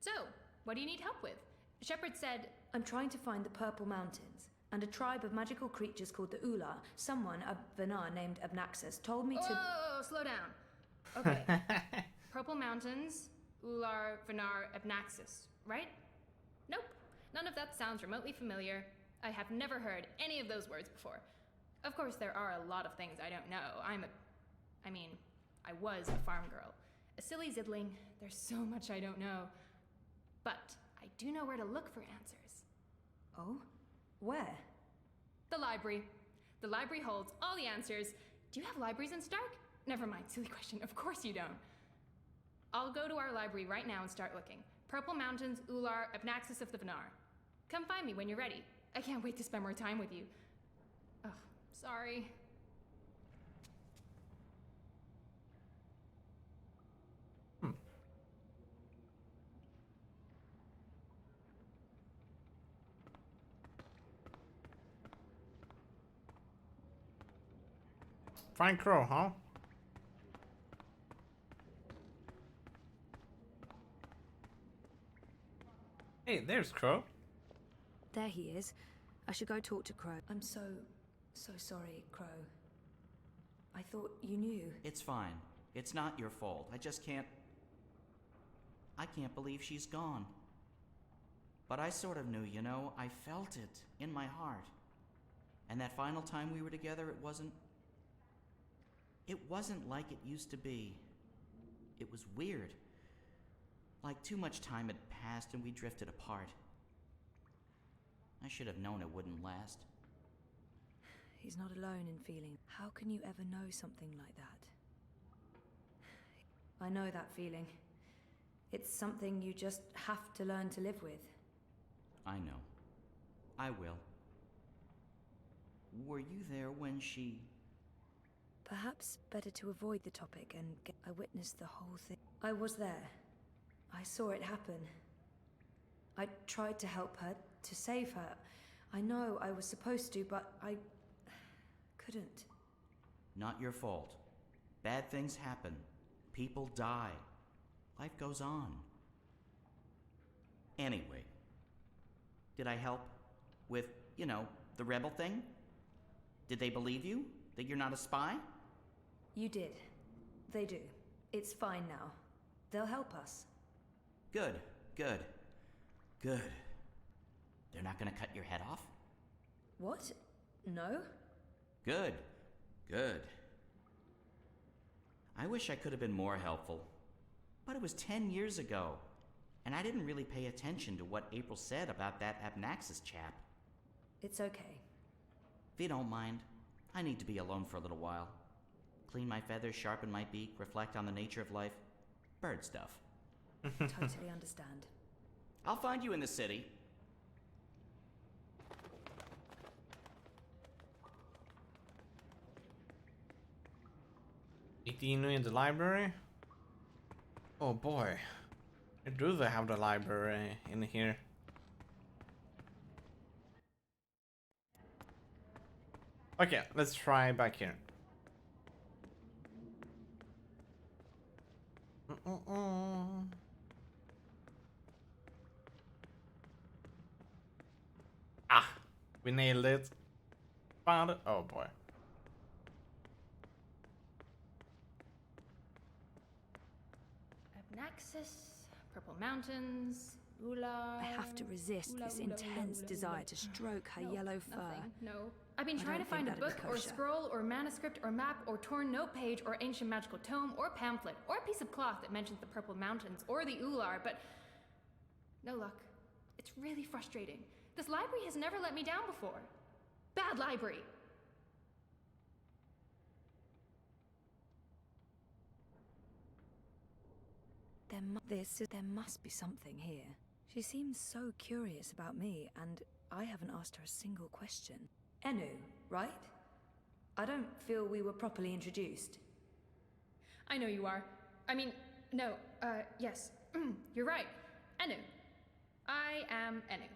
So, what do you need help with? Shepard said... I'm trying to find the Purple Mountains, and a tribe of magical creatures called the Ular. Someone, a Vanar named Abnaxus, told me to... Oh, slow down. Okay. Purple Mountains, Ular, Vanar, Abnaxus, right? Nope. None of that sounds remotely familiar. I have never heard any of those words before. Of course, there are a lot of things I don't know. I was a farm girl. A silly zidling. There's so much I don't know. But I do know where to look for answers. Oh? Where? The library. The library holds all the answers. Do you have libraries in Stark? Never mind, silly question. Of course you don't. I'll go to our library right now and start looking. Purple Mountains, Ular, Abnaxus of the Vanar. Come find me when you're ready. I can't wait to spend more time with you. Oh, sorry. Find Crow, huh? Hey, there's Crow. There he is. I should go talk to Crow. I'm so sorry, Crow. I thought you knew. It's fine. It's not your fault. I just can't... I can't believe she's gone. But I sort of knew, you know. I felt it in my heart. And that final time we were together, it wasn't like it used to be. It was weird. Like too much time had passed and we drifted apart. I should have known it wouldn't last. He's not alone in feeling. How can you ever know something like that? I know that feeling. It's something you just have to learn to live with. I know. I will. Were you there when she... Perhaps better to avoid the topic and I witnessed the whole thing. I was there. I saw it happen. I tried to help her, to save her. I know I was supposed to, but I couldn't. Not your fault. Bad things happen. People die. Life goes on. Anyway, did I help with, the rebel thing? Did they believe you? That you're not a spy? You did. They do. It's fine now. They'll help us. Good, good, good. They're not gonna cut your head off? What? No? Good, good. I wish I could have been more helpful. But it was 10 years ago, and I didn't really pay attention to what April said about that Abnaxis chap. It's okay. If you don't mind, I need to be alone for a little while. Clean my feathers, sharpen my beak, reflect on the nature of life. Bird stuff. Totally understand. I'll find you in the city. Dino in the library? Oh boy. Do they have the library in here? Okay, let's try back here. Ah, we nailed it. Found it. Oh boy. Abnaxis, Purple Mountains, Ular. I have to resist this intense desire to stroke her yellow fur. Nothing. No. I've been I trying to don't find a think that'd book be or kosher. scroll or manuscript or map or torn note page or ancient magical tome or pamphlet or a piece of cloth that mentions the Purple Mountains or the Ular, but no luck. It's really frustrating. This library has never let me down before. Bad library. There must be something here. She seems so curious about me, and I haven't asked her a single question. Enu, right? I don't feel we were properly introduced. I know you are. I mean, no, yes. You're right. Enu. I am Enu.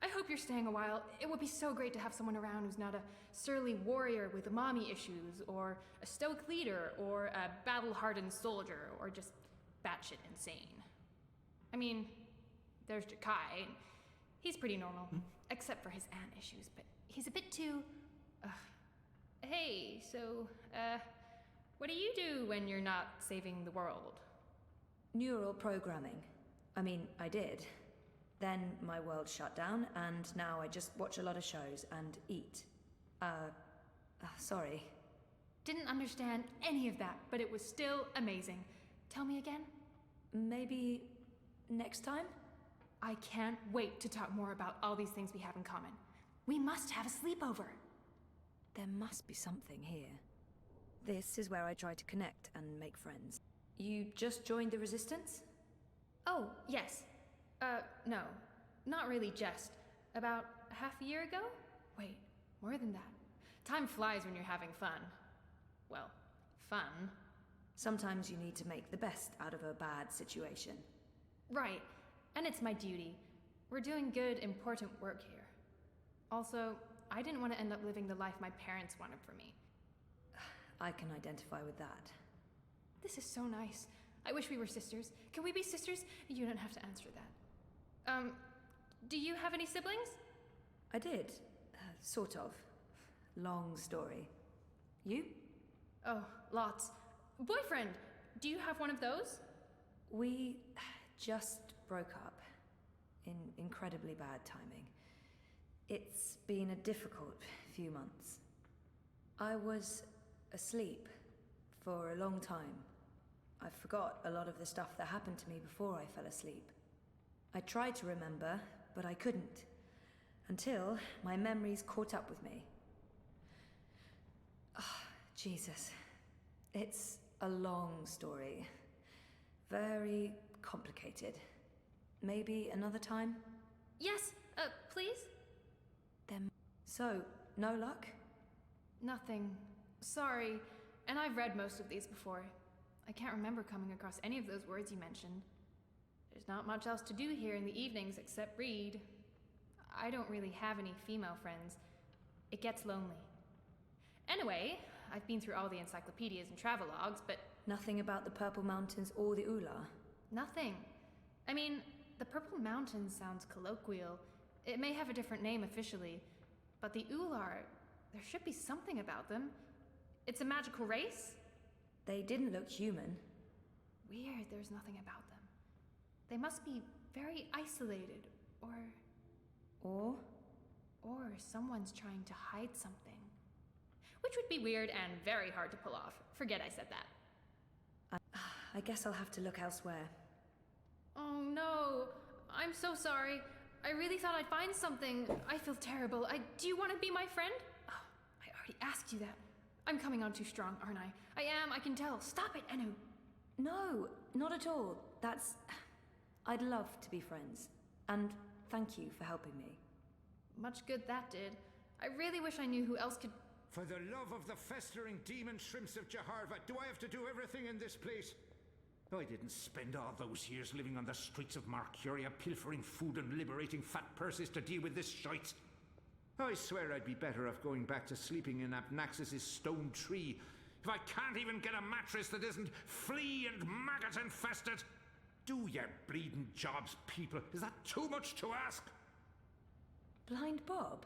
I hope you're staying a while. It would be so great to have someone around who's not a surly warrior with mommy issues, or a stoic leader, or a battle-hardened soldier, or just batshit insane. I mean, there's Jakai. He's pretty normal, except for his aunt issues, but he's a bit too... Hey, so, what do you do when you're not saving the world? Neural programming. I mean, I did. Then my world shut down, and now I just watch a lot of shows and eat. Sorry. Didn't understand any of that, but it was still amazing. Tell me again? Maybe next time? I can't wait to talk more about all these things we have in common. We must have a sleepover. There must be something here. This is where I try to connect and make friends. You just joined the Resistance? Oh, yes. No. Not really just. About half a year ago? Wait, more than that. Time flies when you're having fun. Well, fun. Sometimes you need to make the best out of a bad situation. Right. And it's my duty. We're doing good, important work here. Also, I didn't want to end up living the life my parents wanted for me. I can identify with that. This is so nice. I wish we were sisters. Can we be sisters? You don't have to answer that. Do you have any siblings? I did. Sort of. Long story. You? Oh, lots. Boyfriend! Do you have one of those? We just broke up. In incredibly bad timing. It's been a difficult few months. I was asleep for a long time. I forgot a lot of the stuff that happened to me before I fell asleep. I tried to remember, but I couldn't. Until my memories caught up with me. Jesus. It's a long story. Very complicated. Maybe another time? Yes, please? So, no luck? Nothing. Sorry. And I've read most of these before. I can't remember coming across any of those words you mentioned. There's not much else to do here in the evenings except read. I don't really have any female friends. It gets lonely. Anyway, I've been through all the encyclopedias and travelogues, but... Nothing about the Purple Mountains or the Ular? Nothing. I mean, the Purple Mountains sounds colloquial. It may have a different name officially, but the Ular, there should be something about them. It's a magical race? They didn't look human. Weird, there's nothing about them. They must be very isolated, or someone's trying to hide something. Which would be weird and very hard to pull off. Forget I said that. I guess I'll have to look elsewhere. Oh no, I'm so sorry. I really thought I'd find something. I feel terrible. Do you want to be my friend? Oh, I already asked you that. I'm coming on too strong, aren't I? I am, I can tell. Stop it, Enu. No, not at all. I'd love to be friends. And thank you for helping me. Much good that did. I really wish I knew who else could... For the love of the festering demon shrimps of Jaharva, do I have to do everything in this place? I didn't spend all those years living on the streets of Marcuria, pilfering food and liberating fat purses to deal with this shite. I swear I'd be better off going back to sleeping in Abnaxis' stone tree if I can't even get a mattress that isn't flea and maggot infested. Do your bleeding jobs, people. Is that too much to ask? Blind Bob?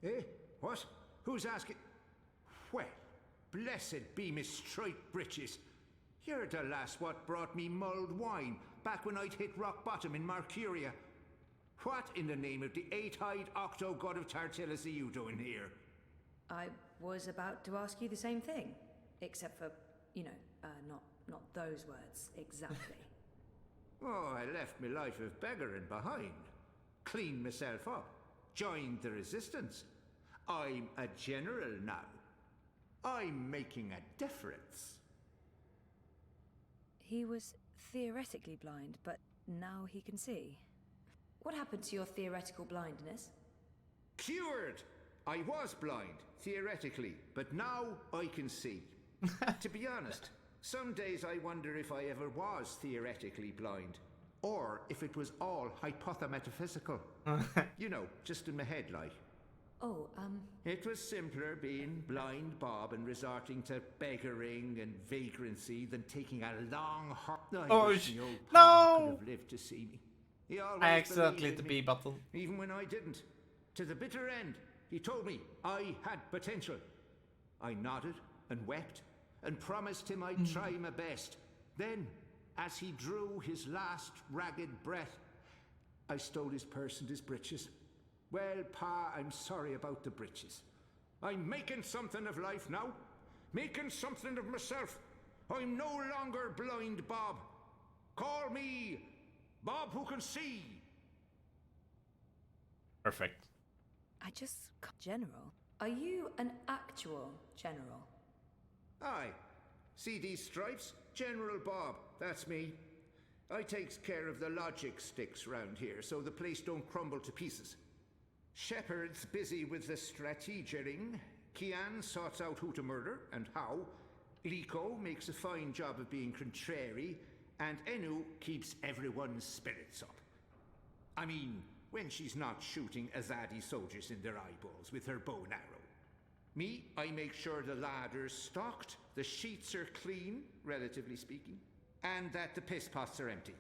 Eh? What? Who's asking? Well, blessed be me striped breeches. You're the last what brought me mulled wine back when I'd hit rock bottom in Marcuria. What in the name of the eight-eyed octo-god of Tartillus are you doing here? I was about to ask you the same thing. Except for, not those words exactly. Oh, I left my life of beggaring behind. Cleaned myself up. Joined the resistance. I'm a general now. I'm making a difference. He was theoretically blind, but now he can see. What happened to your theoretical blindness? Cured! I was blind, theoretically, but now I can see. To be honest, some days I wonder if I ever was theoretically blind. Or if it was all hypothemetaphysical. Just in my head, like. It was simpler being blind Bob and resorting to beggaring and vagrancy than taking a long I wish the old pa could have lived to see me. He always I accidentally hit believed the me, B button. even when I didn't. To the bitter end, he told me I had potential. I nodded and wept and promised him I'd try my best. Then, as he drew his last ragged breath, I stole his purse and his breeches. Well, Pa, I'm sorry about the breeches. I'm making something of life now. Making something of myself. I'm no longer blind Bob. Call me Bob who can see. Perfect. General? Are you an actual general? Aye. See these stripes? General Bob, that's me. I takes care of the logic sticks round here so the place don't crumble to pieces. Shepard's busy with the strategering. Kian sorts out who to murder and how. Liko makes a fine job of being contrary. And Enu keeps everyone's spirits up. I mean, when she's not shooting Azadi soldiers in their eyeballs with her bow and arrow. Me, I make sure the larder's stocked, the sheets are clean, relatively speaking, and that the piss pots are empty.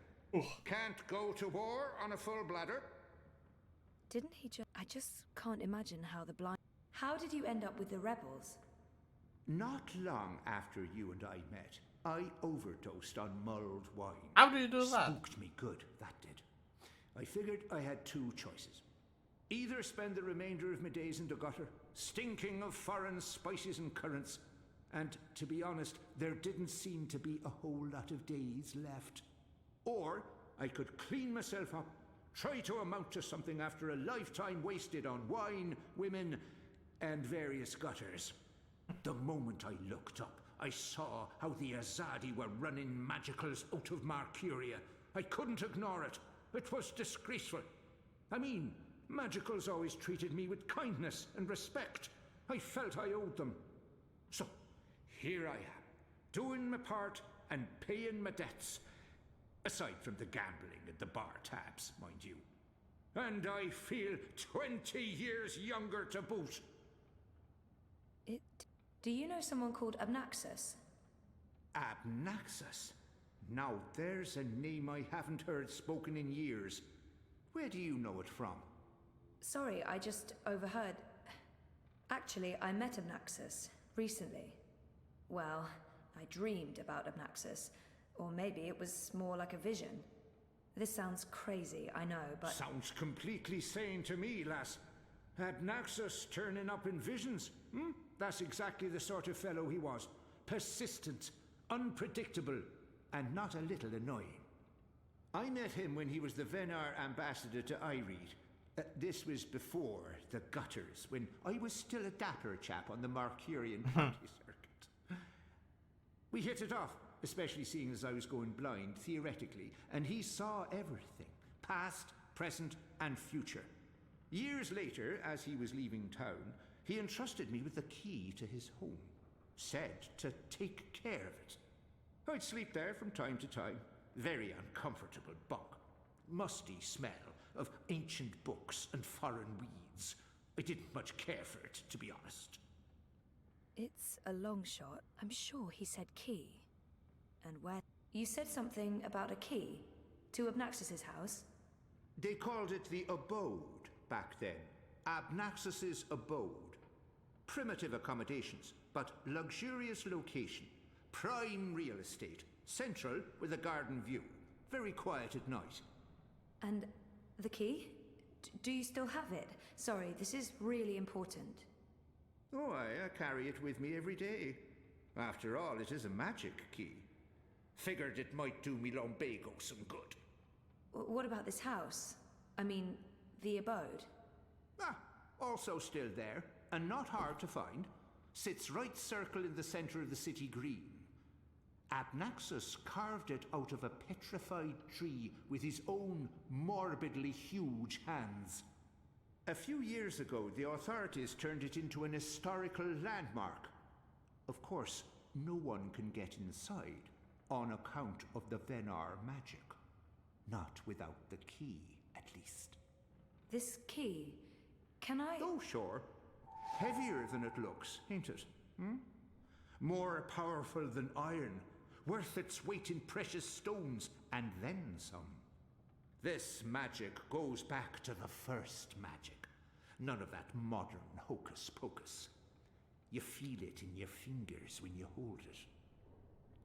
Can't go to war on a full bladder. Didn't he I just can't imagine how the blind... How did you end up with the rebels? Not long after you and I met, I overdosed on mulled wine. How do you do that? Spooked me good, that did. I figured I had two choices. Either spend the remainder of my days in the gutter, stinking of foreign spices and currants, and to be honest, there didn't seem to be a whole lot of days left. Or I could clean myself up, try to amount to something after a lifetime wasted on wine, women, and various gutters. The moment I looked up, I saw how the Azadi were running magicals out of Marcuria. I couldn't ignore it. It was disgraceful. I mean, magicals always treated me with kindness and respect. I felt I owed them. So, here I am, doing my part and paying my debts. Aside from the gambling and the bar tabs, mind you. And I feel 20 years younger to boot. Do you know someone called Abnaxis? Abnaxis? Now there's a name I haven't heard spoken in years. Where do you know it from? Sorry, I just overheard. Actually, I met Abnaxus recently. Well, I dreamed about Abnaxus. Or maybe it was more like a vision. This sounds crazy, I know, but... Sounds completely sane to me, lass. Abnaxus turning up in visions. That's exactly the sort of fellow he was. Persistent, unpredictable, and not a little annoying. I met him when he was the Venar ambassador to Ireed. This was before the gutters, when I was still a dapper chap on the Marcurian party circuit. We hit it off, especially seeing as I was going blind, theoretically, and he saw everything, past, present, and future. Years later, as he was leaving town, he entrusted me with the key to his home, said to take care of it. I'd sleep there from time to time. Very uncomfortable bunk. Musty smell of ancient books and foreign weeds. I didn't much care for it, to be honest. It's a long shot. I'm sure he said key. And where... You said something about a key to Abnaxus's house? They called it the abode back then. Abnaxus's abode. Primitive accommodations, but luxurious location. Prime real estate. Central with a garden view. Very quiet at night. And the key? Do you still have it? Sorry, this is really important. Oh, I carry it with me every day. After all, it is a magic key. Figured it might do me lumbago some good. What about this house? I mean, the abode? Also still there, and not hard to find. Sits right circle in the center of the city green. Abnaxus carved it out of a petrified tree with his own morbidly huge hands. A few years ago, the authorities turned it into an historical landmark. Of course, no one can get inside, on account of the Venar magic. Not without the key, at least. This key, can I... Oh, sure. Heavier than it looks, ain't it? More powerful than iron, worth its weight in precious stones, and then some. This magic goes back to the first magic. None of that modern hocus pocus. You feel it in your fingers when you hold it.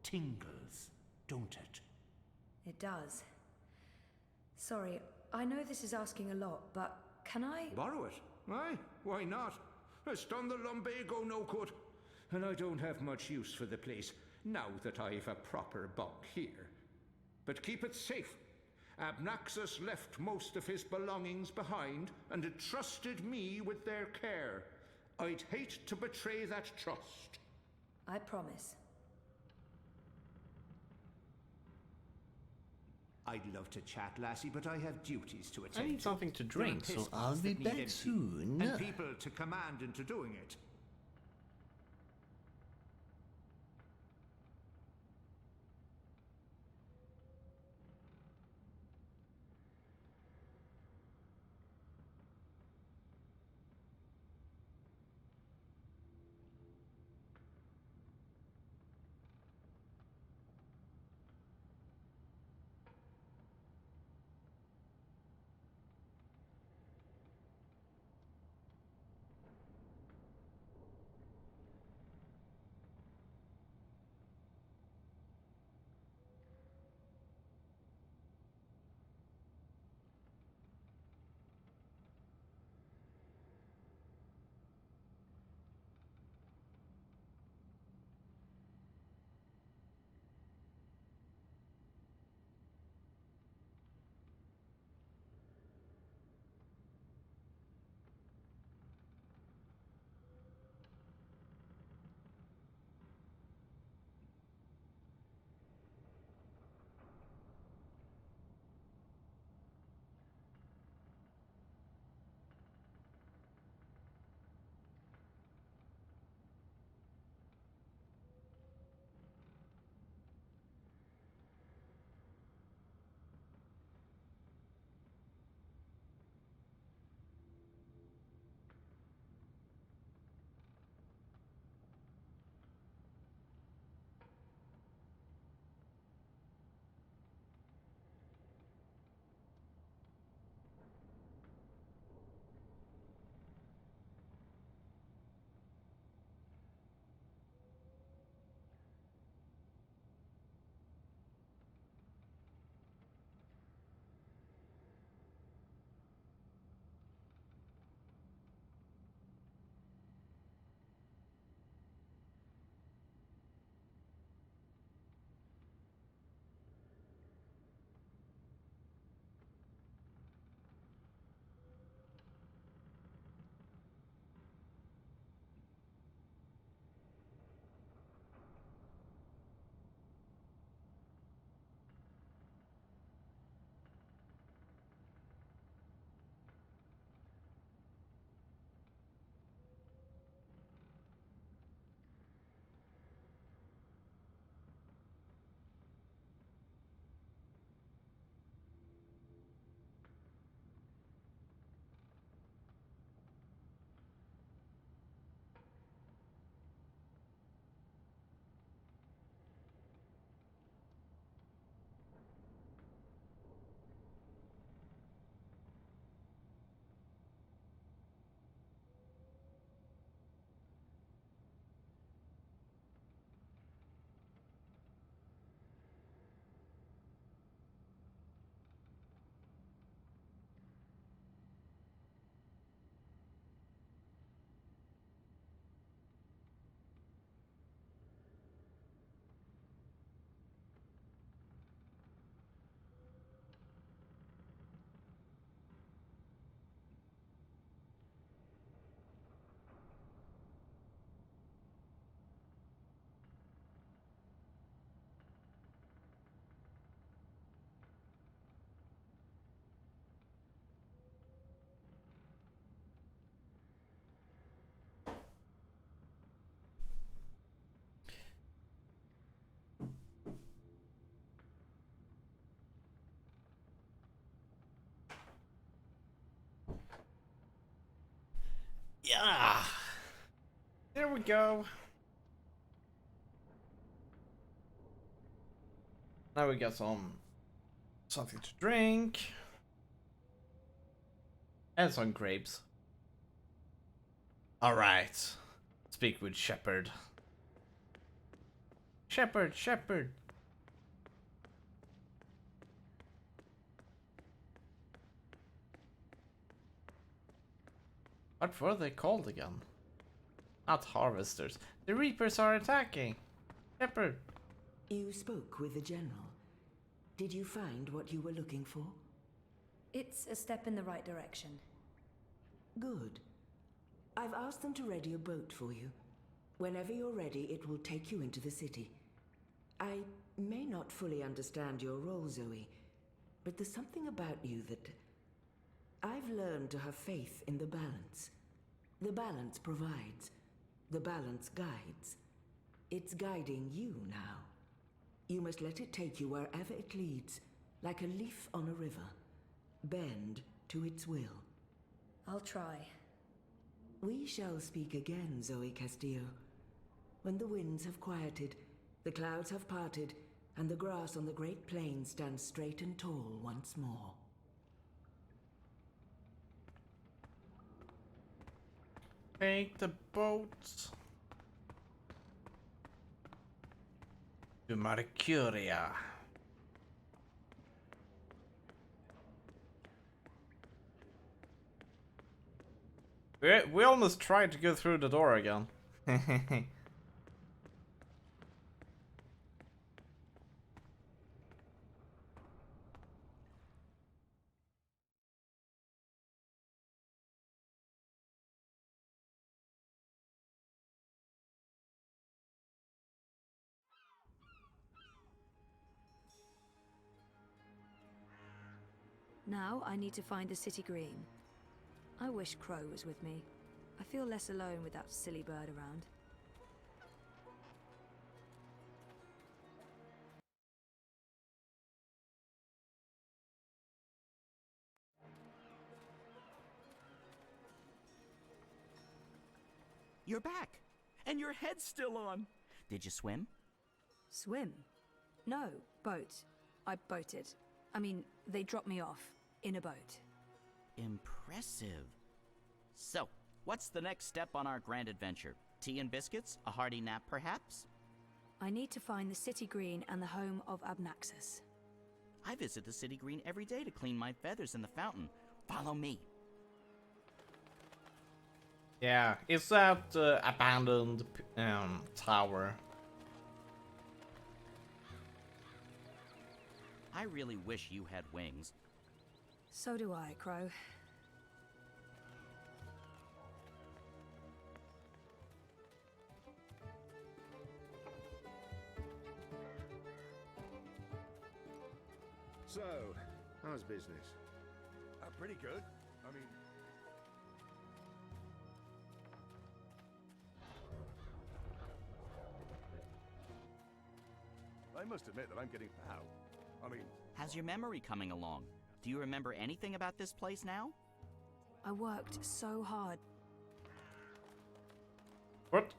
Tingles, don't it? It does. Sorry, I know this is asking a lot, but can I... Borrow it? Aye, why not? It's done the lumbago no good. And I don't have much use for the place, now that I've a proper bunk here. But keep it safe. Abnaxus left most of his belongings behind and entrusted me with their care. I'd hate to betray that trust. I promise. I'd love to chat, lassie, but I have duties to attend. I need something to drink, There are so I'll be that need back empty, soon. And people to command into doing it. Yeah. There we go. Now we got something to drink. And some grapes. Alright. Speak with Shepard. Shepard, Shepard. What were they called again? Not harvesters. The Reapers are attacking. Shepard. You spoke with the General. Did you find what you were looking for? It's a step in the right direction. Good. I've asked them to ready a boat for you. Whenever you're ready, it will take you into the city. I may not fully understand your role, Zoe, but there's something about you that... I've learned to have faith in the balance. The balance provides. The balance guides. It's guiding you now. You must let it take you wherever it leads, like a leaf on a river. Bend to its will. I'll try. We shall speak again, Zoe Castillo. When the winds have quieted, the clouds have parted, and the grass on the Great Plain stands straight and tall once more. Take the boat to Mercuria. We almost tried to go through the door again. Now I need to find the city green. I wish Crow was with me. I feel less alone with that silly bird around. You're back! And your head's still on! Did you swim? Swim? No, boat. I boated. I mean, they dropped me off. In a boat. Impressive. So, what's the next step on our grand adventure? Tea and biscuits? A hearty nap, perhaps? I need to find the city green and the home of Abnaxus. I visit the city green every day to clean my feathers in the fountain. Follow me. Yeah, it's that abandoned tower. I really wish you had wings. So do I, Crow. So, how's business? Pretty good. I mean... I must admit that I'm getting out. I mean... How's your memory coming along? Do you remember anything about this place now? I worked so hard. What?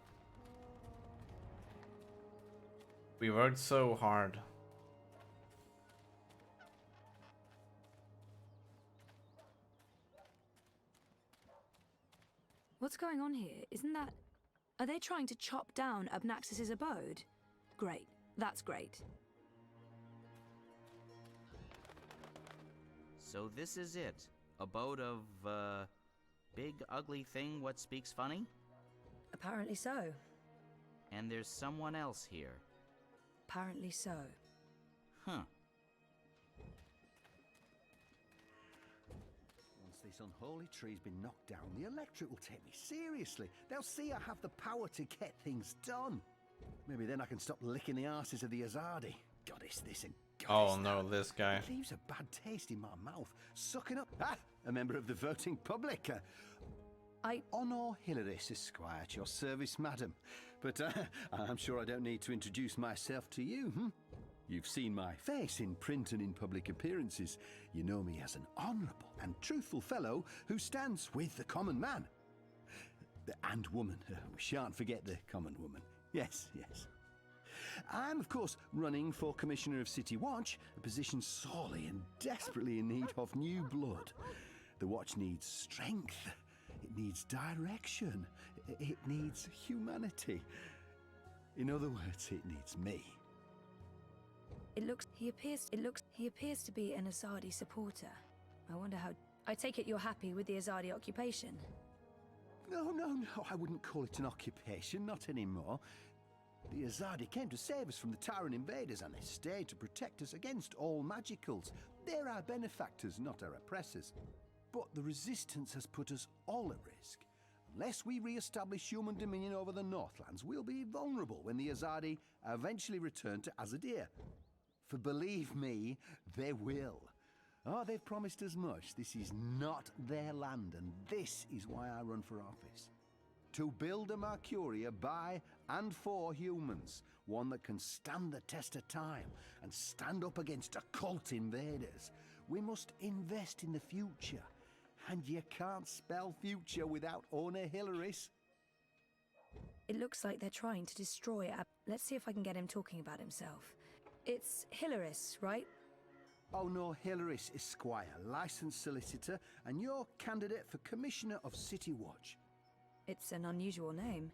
We worked so hard. What's going on here? Isn't that... Are they trying to chop down Abnaxus's abode? Great. That's great. So this is it. Abode of, big ugly thing what speaks funny? Apparently so. And there's someone else here. Apparently so. Huh. Once this unholy tree's been knocked down, the electorate will take me seriously. They'll see I have the power to get things done. Maybe then I can stop licking the arses of the Azadi. Goddess this and goddess Oh no, this guy. It leaves a bad taste in my mouth. Sucking up... Ah! A member of the voting public. Honor Hilaris Esquire at your service, madam. But I'm sure I don't need to introduce myself to you, You've seen my face in print and in public appearances. You know me as an honourable and truthful fellow who stands with the common man. And woman. We shan't forget the common woman. Yes, yes. I'm, of course, running for Commissioner of City Watch, a position sorely and desperately in need of new blood. The Watch needs strength. It needs direction. It needs humanity. In other words, it needs me. He appears to be an Azadi supporter. I wonder how... I take it you're happy with the Azadi occupation? No, I wouldn't call it an occupation, not anymore. The Azadi came to save us from the Tyrant invaders, and they stayed to protect us against all magicals. They're our benefactors, not our oppressors. But the Resistance has put us all at risk. Unless we re-establish human dominion over the Northlands, we'll be vulnerable when the Azadi eventually return to Azadir. For believe me, they will. Oh, they've promised as much. This is not their land, and this is why I run for office. To build a Mercuria by and for humans, one that can stand the test of time and stand up against occult invaders. We must invest in the future, and you can't spell future without Owner Hilaris. It looks like they're trying to destroy Let's see if I can get him talking about himself. It's Hilaris, right? Oh no, Hilaris Esquire, licensed solicitor, and your candidate for Commissioner of City Watch. It's an unusual name.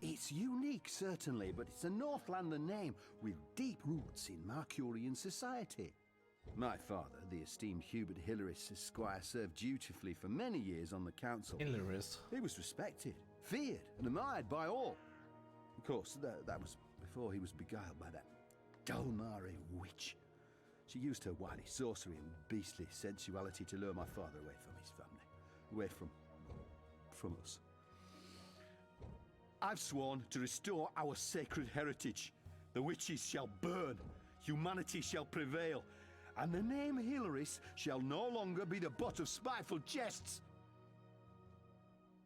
It's unique, certainly, but it's a Northlander name with deep roots in Mercurian society. My father, the esteemed Hubert Hilaris Esquire, served dutifully for many years on the council. Hilaris. He was respected, feared, and admired by all. Of course, that was before he was beguiled by that Dulmare witch. She used her wily sorcery and beastly sensuality to lure my father away from his family, away from us. I've sworn to restore our sacred heritage. The witches shall burn, humanity shall prevail, and the name Hilaris shall no longer be the butt of spiteful jests.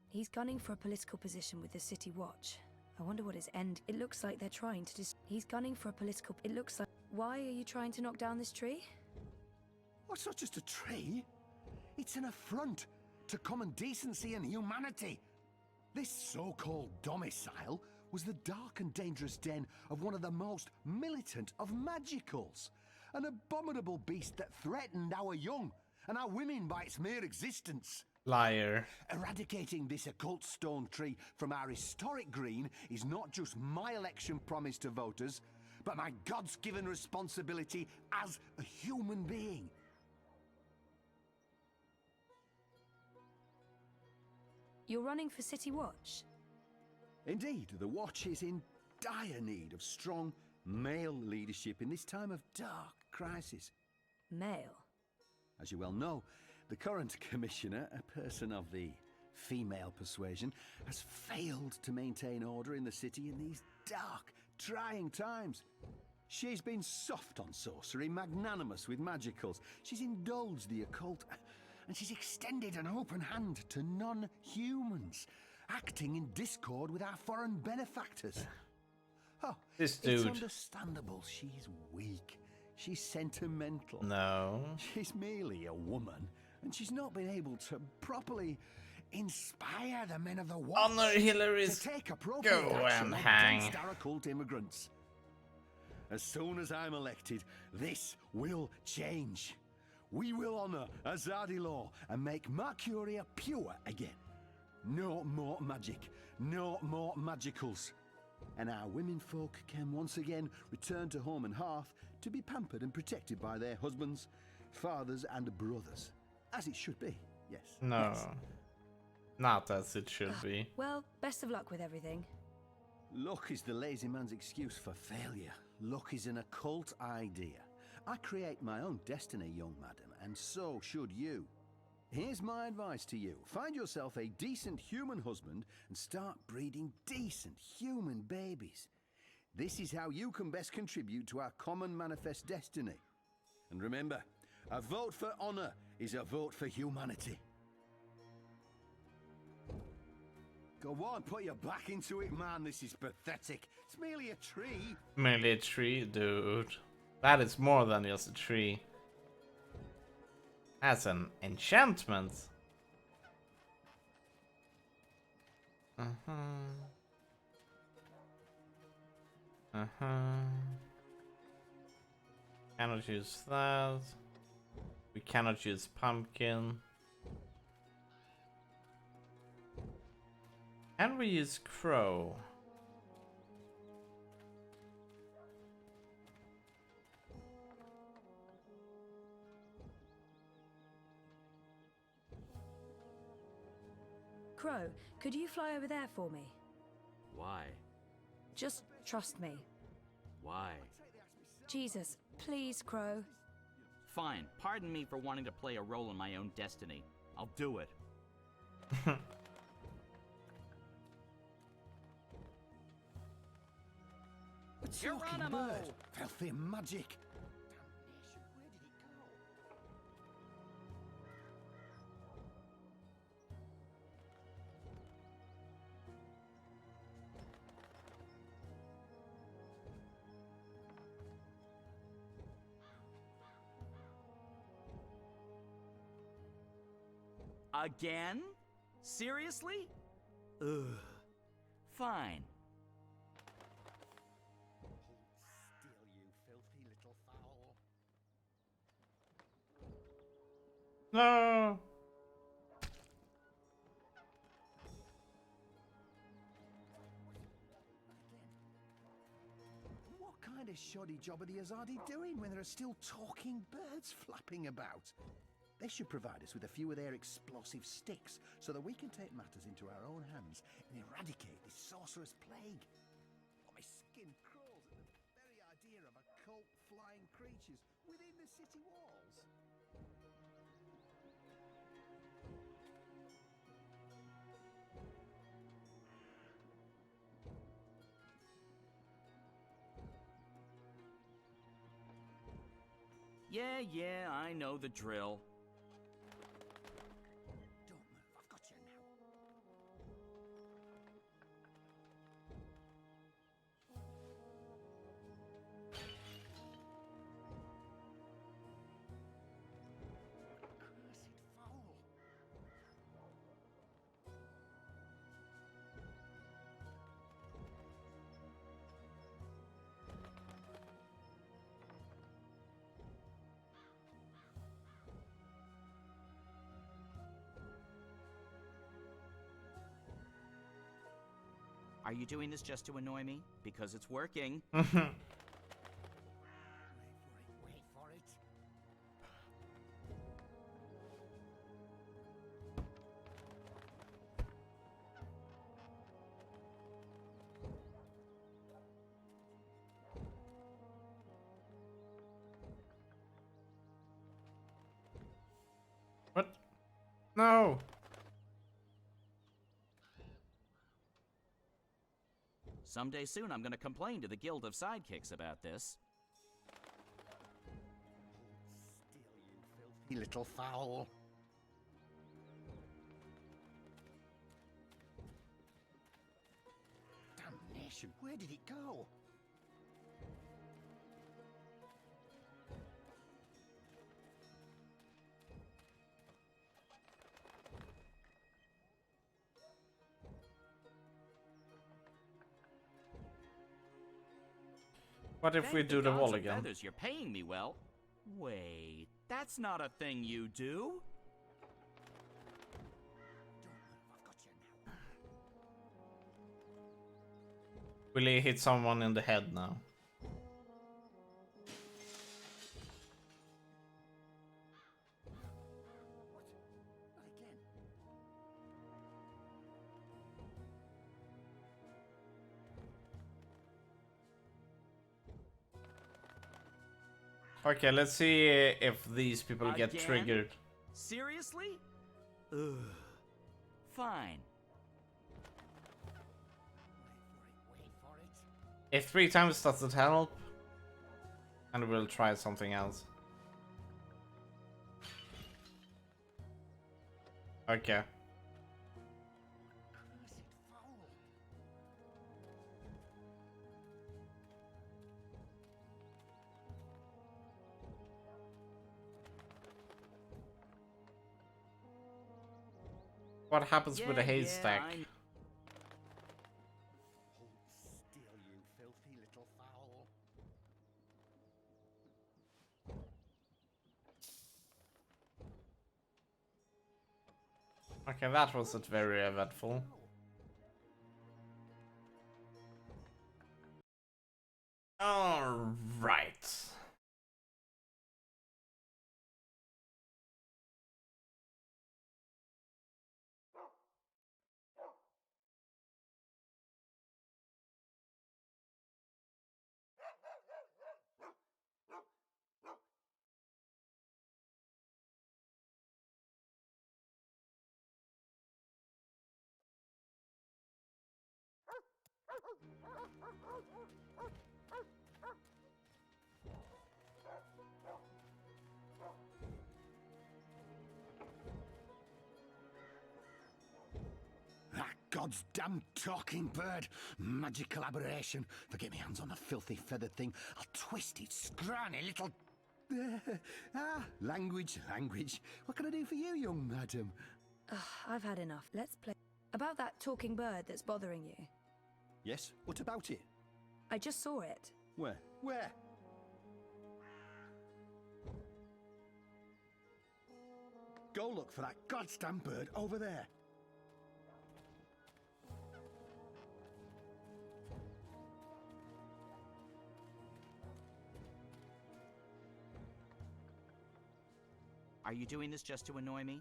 He's gunning for a political position with the City Watch. I wonder what his end... It looks like they're trying to He's gunning for a political... It looks like... Why are you trying to knock down this tree? Well, it's not just a tree. It's an affront to common decency and humanity. This so-called domicile was the dark and dangerous den of one of the most militant of magicals. An abominable beast that threatened our young and our women by its mere existence. Liar. Eradicating this occult stone tree from our historic green is not just my election promise to voters, but my God's given responsibility as a human being. You're running for City Watch? Indeed, the Watch is in dire need of strong male leadership in this time of dark crisis. Male? As you well know, the current commissioner, a person of the female persuasion, has failed to maintain order in the city in these dark, trying times. She's been soft on sorcery, magnanimous with magicals. She's indulged the occult, and she's extended an open hand to non-humans, acting in discord with our foreign benefactors. Oh, this dude. It's understandable she's weak. She's sentimental. No. She's merely a woman, and she's not been able to properly inspire the men of the Watch Honor Hilaris. to take appropriate Go action and hang. against our occult immigrants. As soon as I'm elected, this will change. We will honor Azadi law and make Mercuria pure again. No more magic, no more magicals. And our women folk can once again return to home and hearth to be pampered and protected by their husbands, fathers and brothers. As it should be, yes. No. Yes. Not as it should be. Well, best of luck with everything. Luck is the lazy man's excuse for failure. Luck is an occult idea. I create my own destiny, young madam, and so should you. Here's my advice to you. Find yourself a decent human husband and start breeding decent human babies. This is how you can best contribute to our common manifest destiny. And remember, a vote for honor is a vote for humanity. Go on, put your back into it, man. This is pathetic. It's merely a tree. Merely a tree, dude. That is more than just a tree. That's an enchantment. Cannot use that. We cannot use pumpkin. Can we use crow? Crow, could you fly over there for me? Why? Just trust me. Why? Jesus, please, Crow. Fine. Pardon me for wanting to play a role in my own destiny. I'll do it. A talking bird. Filthy magic. Again? Seriously? Ugh. Fine. Still, you filthy little fowl. No. What kind of shoddy job are the Azadi doing when there are still talking birds flapping about? They should provide us with a few of their explosive sticks so that we can take matters into our own hands and eradicate this sorcerous plague. Oh, my skin crawls at the very idea of occult flying creatures within the city walls. Yeah, I know the drill. Don't move, I've got you now. Cursed fowl. Are you doing this just to annoy me? Because it's working. Wait for it. What? No. Someday soon I'm gonna complain to the Guild of Sidekicks about this. Still, you filthy little fowl. Damnation, where did it go? What if we Thank do the gods wall of again? Feathers, you're paying me well. Wait, that's not a thing you do. Will he hit someone in the head now? Okay, let's see if these people get Again? triggered. Seriously? Ugh. Fine. If 3 times doesn't help, and we'll try something else. Okay. What happens with a haystack? Okay, that wasn't very eventful. All right. That God's damn talking bird! Magical aberration! If I get my hands on the filthy feathered thing, I'll twist its scrawny little... language. What can I do for you, young madam? I've had enough. Let's play. About that talking bird that's bothering you. Yes? What about it? I just saw it. Where? Where? Go look for that goddamn bird over there. Are you doing this just to annoy me?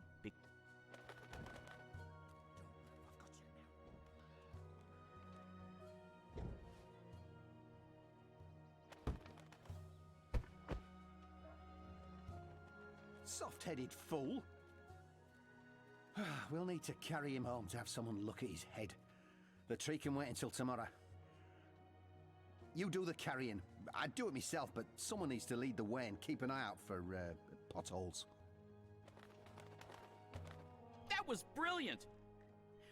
Soft-headed fool. We'll need to carry him home to have someone look at his head. The tree can wait until tomorrow. You do the carrying. I'd do it myself, but someone needs to lead the way and keep an eye out for potholes. That was brilliant!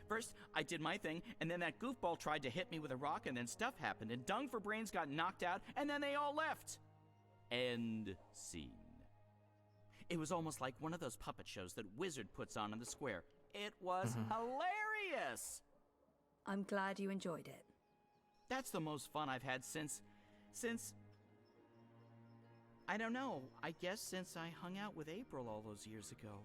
First, I did my thing, and then that goofball tried to hit me with a rock, and then stuff happened, and Dung for Brains got knocked out, and then they all left. End scene. It was almost like one of those puppet shows that Wizard puts on in the square. It was hilarious! I'm glad you enjoyed it. That's the most fun I've had since... I don't know. I guess since I hung out with April all those years ago.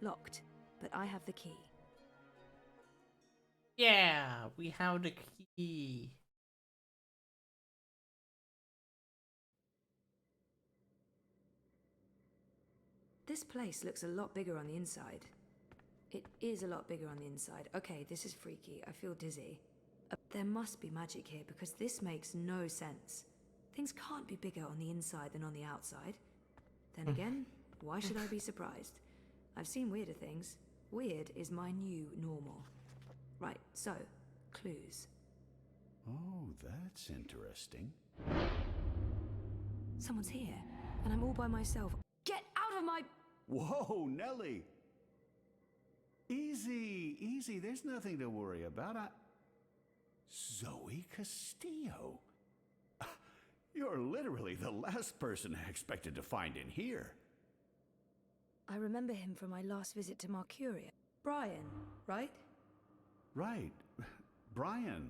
Locked, but I have the key. Yeah, we have the key. This place looks a lot bigger on the inside. It is a lot bigger on the inside. Okay, this is freaky. I feel dizzy. There must be magic here because this makes no sense. Things can't be bigger on the inside than on the outside. Then again, why should I be surprised? I've seen weirder things. Weird is my new normal. Right, so, clues. Oh, that's interesting. Someone's here, and I'm all by myself. Get out of my... Whoa, Nelly! Easy, easy. There's nothing to worry about. Zoe Castillo. You're literally the last person I expected to find in here. I remember him from my last visit to Mercuria. Brian, right? Right. Brian.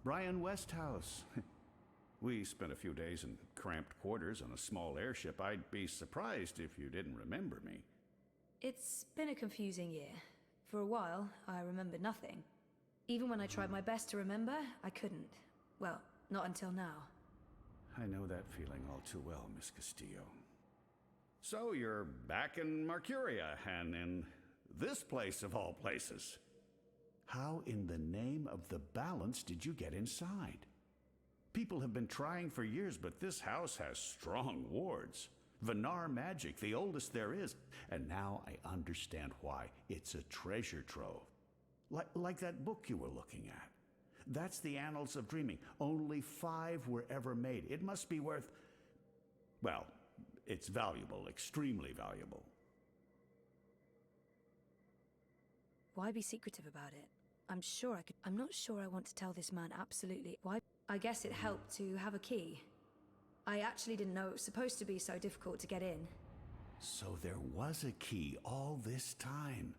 Brian Westhouse. We spent a few days in cramped quarters on a small airship. I'd be surprised if you didn't remember me. It's been a confusing year. For a while, I remembered nothing. Even when I tried my best to remember, I couldn't. Well, not until now. I know that feeling all too well, Miss Castillo. So you're back in Mercuria, and in this place of all places. How in the name of the balance did you get inside? People have been trying for years, but this house has strong wards. Venar magic, the oldest there is. And now I understand why. It's a treasure trove. Like that book you were looking at. That's the Annals of Dreaming. Only 5 were ever made. It must be worth... well, it's valuable, extremely valuable. Why be secretive about it? I'm sure I could... I'm not sure I want to tell this man absolutely. Why? I guess it helped to have a key. I actually didn't know it was supposed to be so difficult to get in. So there was a key all this time.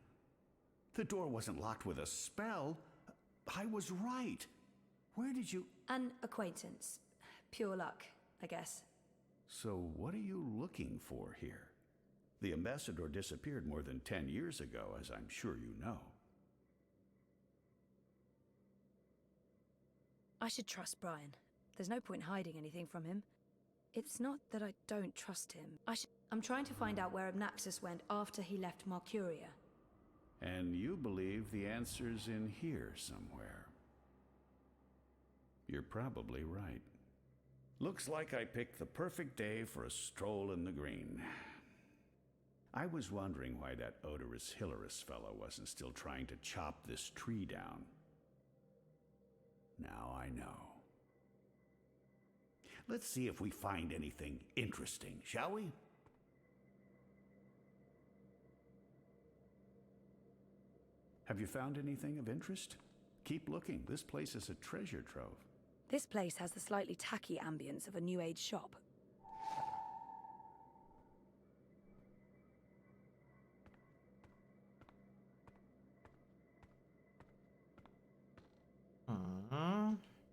The door wasn't locked with a spell. I was right. Where did you... An acquaintance. Pure luck, I guess. So what are you looking for here? The ambassador disappeared more than 10 years ago, as I'm sure you know. I should trust Brian. There's no point hiding anything from him. It's not that I don't trust him. I'm trying to find out where Abnaxus went after he left Marcuria. And you believe the answer's in here somewhere. You're probably right. Looks like I picked the perfect day for a stroll in the green. I was wondering why that odorous Hilaris fellow wasn't still trying to chop this tree down. Now I know. Let's see if we find anything interesting, shall we? Have you found anything of interest? Keep looking. This place is a treasure trove. This place has the slightly tacky ambience of a New Age shop.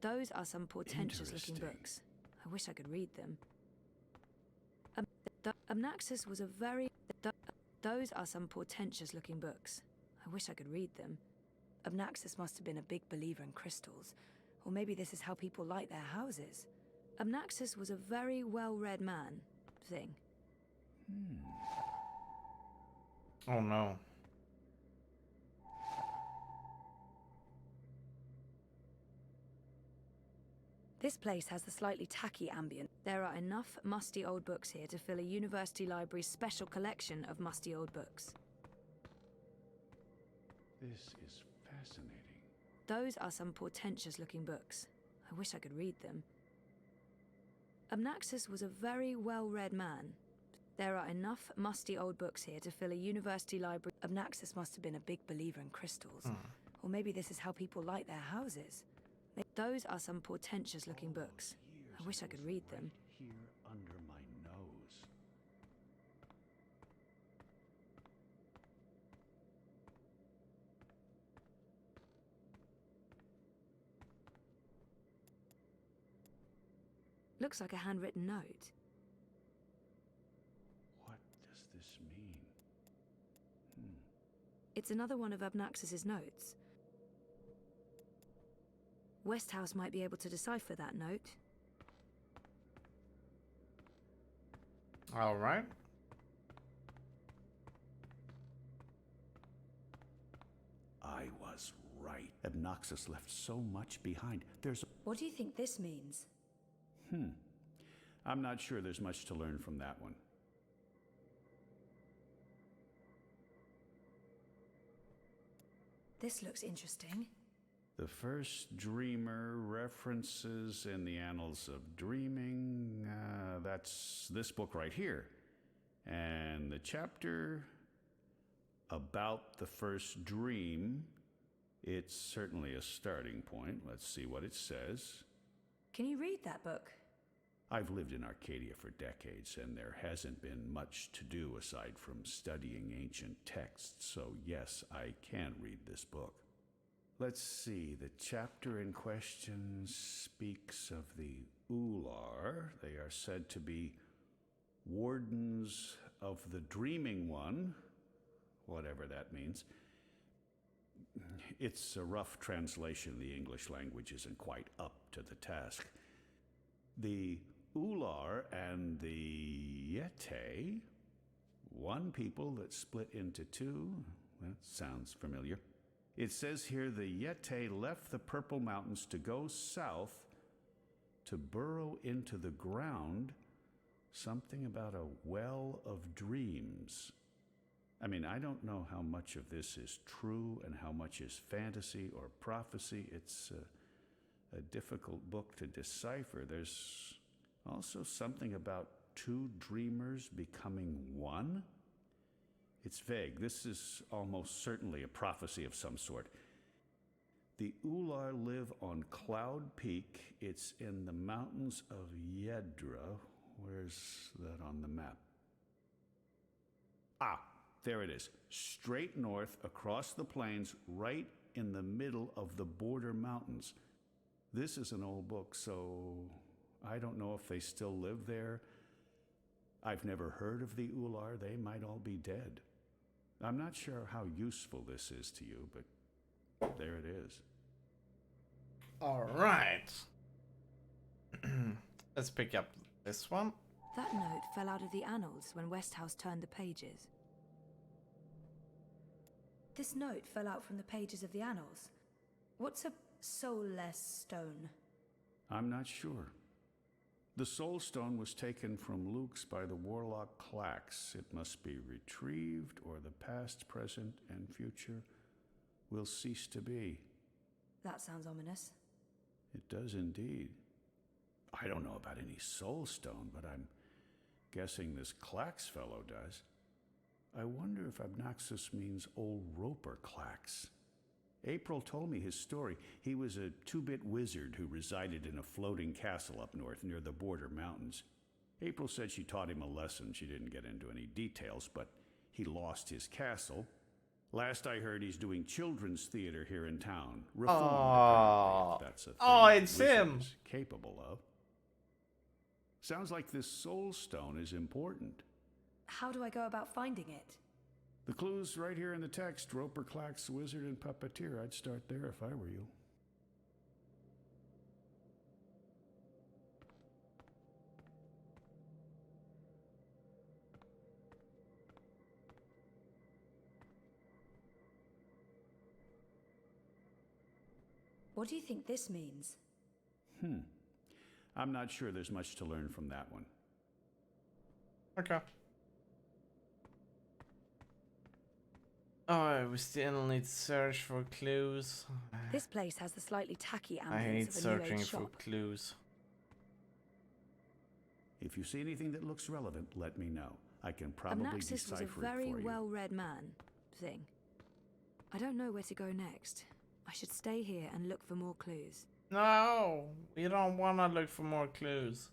Those are some portentous-looking books. I wish I could read them. Abnaxus was a very... Those are some portentous-looking books. I wish I could read them. Abnaxus must have been a big believer in crystals. Or maybe this is how people light their houses. Abnaxus was a very well-read man. Thing. Oh no. This place has the slightly tacky ambient. There are enough musty old books here to fill a university library's special collection of musty old books. This is fascinating. Those are some portentous-looking books. I wish I could read them. Abnaxus was a very well-read man. There are enough musty old books here to fill a university library. Abnaxus must have been a big believer in crystals. Or maybe this is how people light their houses. Those are some portentous-looking books. I wish I could read them. Here under my nose. Looks like a handwritten note. What does this mean? It's another one of Abnaxus's notes. Westhouse might be able to decipher that note. All right. I was right. Abnaxus left so much behind. What do you think this means? I'm not sure there's much to learn from that one. This looks interesting. The first dreamer references in the annals of dreaming. That's this book right here. And the chapter about the first dream, it's certainly a starting point. Let's see what it says. Can you read that book? I've lived in Arcadia for decades, and there hasn't been much to do aside from studying ancient texts, so yes, I can read this book. Let's see, the chapter in question speaks of the Ular. They are said to be wardens of the Dreaming One, whatever that means. It's a rough translation. The English language isn't quite up to the task. The Ular and the Yete, one people that split into two. That sounds familiar. It says here the Yete left the Purple Mountains to go south to burrow into the ground. Something about a well of dreams. I mean, I don't know how much of this is true and how much is fantasy or prophecy. It's a difficult book to decipher. There's also something about two dreamers becoming one. It's vague. This is almost certainly a prophecy of some sort. The Ular live on Cloud Peak. It's in the mountains of Yedra. Where's that on the map? Ah, there it is. Straight north across the plains, right in the middle of the border mountains. This is an old book, so I don't know if they still live there. I've never heard of the Ular. They might all be dead. I'm not sure how useful this is to you, but there it is. All right. Let's pick up this one. That note fell out of the annals when Westhouse turned the pages. This note fell out from the pages of the annals. What's a soulless stone? I'm not sure. The Soul Stone was taken from Luke's by the warlock Clax. It must be retrieved, or the past, present, and future will cease to be. That sounds ominous. It does indeed. I don't know about any Soul Stone, but I'm guessing this Clax fellow does. I wonder if Abnaxus means old Roper Clax. April told me his story. He was a two-bit wizard who resided in a floating castle up north near the border mountains. April said she taught him a lesson. She didn't get into any details, but he lost his castle. Last I heard, he's doing children's theater here in town. Reformed, apparently, if that's a thing Oh, a it's wizard him. is capable of. Sounds like this Soul Stone is important. How do I go about finding it? The clue's right here in the text. Roper Clax, wizard and puppeteer. I'd start there if I were you. What do you think this means? I'm not sure there's much to learn from that one. Okay. Oh, we still need to search for clues. This place has the slightly tacky I hate ambience of a new searching age for shop. clues. If you see anything that looks relevant, let me know. I can probably Abnaxus was decipher a it very for you. well-read man. Thing. I don't know where to go next. I should stay here and look for more clues. No, we don't want to look for more clues.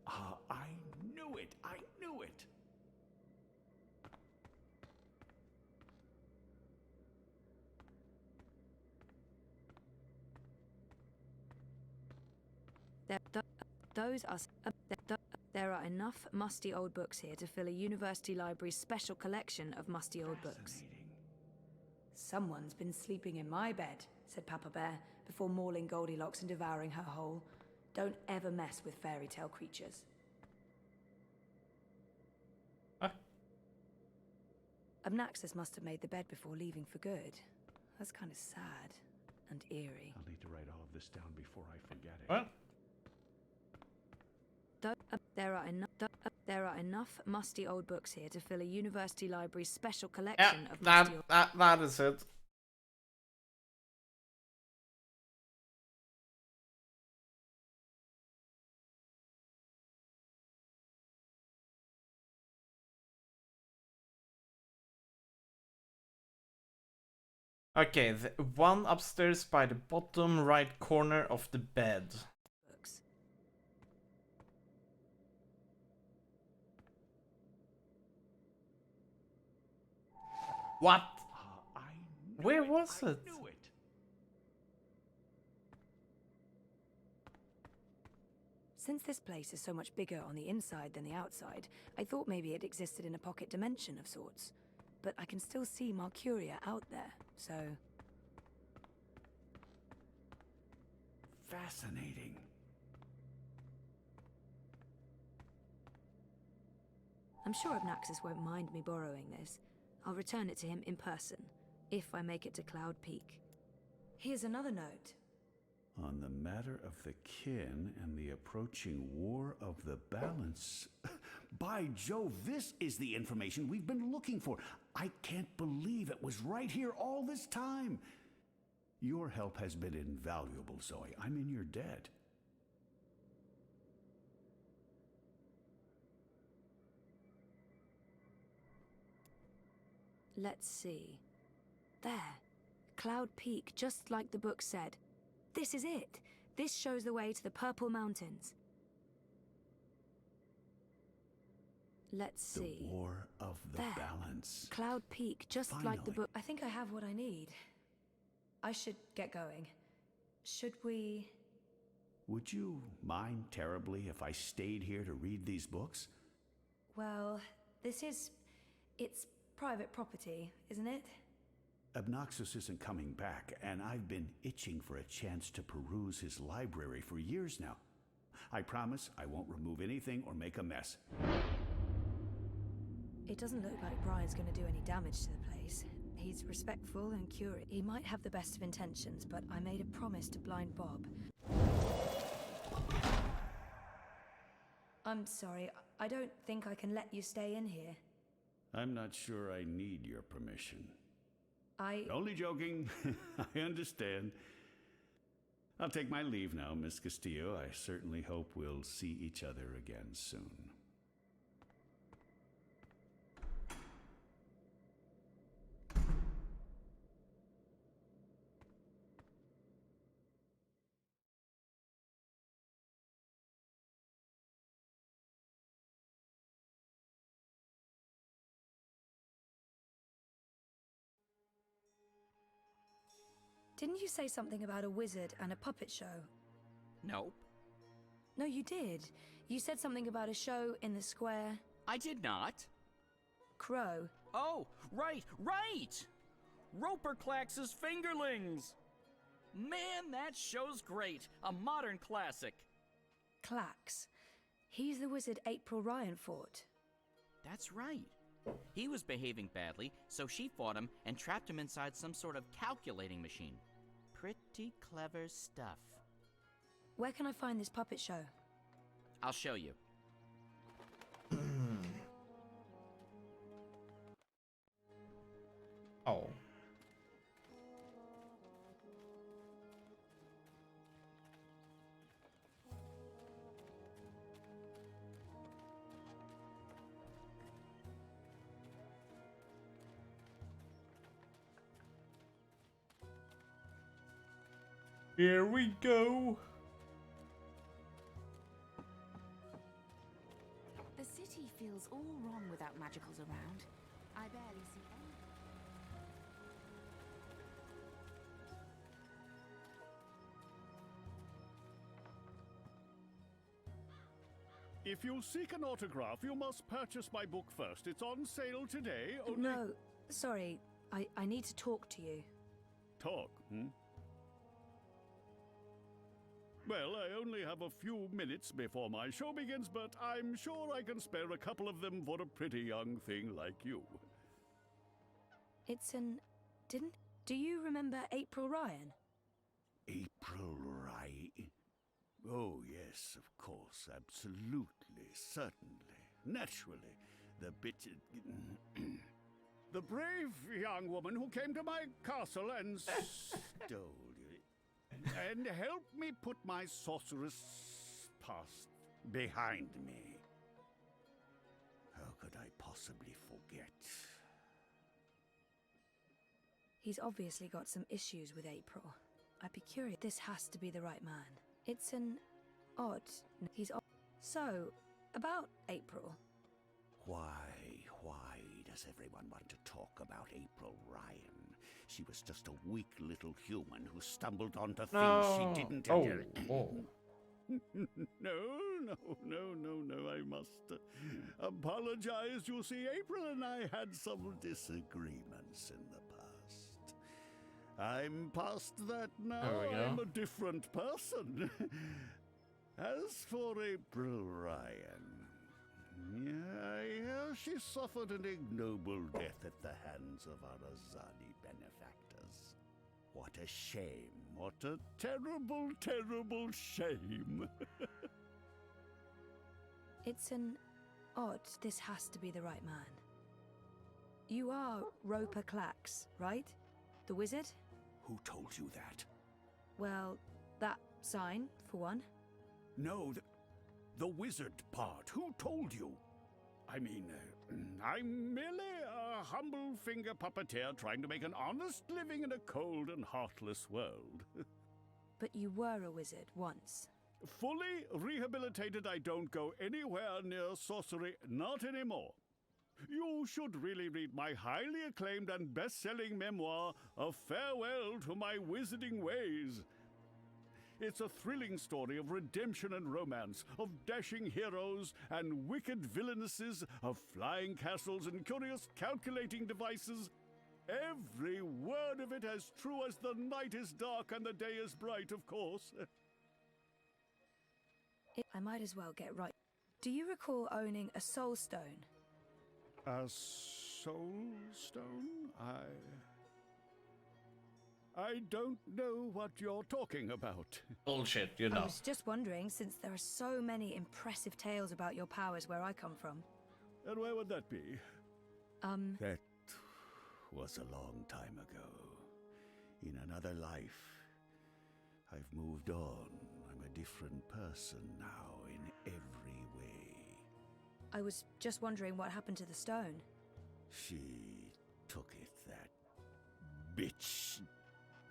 Ah, I knew it! I knew it! There are enough musty old books here to fill a university library's special collection of musty old books. Someone's been sleeping in my bed, said Papa Bear, before mauling Goldilocks and devouring her whole. Don't ever mess with fairy tale creatures. Abnaxus must have made the bed before leaving for good. That's kind of sad and eerie. I'll need to write all of this down before I forget it. What? There are enough musty old books here to fill a university library's special collection of that, musty old... that is it. Okay, the one upstairs by the bottom right corner of the bed. books. What? Where was it? Knew it! Since this place is so much bigger on the inside than the outside, I thought maybe it existed in a pocket dimension of sorts. But I can still see Marcuria out there, so... Fascinating. I'm sure Abnaxus won't mind me borrowing this. I'll return it to him in person, if I make it to Cloud Peak. Here's another note. On the matter of the kin and the approaching War of the Balance. By Jove, this is the information we've been looking for. I can't believe it was right here all this time. Your help has been invaluable, Zoe. I'm in your debt. Let's see. There. Cloud Peak, just like the book said. This is it. This shows the way to the Purple Mountains. Let's see. The War of the There. Balance. Cloud Peak, just like the Finally. book. I think I have what I need. I should get going. Should we... Would you mind terribly if I stayed here to read these books? Well, it's private property, isn't it? Obnoxus isn't coming back, and I've been itching for a chance to peruse his library for years now. I promise I won't remove anything or make a mess. It doesn't look like Brian's going to do any damage to the place. He's respectful and curious. He might have the best of intentions, but I made a promise to blind Bob. I'm sorry, I don't think I can let you stay in here. I'm not sure I need your permission. Only joking. I understand. I'll take my leave now, Miss Castillo. I certainly hope we'll see each other again soon. Didn't you say something about a wizard and a puppet show? Nope. No, you did. You said something about a show in the square. I did not. Crow. Oh, right! Roper Clax's Fingerlings! Man, that show's great. A modern classic. Clax. He's the wizard April Ryan fought. That's right. He was behaving badly, so she fought him and trapped him inside some sort of calculating machine. Pretty clever stuff. Where can I find this puppet show? I'll show you. Oh. Here we go. The city feels all wrong without magicals around. I barely see any. If you'll seek an autograph, you must purchase my book first. It's on sale today. Only... No, sorry. I need to talk to you. Talk, hmm? Well, I only have a few minutes before my show begins, but I'm sure I can spare a couple of them for a pretty young thing like you. Do you remember April Ryan? April Ryan? Oh, yes, of course, absolutely, certainly, naturally. The the brave young woman who came to my castle and stole and help me put my sorceress past behind me. How could I possibly forget? He's obviously got some issues with April. I'd be curious. This has to be the right man. It's an odd... So, about April. Why does everyone want to talk about April Ryan? She was just a weak little human who stumbled onto things she didn't... No, I must apologize. You see, April and I had some disagreements in the past. I'm past that now. I'm a different person. As for April Ryan, I hear she suffered an ignoble death at the hands of our Azadi benefactors. What a shame. What a terrible, terrible shame. It's an odd... This has to be the right man. You are Roper Clax, right? The wizard? Who told you that? Well, that sign, for one. No, the wizard part. Who told you? I mean, I'm merely a humble finger puppeteer trying to make an honest living in a cold and heartless world. But you were a wizard once. Fully rehabilitated, I don't go anywhere near sorcery, not anymore. You should really read my highly acclaimed and best-selling memoir, A Farewell to My Wizarding Ways. It's a thrilling story of redemption and romance, of dashing heroes and wicked villainesses, of flying castles and curious calculating devices. Every word of it as true as the night is dark and the day is bright, of course. I might as well get right. Do you recall owning a soul stone? A soul stone? I don't know what you're talking about. Bullshit, you know. I was just wondering, since there are so many impressive tales about your powers where I come from. And where would that be? That was a long time ago. In another life. I've moved on. I'm a different person now in every way. I was just wondering what happened to the stone. She took it, that bitch.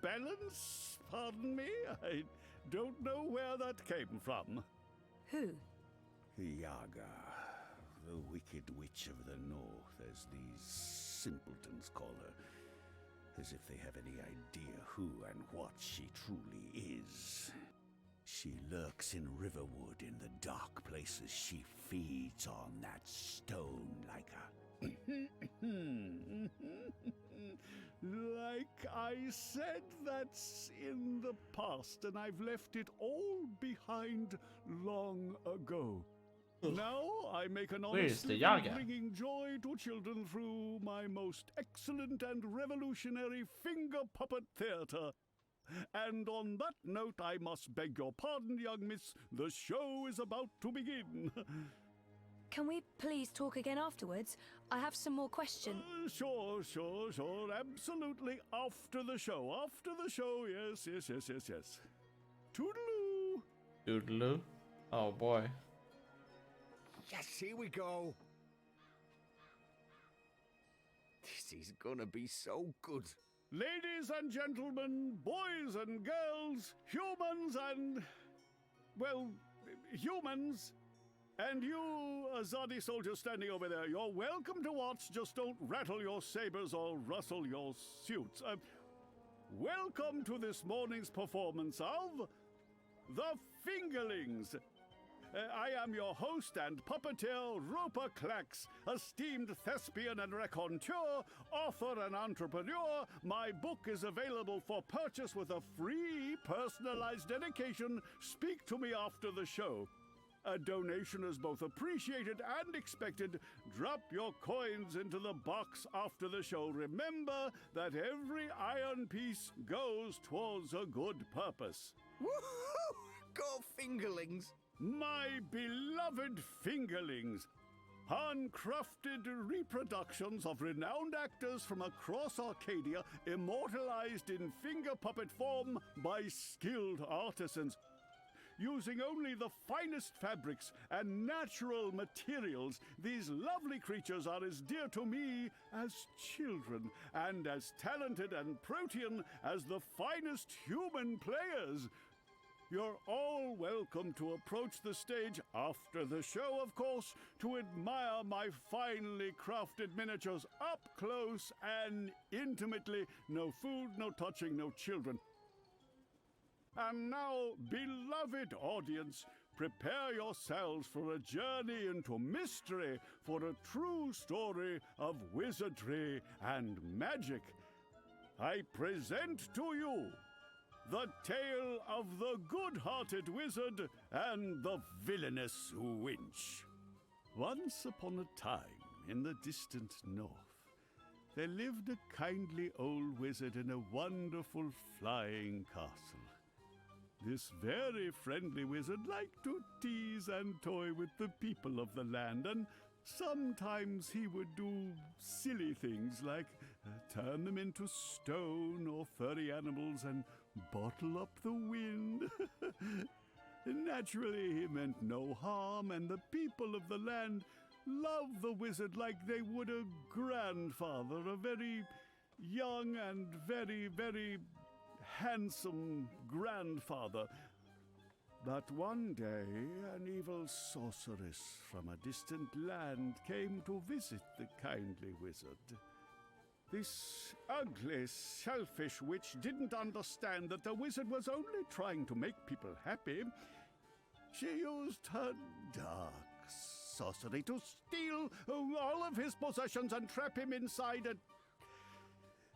Balance? Pardon me? I don't know where that came from. Who? Yaga, the wicked witch of the north, as these simpletons call her, as if they have any idea who and what she truly is. She lurks in Riverwood in the dark places. She feeds on that stone like a... Like I said, that's in the past, and I've left it all behind long ago. Now I make an honest living bringing joy to children through my most excellent and revolutionary finger puppet theater. And on that note, I must beg your pardon, young miss. The show is about to begin. Can we please talk again afterwards? I have some more questions. Sure. Absolutely. After the show. Yes. Toodaloo. Toodaloo? Oh boy. Yes, here we go. This is gonna be so good. Ladies and gentlemen, boys and girls, humans and... well, humans... And you, Azadi soldier standing over there, you're welcome to watch, just don't rattle your sabers or rustle your suits. Welcome to this morning's performance of The Fingerlings. I am your host and puppeteer, Roper Clax, esteemed thespian and raconteur, author and entrepreneur. My book is available for purchase with a free personalized dedication. Speak to me after the show. A donation is both appreciated and expected. Drop your coins into the box after the show. Remember that every iron piece goes towards a good purpose. Woohoo! Go Fingerlings! My beloved Fingerlings! Handcrafted reproductions of renowned actors from across Arcadia, immortalized in finger puppet form by skilled artisans. Using only the finest fabrics and natural materials, these lovely creatures are as dear to me as children, and as talented and protean as the finest human players. You're all welcome to approach the stage after the show, of course, to admire my finely crafted miniatures up close and intimately. No food, no touching, no children. And now, beloved audience, prepare yourselves for a journey into mystery, for a true story of wizardry and magic. I present to you the tale of the good-hearted wizard and the villainous winch. Once upon a time, in the distant north, there lived a kindly old wizard in a wonderful flying castle. This very friendly wizard liked to tease and toy with the people of the land, and sometimes he would do silly things like turn them into stone or furry animals and bottle up the wind. Naturally, he meant no harm, and the people of the land loved the wizard like they would a grandfather, a very young and very, very handsome grandfather. But one day, an evil sorceress from a distant land came to visit the kindly wizard. This ugly, selfish witch didn't understand that the wizard was only trying to make people happy. She used her dark sorcery to steal all of his possessions and trap him inside a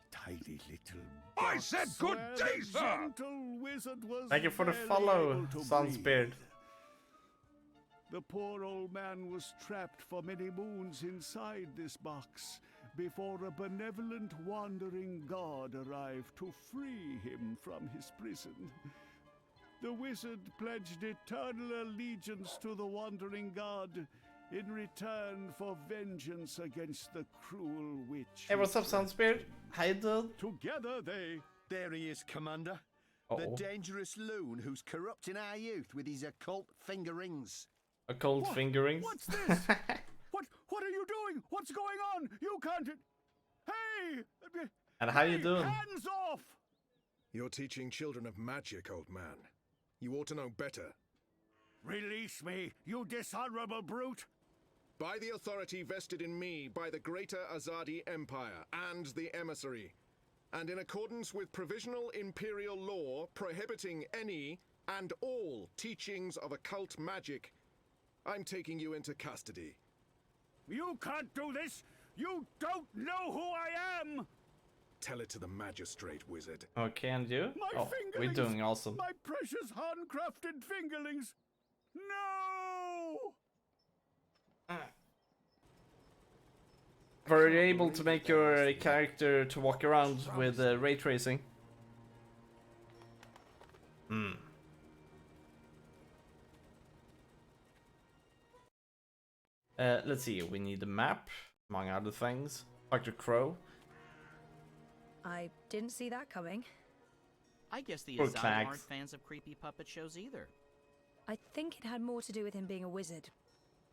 tiny little box. I said good where day, the sir! gentle wizard was Thank you for the barely follow, able to Sunsbeard. breathe. The poor old man was trapped for many moons inside this box before a benevolent wandering god arrived to free him from his prison. The wizard pledged eternal allegiance to the wandering god in return for vengeance against the cruel witch. Hey, what's up, Sunsbeard? Hi, dude. Together they... There he is, Commander. The dangerous loon who's corrupting our youth with his occult fingerings. Occult fingerings? What's this? What are you doing? What's going on? You can't... Hey! And how you doing? Hands off! You're teaching children of magic, old man. You ought to know better. Release me, you dishonorable brute! By the authority vested in me by the Greater Azadi Empire and the Emissary, and in accordance with provisional imperial law prohibiting any and all teachings of occult magic, I'm taking you into custody. You can't do this! You don't know who I am! Tell it to the magistrate, wizard. Oh, can you? My Oh, we're fingerlings! doing awesome. My precious handcrafted fingerlings! No! Were you able to make your character to walk around with ray tracing? Hmm. Let's see, we need a map, among other things. Dr. Crow. I didn't see that coming. I guess the Poor Azadi Clags. aren't fans of creepy puppet shows either. I think it had more to do with him being a wizard.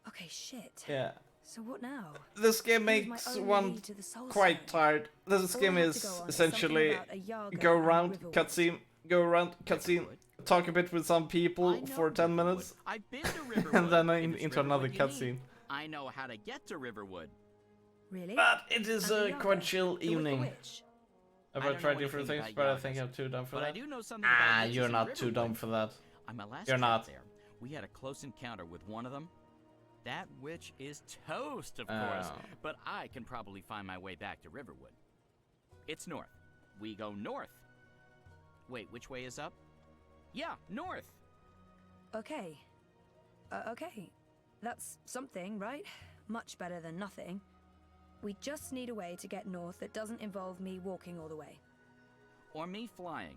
Okay, shit. Yeah. So what now? This game Who's my makes only one lead to the soul quite stone? tired. This All game I have is to go on is essentially something about a Yaga go and around, Riverwood. cutscene, go around, cutscene, talk a bit with some people for 10 minutes, I've been to Riverwood. and then If it's into another Riverwood you cutscene. need, I know how to get to Riverwood. Really? But it is And the a Yaga, quite chill the Wicked evening. Witch. I've I don't tried know different anything things, about but I Yagas, think I'm too dumb for but that. I do know something about Ah, witches you're in not too Riverwood. dumb for that. On my last You're trip not. there, we had a close encounter with one of them. That witch is toast, of course, Oh. but I can probably find my way back to Riverwood. It's north. We go north. Wait, which way is up? Yeah, north. Okay. Okay. That's something, right? Much better than nothing. We just need a way to get north that doesn't involve me walking all the way. Or me flying.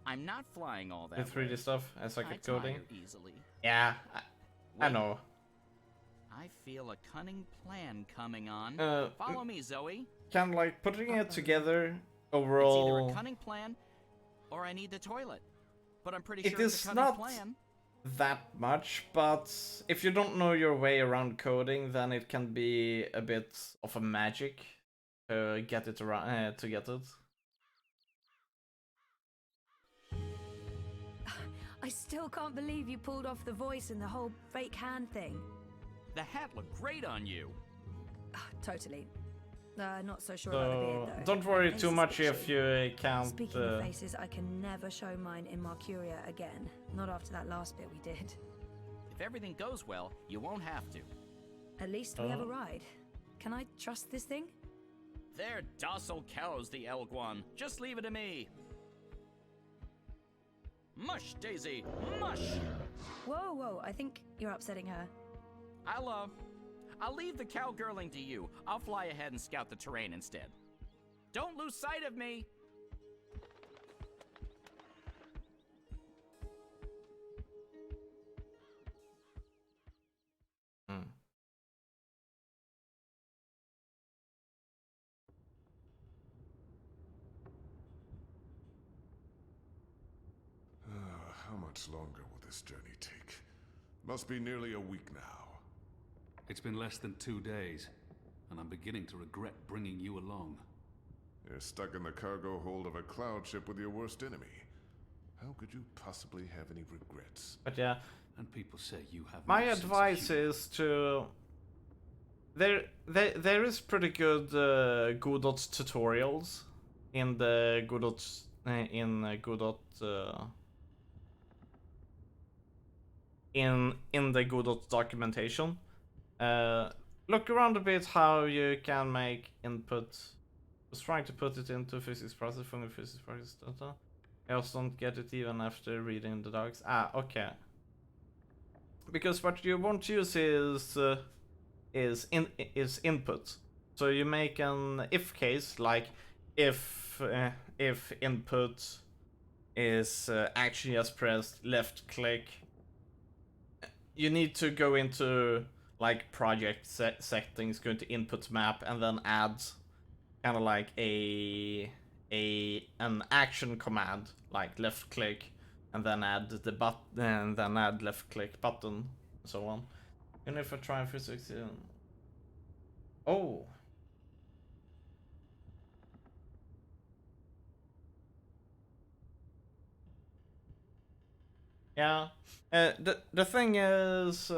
I'm not flying all that The 3D way. stuff, as like I a coding. tire easily. Yeah, I Wait. know. I feel a cunning plan coming on. Uh, Follow me, Zoe. Kind of like putting it together It's either overall. a cunning plan, or I need the toilet. But I'm pretty It sure it's is a cunning not plan. that much, but if you don't know your way around coding, then it can be a bit of a magic to get it around. To get it. I still can't believe you pulled off the voice and the whole fake hand thing. The hat looked great on you. Totally. Not so sure about the So beard, though. don't worry My face too is much if itchy. you can't. Speaking of faces, I can never show mine in Marcuria again. Not after that last bit we did. If everything goes well, you won't have to. At least we have a ride. Can I trust this thing? They're docile cows, the Elguan. Just leave it to me. Mush, Daisy, mush! Whoa, whoa, I think you're upsetting her. I'll leave the cowgirling to you. I'll fly ahead and scout the terrain instead. Don't lose sight of me! How much longer will this journey take? Must be nearly a week now. It's been less than 2 days, and I'm beginning to regret bringing you along. You're stuck in the cargo hold of a cloud ship with your worst enemy. How could you possibly have any regrets? But yeah, and people say you have my no sense of advice humor. is to there is pretty good Godot tutorials in the Godot Godot in the Godot documentation. Look around a bit how you can make input. I was trying to put it into physics process from the physics process data. I also don't get it even after reading the docs. Ah, okay. Because what you want to use is input. So you make an if case, like if input is actually just pressed left click. You need to go into like project settings, go into input map, and then add kind of like an action command, like left click, and then add the button, and then add left click button, and so on. And if I try physics, oh. Yeah, the thing is,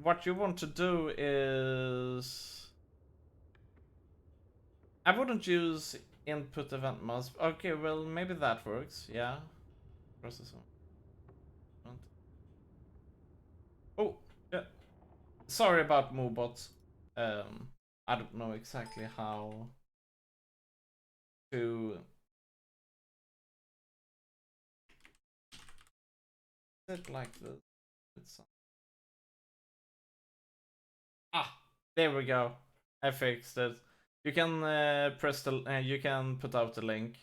what you want to do is, I wouldn't use input event must. Okay, well maybe that works. Yeah, processor. Oh, yeah. Sorry about Mobots. I don't know exactly how to it like this. It's... Ah, there we go. I fixed it. You can press the. You can put out the link.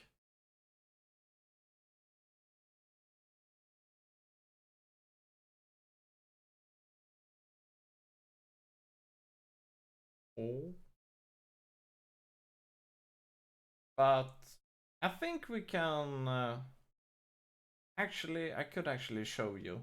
Oh. But I think we can. Actually, I could actually show you.